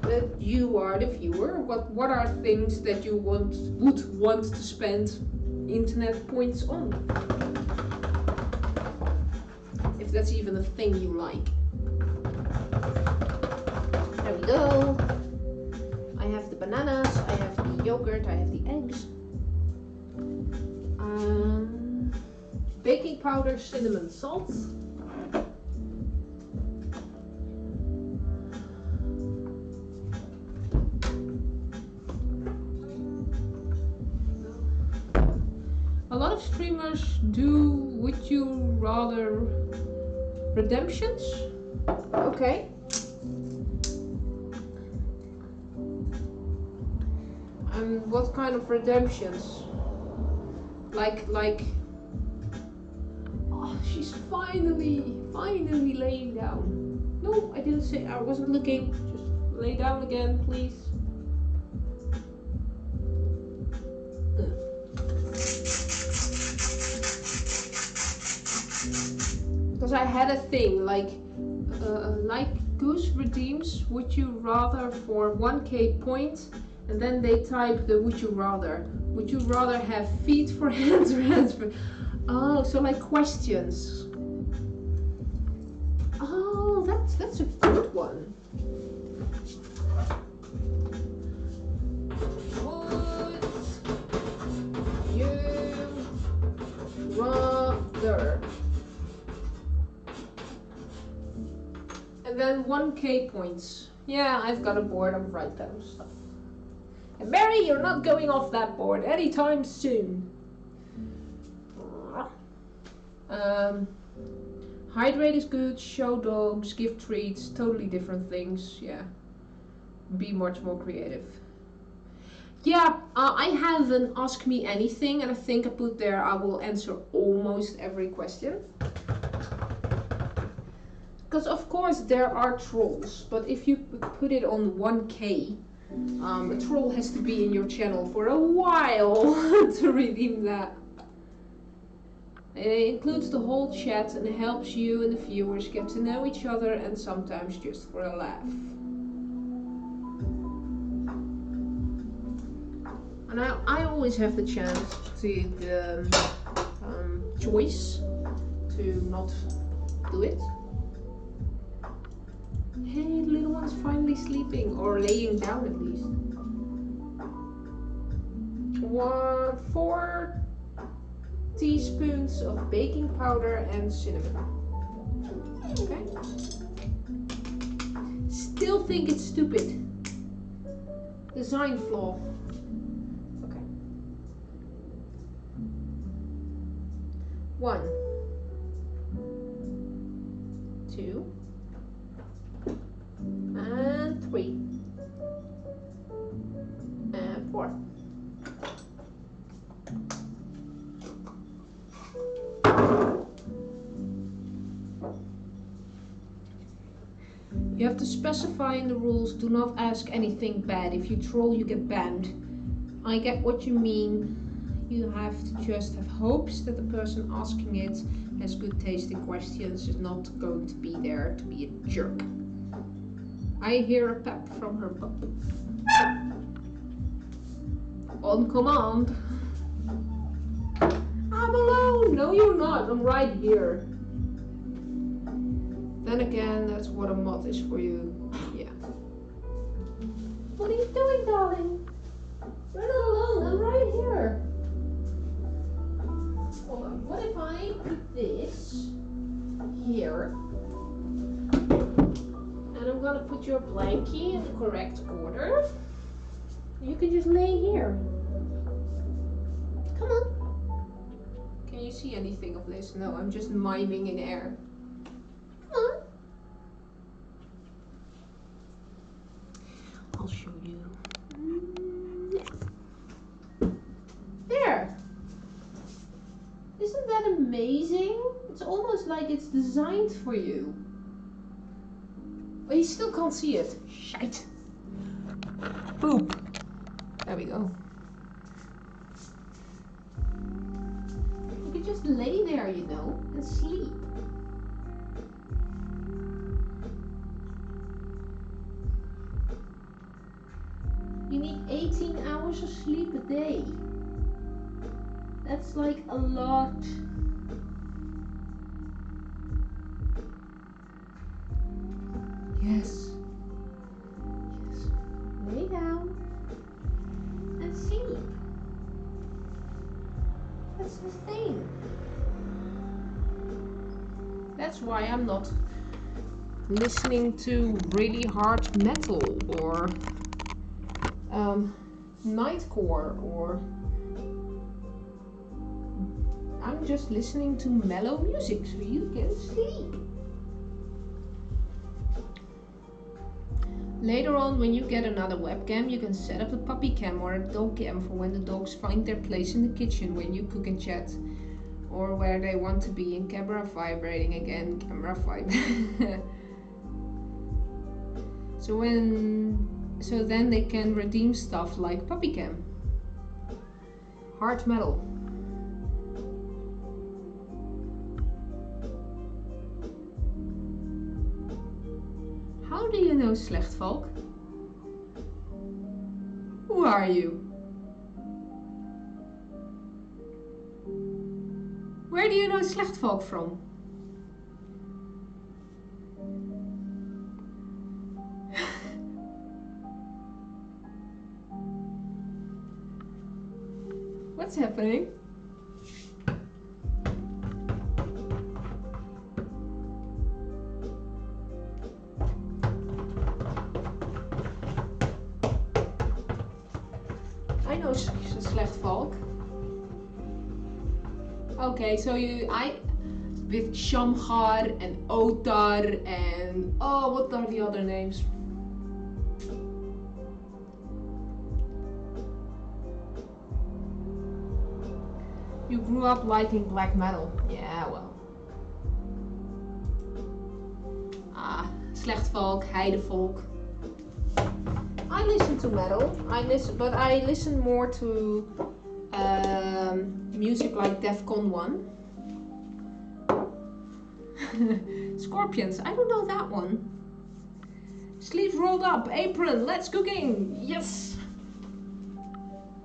But you are the viewer. What are things that you would want to spend internet points on? If that's even a thing you like. There we go. I have the bananas, I have the yogurt, I have the eggs. Baking powder, cinnamon, salt. A lot of streamers do would you rather redemptions. Okay. And what kind of redemptions? Like oh, she's finally laying down. No, I didn't say, I wasn't looking. Just lay down again, please. Because I had a thing like Goose redeems would you rather for 1k point, and then they type the would you rather. Would you rather have feet for hands or hands for... Oh, so like questions. Oh, that's a good one. Would you rather? And then 1k points. Yeah, I've got a board, I'm writing down stuff. And Mary, you're not going off that board anytime soon. Um, hydrate is good, show dogs, give treats, totally different things, yeah. Be much more creative. Yeah, I have an ask me anything, and I think I put there I will answer almost every question. Because of course there are trolls, but if you put it on 1K, a troll has to be in your channel for a while to redeem that. It includes the whole chat and helps you and the viewers get to know each other, and sometimes just for a laugh. And I always have the chance to the choice to not do it. Hey, the little one's finally sleeping, or laying down at least. 4 teaspoons of baking powder and cinnamon. Okay. Still think it's stupid. Design flaw. Okay. 1, 2, and 3, and 4. You have to specify in the rules, do not ask anything bad. If you troll, you get banned. I get what you mean. You have to just have hopes that the person asking it has good taste in questions, is not going to be there to be a jerk. I hear a pep from her puppy. On command. I'm alone. No, you're not. I'm right here. Then again, that's what a mod is for you. Yeah. What are you doing, darling? You're not alone. I'm right here. Hold on. What if I put this here? And I'm gonna put your blankie in the correct order. You can just lay here. Come on. Can you see anything of this? No, I'm just miming in air. Come on. I'll show you. There. Isn't that amazing? It's almost like it's designed for you. But you still can't see it. Shite. Poop. There we go. You could just lay there, you know, and sleep. You need 18 hours of sleep a day. That's like a lot. Yes. Yes. Lay down and sleep. That's the thing. That's why I'm not listening to really hard metal or nightcore, or I'm just listening to mellow music so you can sleep. Later on, when you get another webcam, you can set up a puppy cam or a dog cam for when the dogs find their place in the kitchen when you cook and chat, or where they want to be in camera vibrating again, camera vibrating. So then they can redeem stuff like puppy cam. Hard metal. How do you know Slechtvalk? Who are you? Where do you know Slechtvalk from? What's happening? I know Slechtvalk. Okay, so with shamgar and otar and oh, what are the other names? You grew up liking black metal. Yeah, well. Slechtvolk, heidevolk. I listen to metal. But I listen more to music like Defcon 1. Scorpions, I don't know that one. Sleeves rolled up, apron, let's cooking. Yes.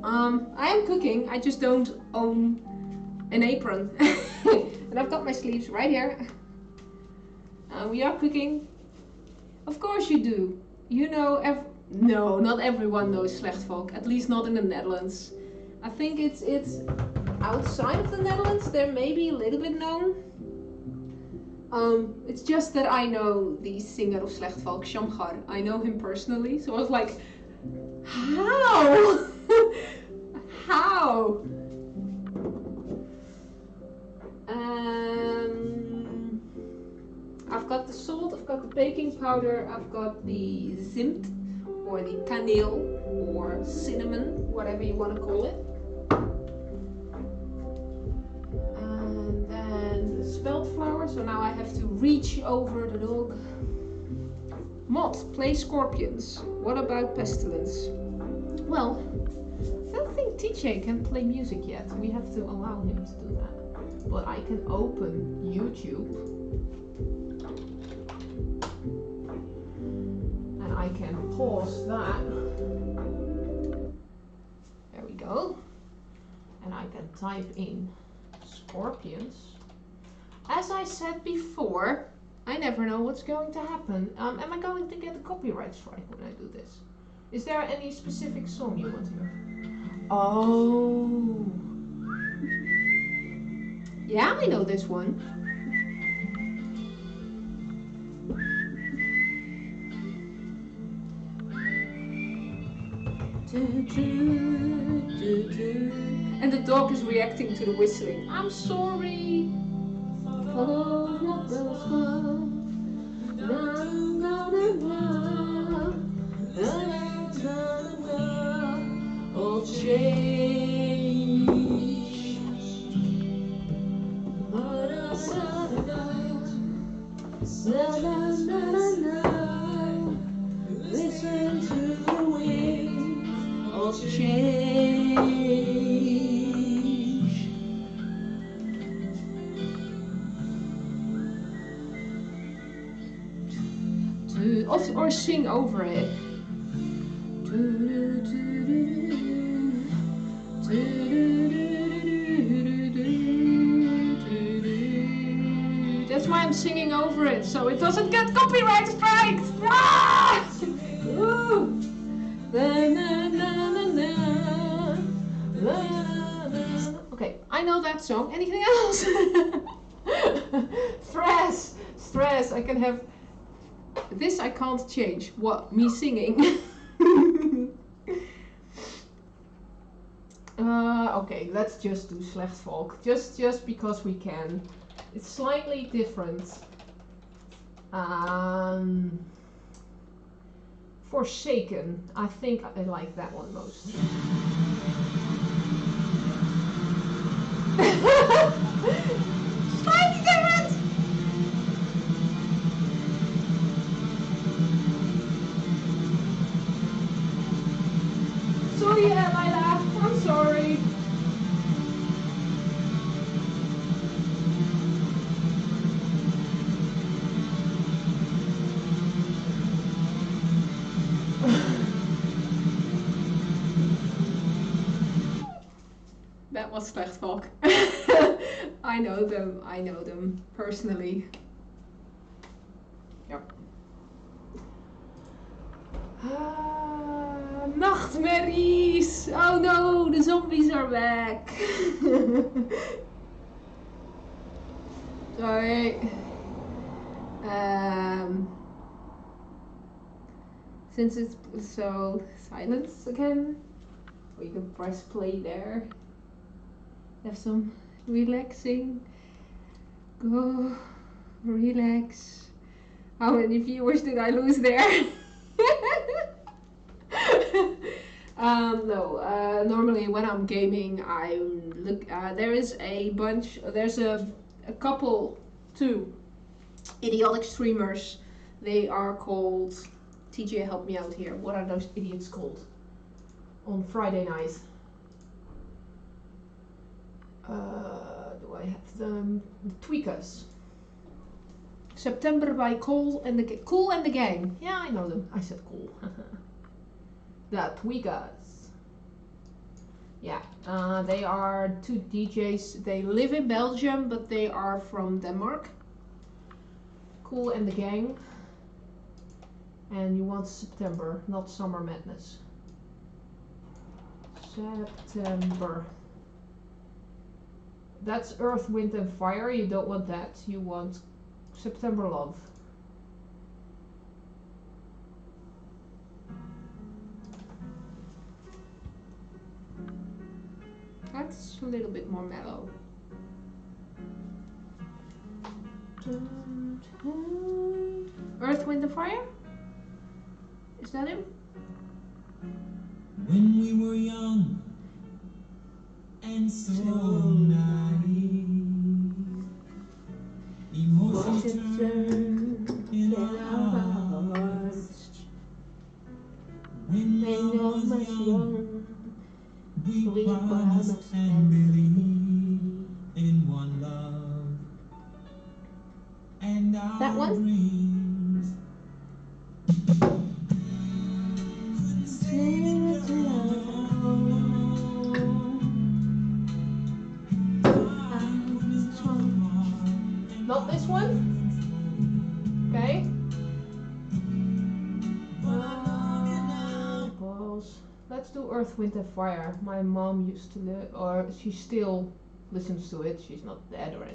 I am cooking. I just don't own an apron. And I've got my sleeves right here. We are cooking. Of course you do. You know, no, not everyone knows Slechtvolk. At least not in the Netherlands. I think it's outside of the Netherlands. They're maybe a little bit known. It's just that I know the singer of Slechtvolk, Shamgar. I know him personally, so I was like, how? How? I've got the salt, I've got the baking powder, I've got the zimt, or the kaneel, or cinnamon, whatever you want to call it. And then the spelt flour, so now I have to reach over the dog. Mott, play scorpions. What about pestilence? Well, I don't think TJ can play music yet. We have to allow him to do that. But I can open YouTube. And I can pause that. There we go. And I can type in scorpions. As I said before, I never know what's going to happen. Am I going to get a copyright strike when I do this? Is there any specific song you want to hear? Oh. Yeah, I know this one. And the dog is reacting to the whistling. I'm sorry. Of change, but I listen to the wind of change. Or sing over it. That's why I'm singing over it, so it doesn't get copyright strikes. Ah! Okay, I know that song. Anything else? Stress. I can have this. I can't change. What? Me singing. Okay, let's just do Slechtvolk. Just because we can. It's slightly different. Forsaken. I think I like that one most. Slightly different! Sorry, Lila. I'm sorry. That was Slechtvolk. I know them personally. Yep. Nachtmerries! Oh no, the zombies are back. Sorry. Since it's so silence again, we can press play there. Have some relaxing Go, relax. How many viewers did I lose there? No, normally when I'm gaming, I look. There is a bunch. There's a couple, two idiotic streamers. They are called. TJ, help me out here. What are those idiots called? On Friday night. Do I have them? The Tweakers. September by Cool and the Gang. Yeah, I know them. I said cool. The Tweakers. Yeah, they are two DJs. They live in Belgium, but they are from Denmark. Cool and the Gang. And you want September, not Summer Madness. September. That's Earth, Wind and Fire. You don't want that. You want September Love. That's a little bit more mellow. Earth, Wind and Fire? Is that him? When we were young and so naive, emotions turned in our hearts. When love was young, we promised and believed in one love, and our that one? dreams couldn't stay alone. Not this one? Okay. Let's do Earth, Wind and Fire. My mom used to live, or she still listens to it. She's not dead or anything.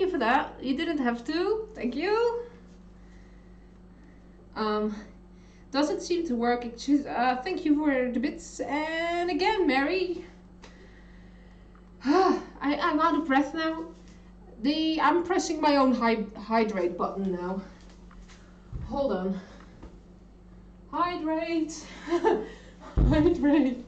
you for that. You didn't have to. Thank you. Doesn't seem to work. It's just, thank you for the bits. And again, Mary. I'm out of breath now. I'm pressing my own hydrate button now. Hold on. Hydrate. Hydrate.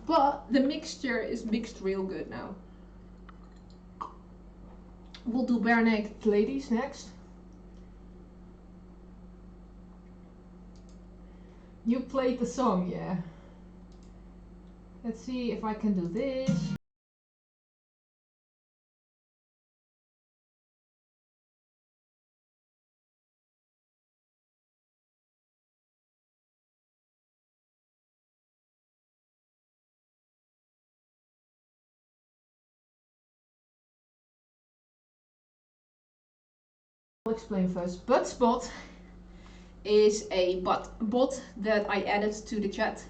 But the mixture is mixed real good now. We'll do bare naked ladies next. You played the song, yeah. Let's see if I can do this. I'll explain first. But spot is a bot that I added to the chat,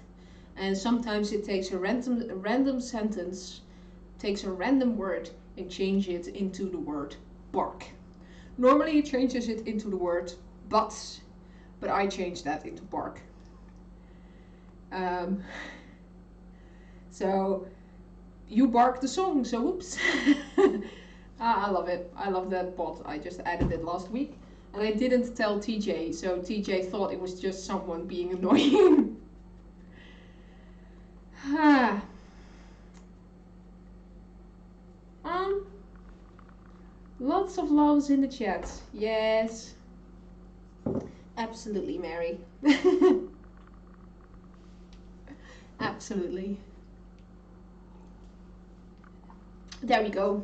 and sometimes it takes a random sentence, takes a random word and changes it into the word bark. Normally it changes it into the word but I changed that into bark. So you bark the song, so whoops. I love it. I love that bot. I just added it last week. And I didn't tell TJ, so TJ thought it was just someone being annoying. Lots of loves in the chat. Yes. Absolutely, Mary. Absolutely. There we go.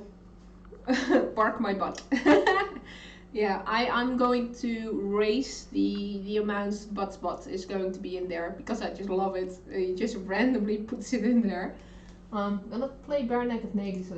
Bark my butt. Yeah, I'm going to raise the amount butt spot is going to be in there because I just love it. He just randomly puts it in there. I'm gonna play bare naked ladies.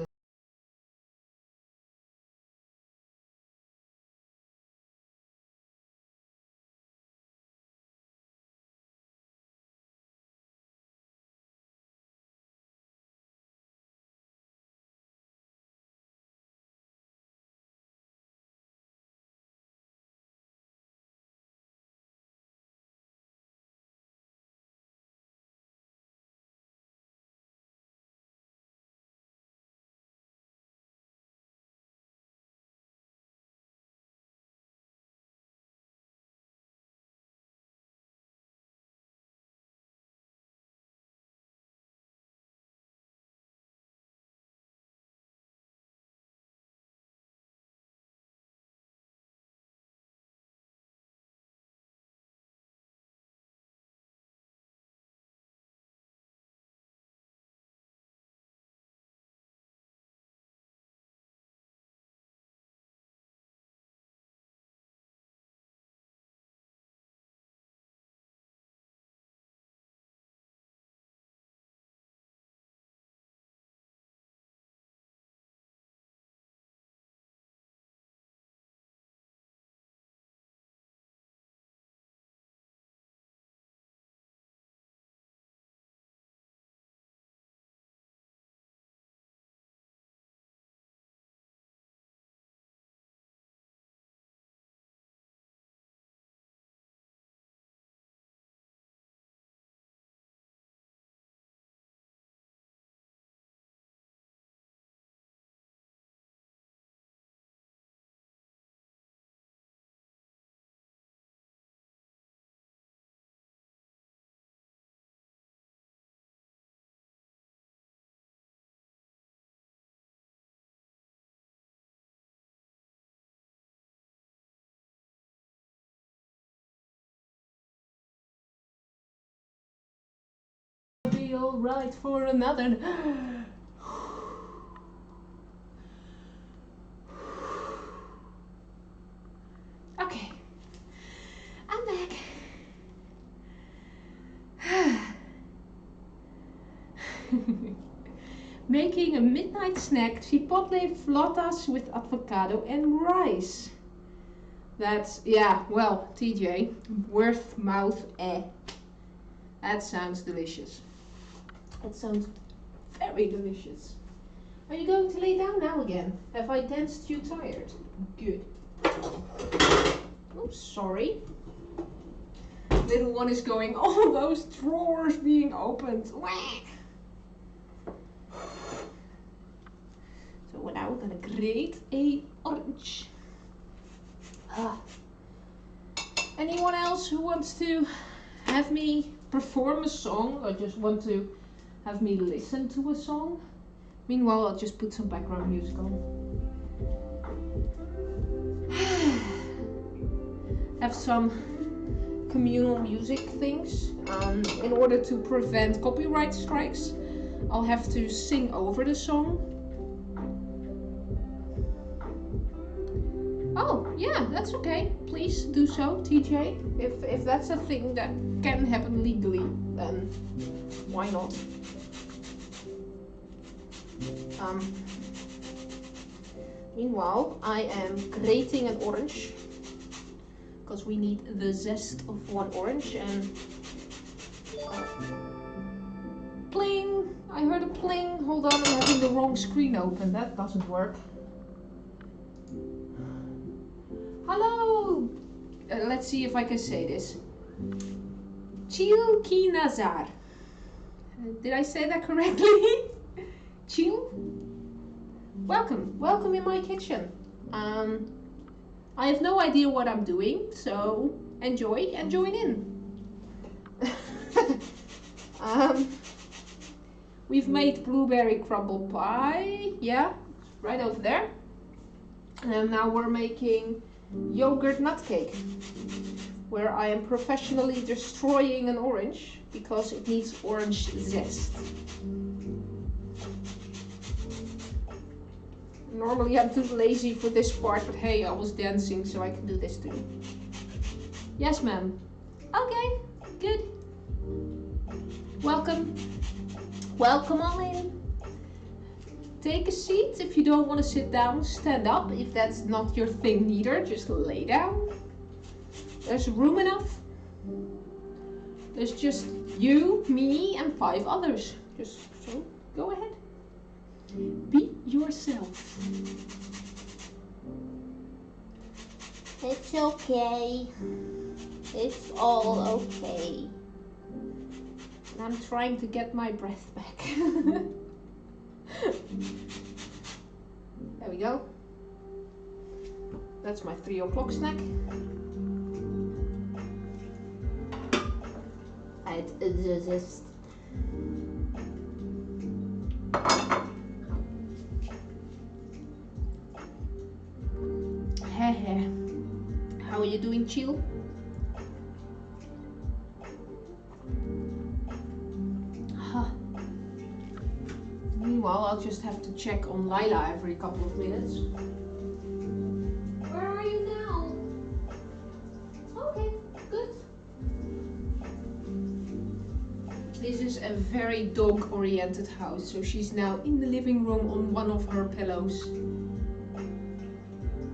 Be alright for another. Okay, I'm back. Making a midnight snack, chipotle flautas with avocado and rice. That's, yeah, well, TJ, worth mouth That sounds delicious. That sounds Very delicious. Are you going to lay down now again? Have I danced you tired? Good. Oops, sorry. Little one is going, all those drawers being opened. Wah! So now we're gonna grate a orange. Anyone else who wants to have me perform a song or just want to have me listen to a song? Meanwhile, I'll just put some background music on. Have some communal music things. In order to prevent copyright strikes, I'll have to sing over the song. Oh, yeah, that's okay. Please do so, TJ. If that's a thing that can happen legally, then why not? Meanwhile, I am grating an orange because we need the zest of one orange and pling! I heard a pling. Hold on, I'm having the wrong screen open. That doesn't work. Hello! Let's see if I can say this. Chil ki nazar. Did I say that correctly? Chil? Welcome. Welcome in my kitchen. I have no idea what I'm doing, so enjoy and join in. We've made blueberry crumble pie. Yeah, right over there. And now we're making yogurt nut cake, where I am professionally destroying an orange because it needs orange zest. Normally I'm too lazy for this part, but hey, I was dancing so I can do this too. Yes, ma'am. Okay, good. Welcome. Welcome all in. Take a seat. If you don't want to sit down, stand up. If that's not your thing neither, just lay down. There's room enough. There's just you, me, and 5 others. Just so go ahead. Be yourself. It's okay. It's all okay. And I'm trying to get my breath back. There we go. That's my 3 o'clock snack. It exists. How are you doing, Chill? Meanwhile, I'll just have to check on Lila every couple of minutes. Where are you now? Okay, good. This is a very dog-oriented house, so she's now in the living room on one of her pillows.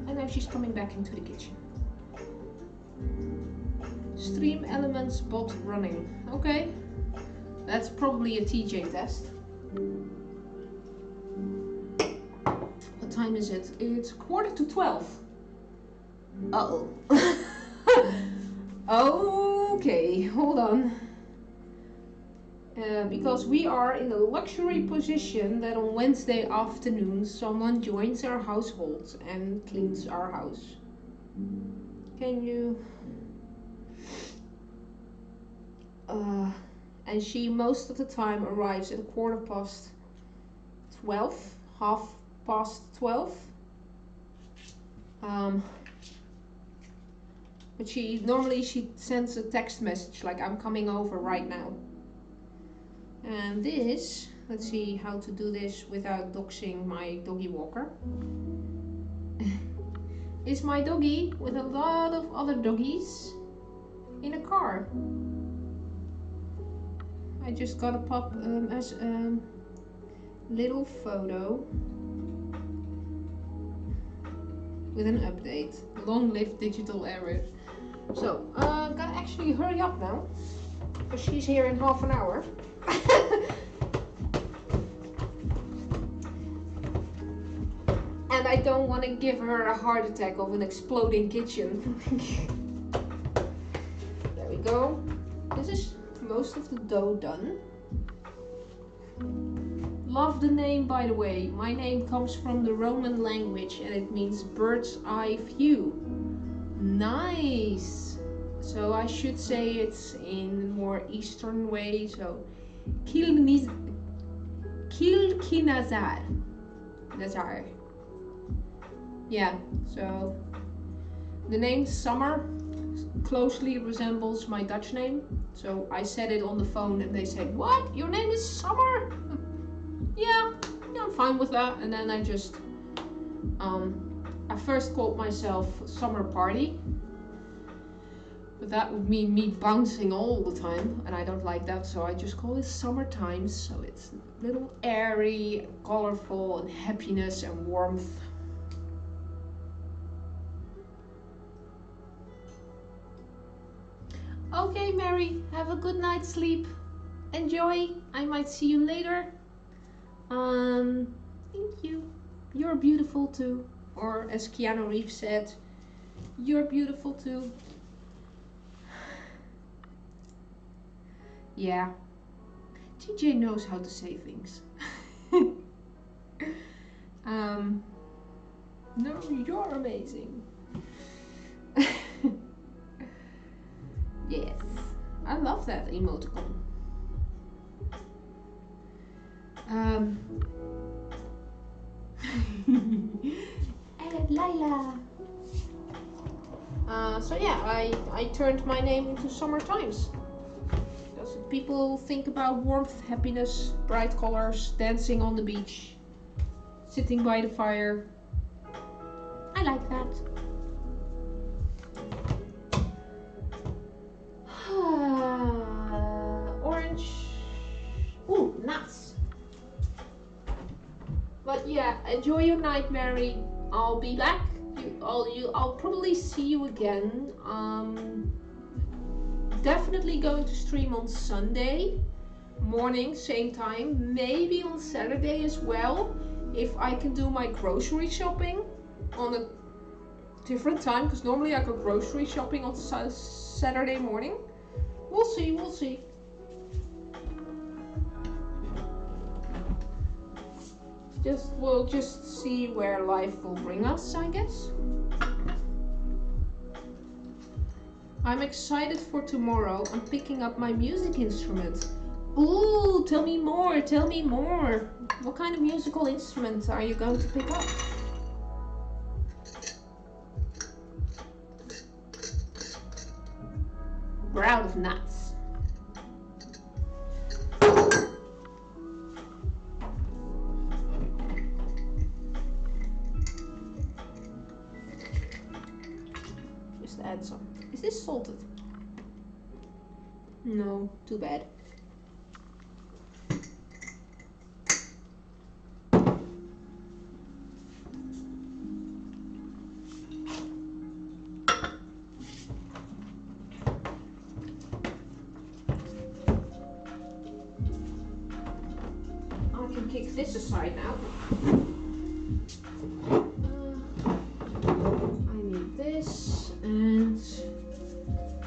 And now she's coming back into the kitchen. Stream elements bot running. Okay, that's probably a TJ test. What time is it? It's 11:45. Uh-oh. Okay, hold on. Because we are in a luxury position that on Wednesday afternoon someone joins our household and cleans our house. Can you... and she most of the time arrives at 12:15, 12:30. But she sends a text message like, I'm coming over right now. And this, let's see how to do this without doxing my doggy walker. Is my doggy with a lot of other doggies in a car. I just got a pop as a little photo with an update. Long live digital era. So, gotta actually hurry up now, because she's here in half an hour. And I don't want to give her a heart attack of an exploding kitchen. There we go. This is most of the dough done. Love the name, by the way. My name comes from the Roman language and it means bird's eye view. Nice. So I should say it's in more Eastern way. So Kilkinazar. Nazar. Yeah, so the name Summer closely resembles my Dutch name. So I said it on the phone and they said, "What? Your name is Summer?" Yeah, I'm fine with that. And then I just, I first called myself Summer Party. But that would mean me bouncing all the time. And I don't like that. So I just call it Summer Times. So it's a little airy, and colorful, and happiness and warmth. Okay, Mary, have a good night's sleep. Enjoy. I might see you later. Thank you. You're beautiful too. Or as Keanu Reeves said, you're beautiful too. Yeah. TJ knows how to say things. No, you're amazing. Yes. I love that emoticon. Lila. So yeah, I turned my name into Summer Times. Because people think about warmth, happiness, bright colors, dancing on the beach, sitting by the fire. I like that. Orange. Ooh, nuts. But yeah, enjoy your night, Mary. I'll be back. I'll probably see you again. Definitely going to stream on Sunday morning, same time. Maybe on Saturday as well, if I can do my grocery shopping on a different time. Because normally I go grocery shopping on Saturday morning. We'll see. We'll see. We'll just see where life will bring us, I guess. I'm excited for tomorrow. I'm picking up my music instrument. Ooh, tell me more, tell me more. What kind of musical instrument are you going to pick up? We're out of nuts. Add some. Is this salted? No, too bad. I can kick this aside now. I need this. And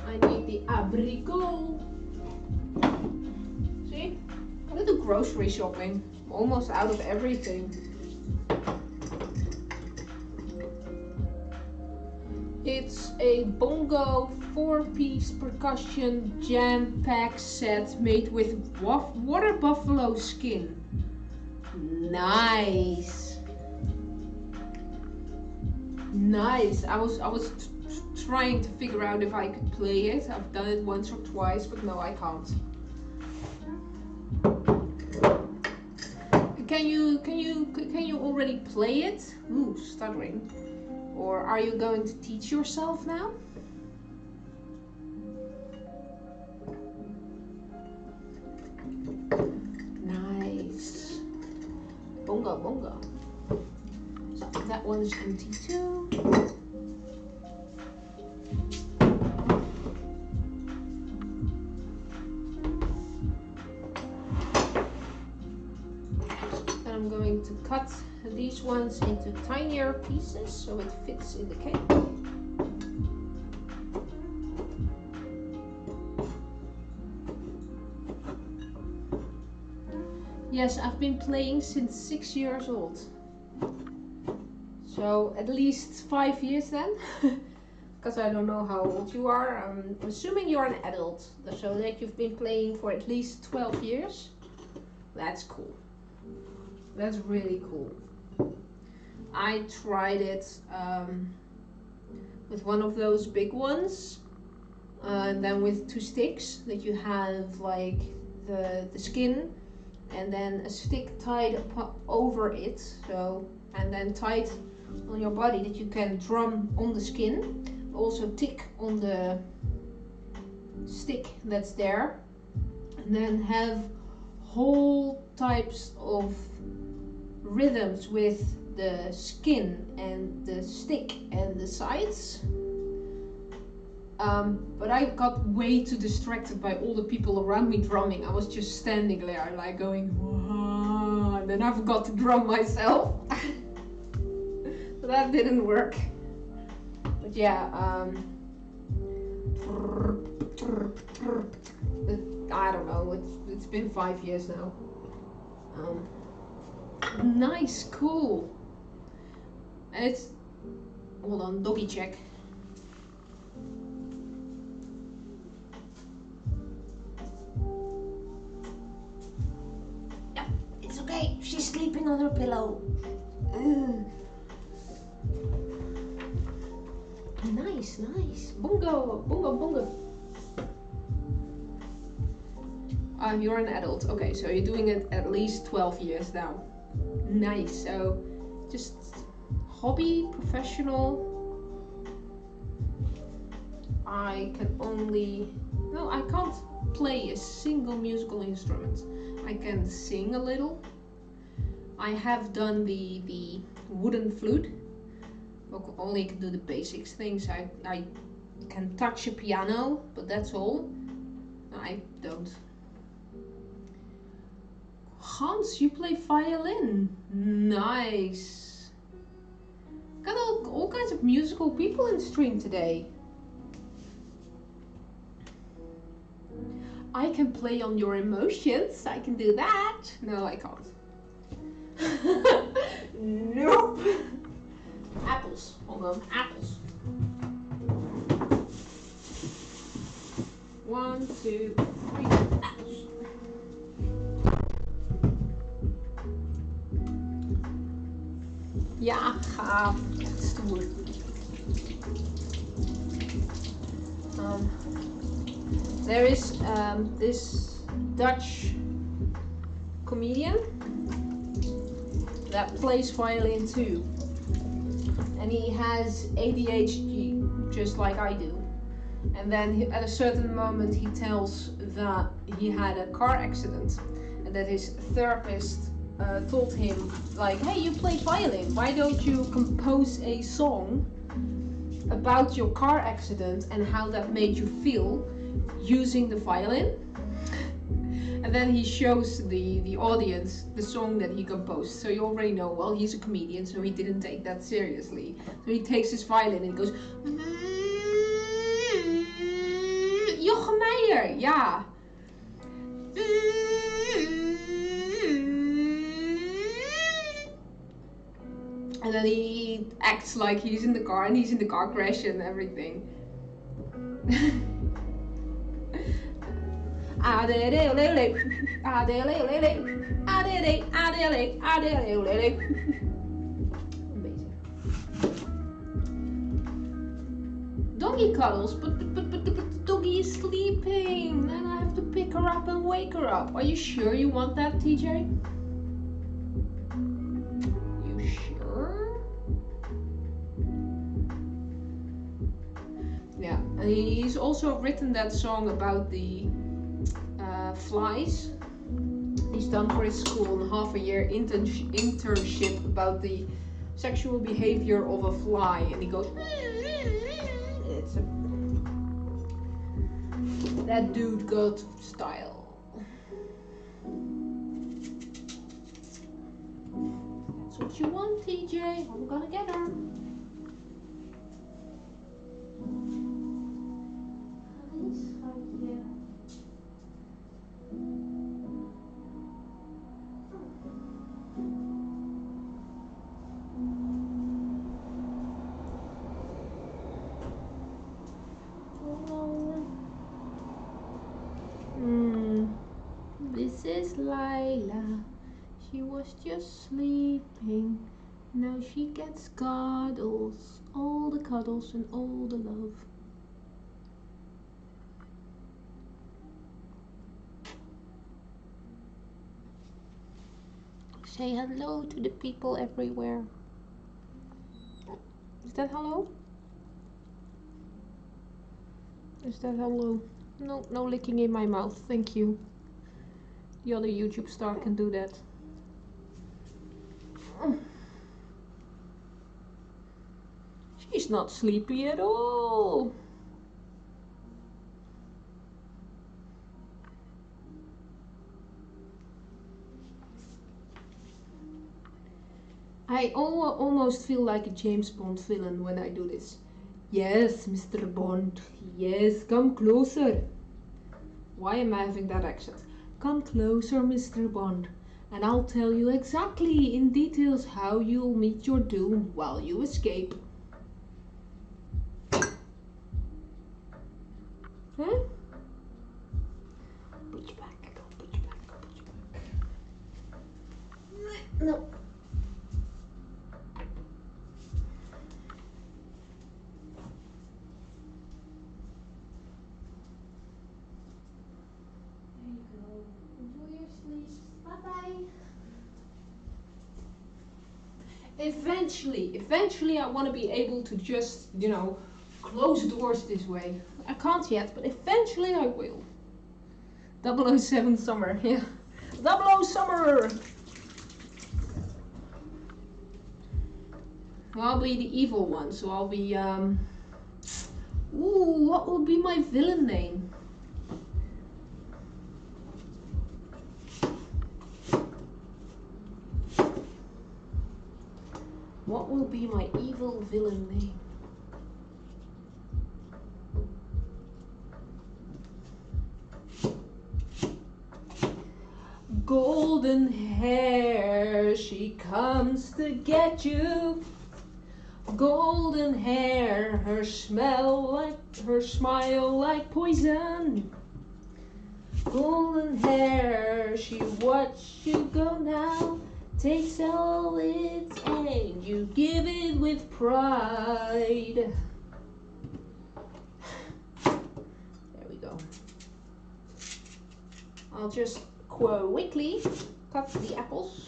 I need the abricot. See? I'm gonna do grocery shopping. I'm almost out of everything. It's a bongo 4-piece percussion jam pack set made with water buffalo skin. Nice. Nice. I was trying to figure out if I could play it. I've done it once or twice, but no, I can't. Can you already play it? Ooh, stuttering. Or are you going to teach yourself now? Nice. Bongo, bongo. So that one is empty too. I'm going to cut these ones into tinier pieces so it fits in the cake. Yes, I've been playing since 6 years old. So at least 5 years then. Because I don't know how old you are. I'm assuming you're an adult. So that you've been playing for at least 12 years. That's cool. That's really cool. I tried it with one of those big ones. And then with 2 sticks that you have like the skin. And then a stick tied over it, so, and then tied on your body that you can drum on the skin, also tick on the stick that's there, and then have whole types of rhythms with the skin and the stick and the sides. But I got way too distracted by all the people around me drumming. I was just standing there like going, whoa, and then I forgot to drum myself. So that didn't work. But yeah, I don't know, it's been 5 years now. Nice, cool. And it's, hold on, doggy check. Okay, she's sleeping on her pillow. Nice, nice. Bongo, bongo, bongo. You're an adult. Okay, so you're doing it at least 12 years now. Nice. So, just hobby, professional. I can't play a single musical instrument. I can sing a little. I have done the wooden flute. Only can do the basics things. I can touch a piano, but that's all. I don't. Hans, you play violin. Nice. Got all kinds of musical people in the stream today. I can play on your emotions. I can do that. No, I can't. Nope. Apples. Hold on. Apples. 1, 2, 3. Apples. Ja, gaaf. Stoer. There is this Dutch comedian that plays violin too, and he has ADHD just like I do. And then at a certain moment he tells that he had a car accident and that his therapist told him like, hey, you play violin, why don't you compose a song about your car accident and how that made you feel using the violin? And then he shows the audience the song that he composed. So you already know, well, he's a comedian, so he didn't take that seriously. So he takes his violin and goes, Jochem Meijer, yeah. And then he acts like he's in the car and he's in the car crash and everything. Amazing. Doggy cuddles, but the doggy is sleeping. Then I have to pick her up and wake her up. Are you sure you want that, TJ? You sure? Yeah, and he's also written that song about the flies. He's done for his school a half-a-year internship about the sexual behavior of a fly, and he goes, it's that dude got style. That's what you want, TJ. I'm gonna get her. This is Lila. She was just sleeping. Now she gets cuddles, all the cuddles and all the love. Say hello to the people everywhere. Is that hello? Is that hello? No, no licking in my mouth, thank you. The other YouTube star can do that. She's not sleepy at all. I almost feel like a James Bond villain when I do this. Yes, Mr. Bond. Yes, come closer. Why am I having that accent? Come closer, Mr. Bond, and I'll tell you exactly in details how you'll meet your doom while you escape. Huh? Put you back, put you back, put you back. No. Eventually I want to be able to just, you know, close doors this way. I can't yet, but eventually I will. 007 summer, yeah. 00 summer! I'll be the evil one, so I'll be, ooh, what will be my villain name? What will be my evil villain name? Golden hair, she comes to get you. Golden hair, her smile like poison. Golden hair, she watch you go now. Takes all its and you give it with pride. There we go. I'll just quickly cut the apples.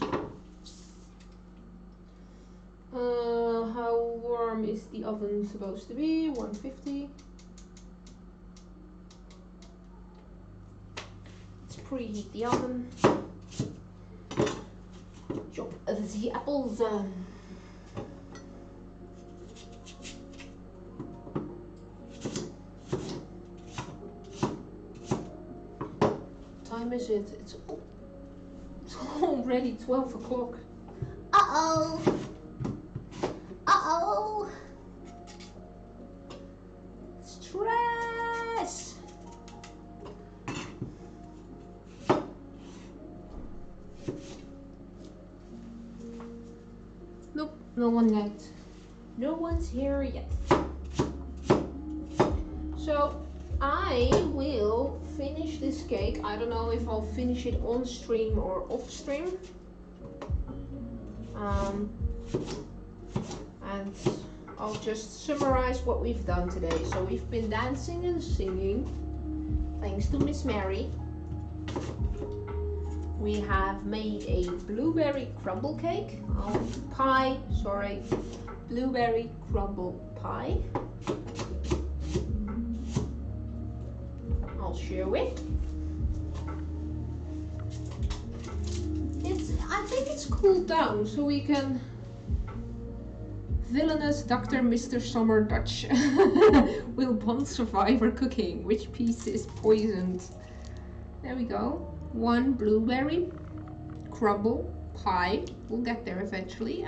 How warm is the oven supposed to be? 150. Let's preheat the oven. Chop the apples. Time is it? It's already 12 o'clock. Uh-oh. Uh-oh. Stress. Nope, no one yet. No one's here yet. So I will finish this cake. I don't know if I'll finish it on stream or off stream. And I'll just summarize what we've done today. So we've been dancing and singing, thanks to Miss Mary. We have made a blueberry crumble cake, blueberry crumble pie. I'll show it. I think it's cooled down, so we can villainous Dr. Mr. Summer Dutch will Bond survivor cooking. Which piece is poisoned? There we go. 1 blueberry crumble pie. We'll get there eventually.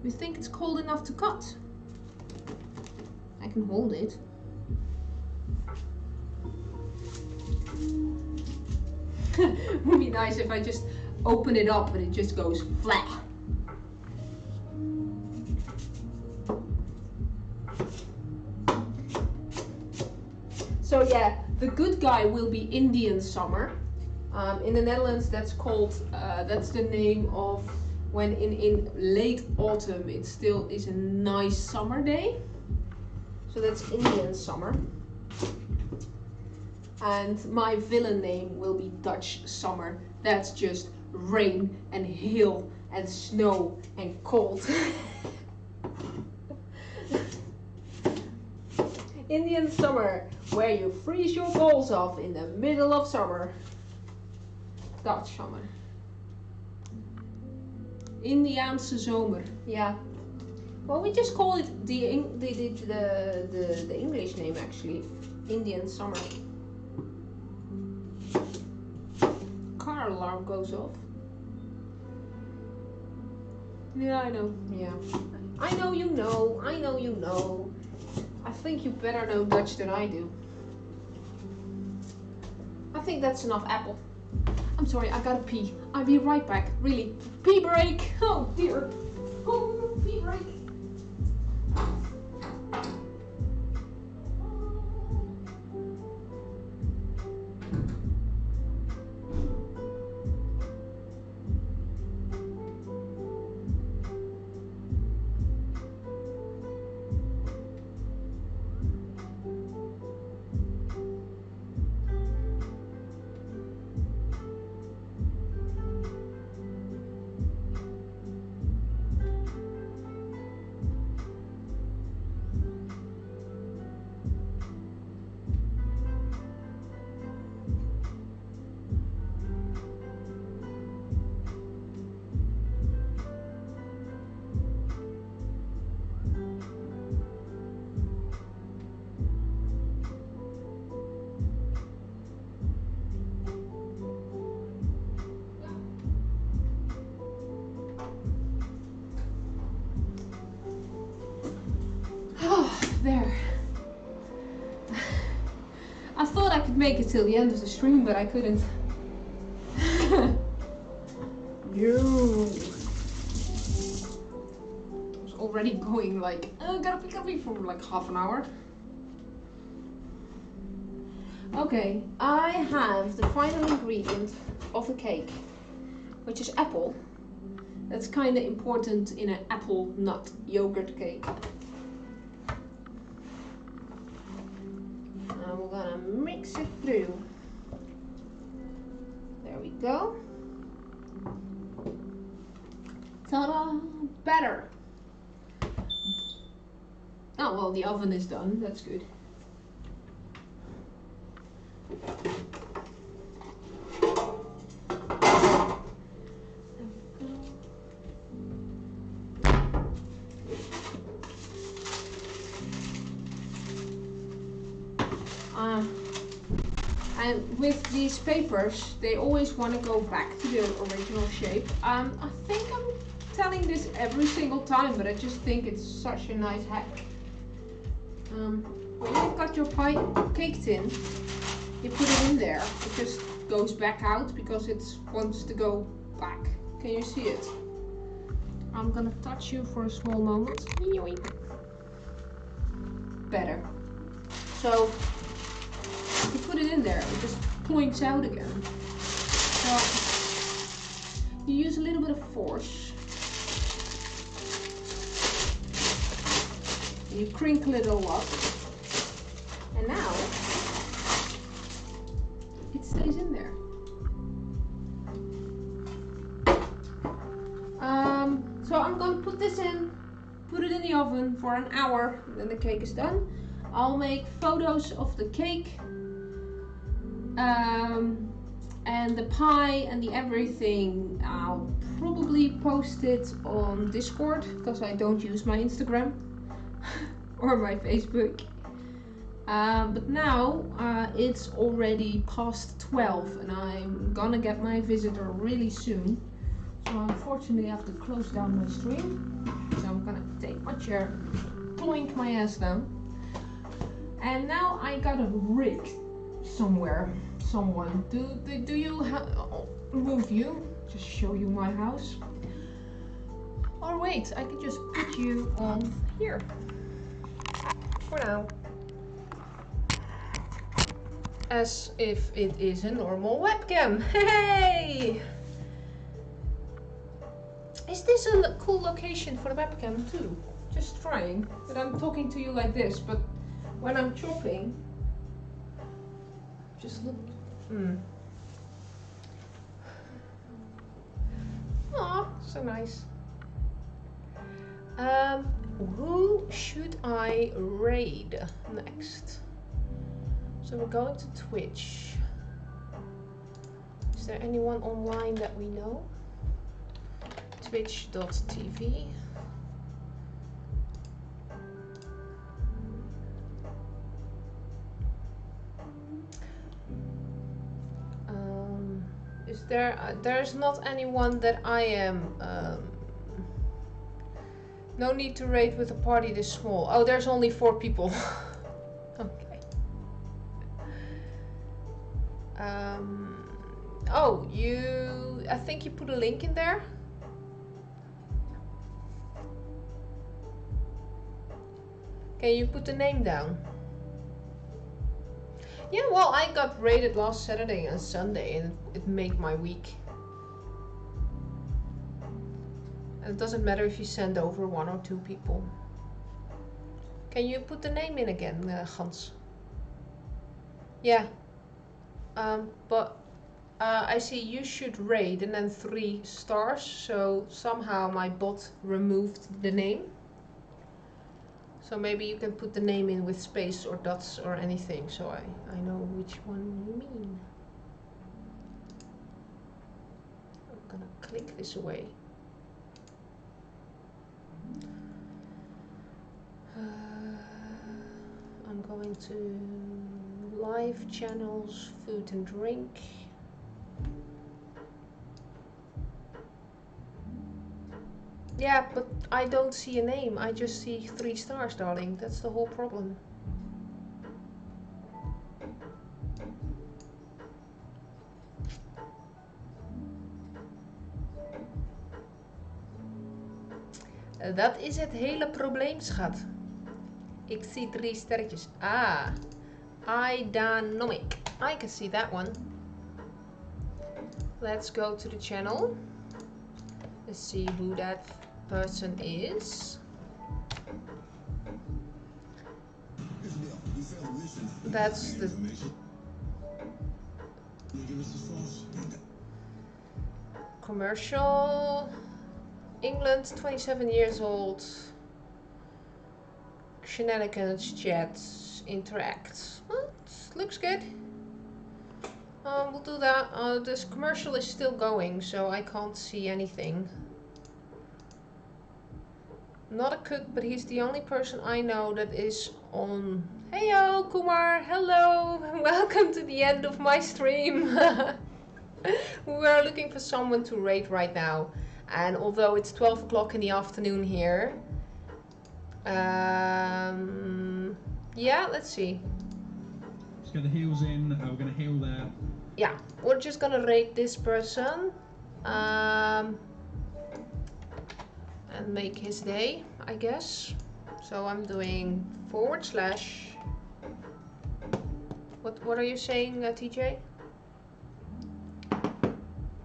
We think it's cold enough to cut. I can hold it. It would be nice if I just open it up and it just goes flat. So yeah, the good guy will be Indian summer. In the Netherlands, that's called, that's the name of when in late autumn it still is a nice summer day. So that's Indian summer. And my villain name will be Dutch summer. That's just rain and hail and snow and cold. Indian summer, where you freeze your balls off in the middle of summer. Dutch summer. Indiaanse zomer. Yeah. Well, we just call it the English name actually. Indian summer. Car alarm goes off. Yeah, I know. Yeah. I know you know. I know you know. I think you better know Dutch than I do. I think that's enough apple. I'm sorry, I gotta pee. I'll be right back. Really. Pee break! Oh dear. Oh, pee break. There. I thought I could make it till the end of the stream, but I couldn't. No. I was already going like, gotta be for like half an hour. Okay, I have the final ingredient of the cake, which is apple. That's kind of important in an apple nut yogurt cake. And we're gonna mix it through. There we go. Ta-da! Batter. Oh well, the oven is done. That's good. And with these papers, they always want to go back to the original shape. I think I'm telling this every single time, but I just think it's such a nice hack. When you've got your cake tin, you put it in there. It just goes back out because it wants to go back. Can you see it? I'm gonna touch you for a small moment. Better. So you put it in there, it just points out again. So you use a little bit of force. You crinkle it all up. And now it stays in there. So I'm going to put this in, put it in the oven for an hour, and then the cake is done. I'll make photos of the cake and the pie and the everything. I'll probably post it on Discord because I don't use my Instagram or my Facebook. But now it's already past 12 and I'm gonna get my visitor really soon. So unfortunately I have to close down my stream. So I'm gonna take my chair, ploink my ass down. And now I got a rig somewhere. Someone. Do you move you? Just show you my house. Or wait, I can just put you on here. For now. As if it is a normal webcam. Hey! Is this a cool location for the webcam too? Just trying. But I'm talking to you like this, but when I'm chopping, just look. Aw, so nice. Who should I raid next? So we're going to Twitch. Is there anyone online that we know? Twitch.tv. Is there? There's not anyone that I am. No need to raid with a party this small. Oh, there's only 4 people. Okay. Oh, I think you put a link in there. Can you put the name down? Yeah, well, I got raided last Saturday and Sunday and it made my week. And it doesn't matter if you send over 1 or 2 people. Can you put the name in again, Hans? Yeah. But I see you should raid and then 3 stars. So somehow my bot removed the name. So maybe you can put the name in with space or dots or anything, so I know which one you mean. I'm gonna click this away. I'm going to live channels, food and drink. Yeah, but I don't see a name. I just see 3 stars, darling. That's the whole problem. Dat is het hele probleem, schat. Ik zie 3 sterretjes. Ah, Idanomic. I can see that one. Let's go to the channel. Let's see who that person is. That's the commercial. England, 27 years old. Shenanigans, chats, interact. Well, looks good. We'll do that. This commercial is still going, so I can't see anything. Not a cook, but he's the only person I know that is on. Heyo, Kumar, hello, welcome to the end of my stream. We're looking for someone to raid right now, and although it's 12 o'clock in the afternoon here, yeah, let's see. Let's get the heels in, we're going to heal there. Yeah, we're just gonna raid this person. And make his day, I guess. So I'm doing / what are you saying, TJ?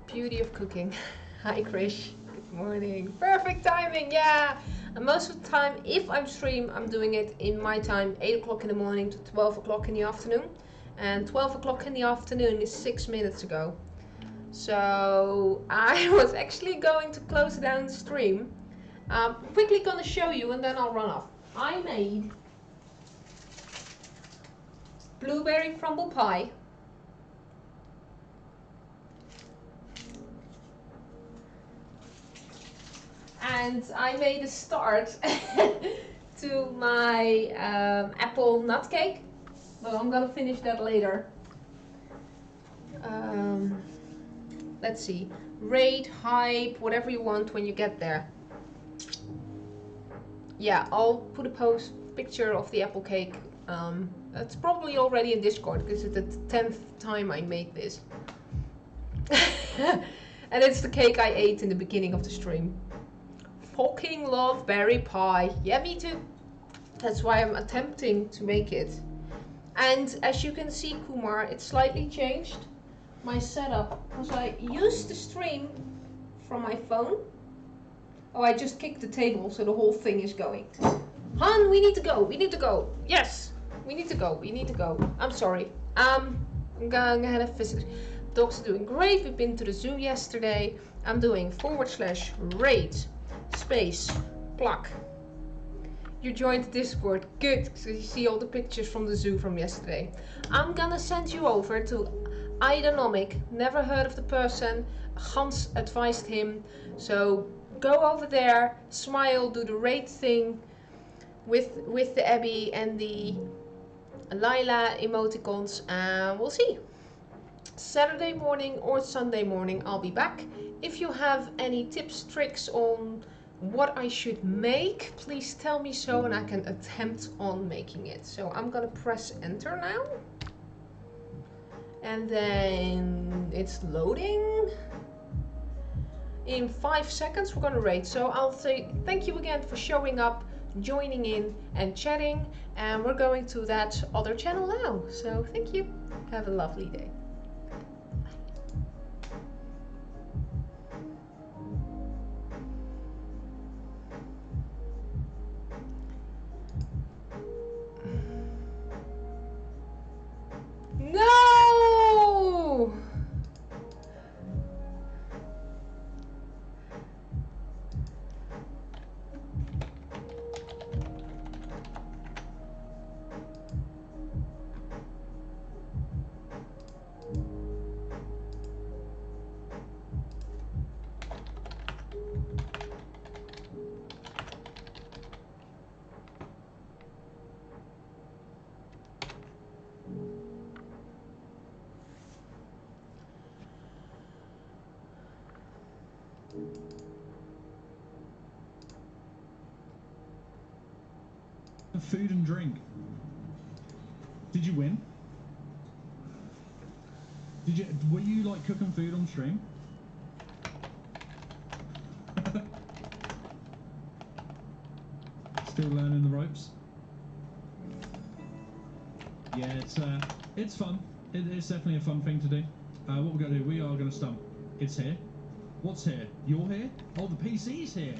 Beauty of cooking. Hi Krish, good morning. Perfect timing, yeah. And most of the time, if I'm stream, I'm doing it in my time, 8 o'clock in the morning to 12 o'clock in the afternoon. And 12 o'clock in the afternoon is 6 minutes ago. So I was actually going to close down the stream. Quickly gonna show you and then I'll run off. I made blueberry crumble pie. And I made a start to my apple nut cake. but I'm gonna finish that later. Let's see. Rate, hype, whatever you want when you get there. Yeah, I'll put a picture of the apple cake. It's probably already in Discord because it's the 10th time I made this. And it's the cake I ate in the beginning of the stream. Fucking love berry pie. Yeah, me too. That's why I'm attempting to make it. And as you can see, Kumar, it's slightly changed my setup because I used the stream from my phone. Oh, I just kicked the table so the whole thing is going. Han, we need to go. We need to go. Yes, we need to go. We need to go. I'm sorry. I'm gonna have a visit. Dogs are doing great. We've been to the zoo yesterday. I'm doing /rate space pluck. You joined the Discord. Good. So you see all the pictures from the zoo from yesterday. I'm gonna send you over to Idanomic. Never heard of the person. Hans advised him. So go over there, smile, do the rate thing with the Abby and the Lila emoticons, and we'll see. Saturday morning or Sunday morning I'll be back. If you have any tips, tricks on what I should make, please tell me so and I can attempt on making it. So I'm gonna press enter now. And then it's loading. In 5 seconds we're gonna rate. So I'll say thank you again for showing up, joining in and chatting, and we're going to that other channel now. So thank you. Have a lovely day. No! Food and drink. Did you win? Were you like cooking food on stream? Still learning the ropes. Yeah, it's fun. It's definitely a fun thing to do. What we're gonna do? We are gonna stump. It's here. What's here? You're here? Oh, the PC's here.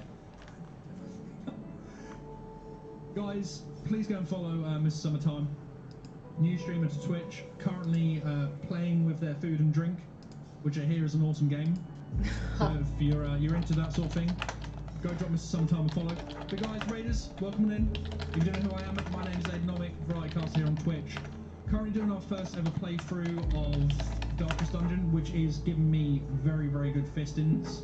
Guys, please go and follow Mr. Summertime. New streamer to Twitch. Currently playing with their food and drink, which I hear is an awesome game. So if you're into that sort of thing, go drop Mr. Summertime a follow. But guys, Raiders, welcome in. If you don't know who I am, my name is Idanomic, Varietycast here on Twitch. Currently doing our first ever playthrough of Darkest Dungeon, which is giving me very, very good fistings.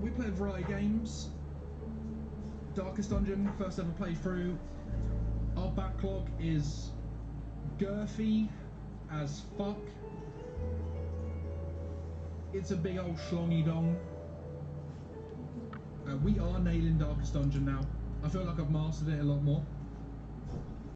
We play a variety of games. Darkest Dungeon, first ever playthrough. Our backlog is girthy as fuck. It's a big old schlongy dong. We are nailing Darkest Dungeon now. I feel like I've mastered it a lot more.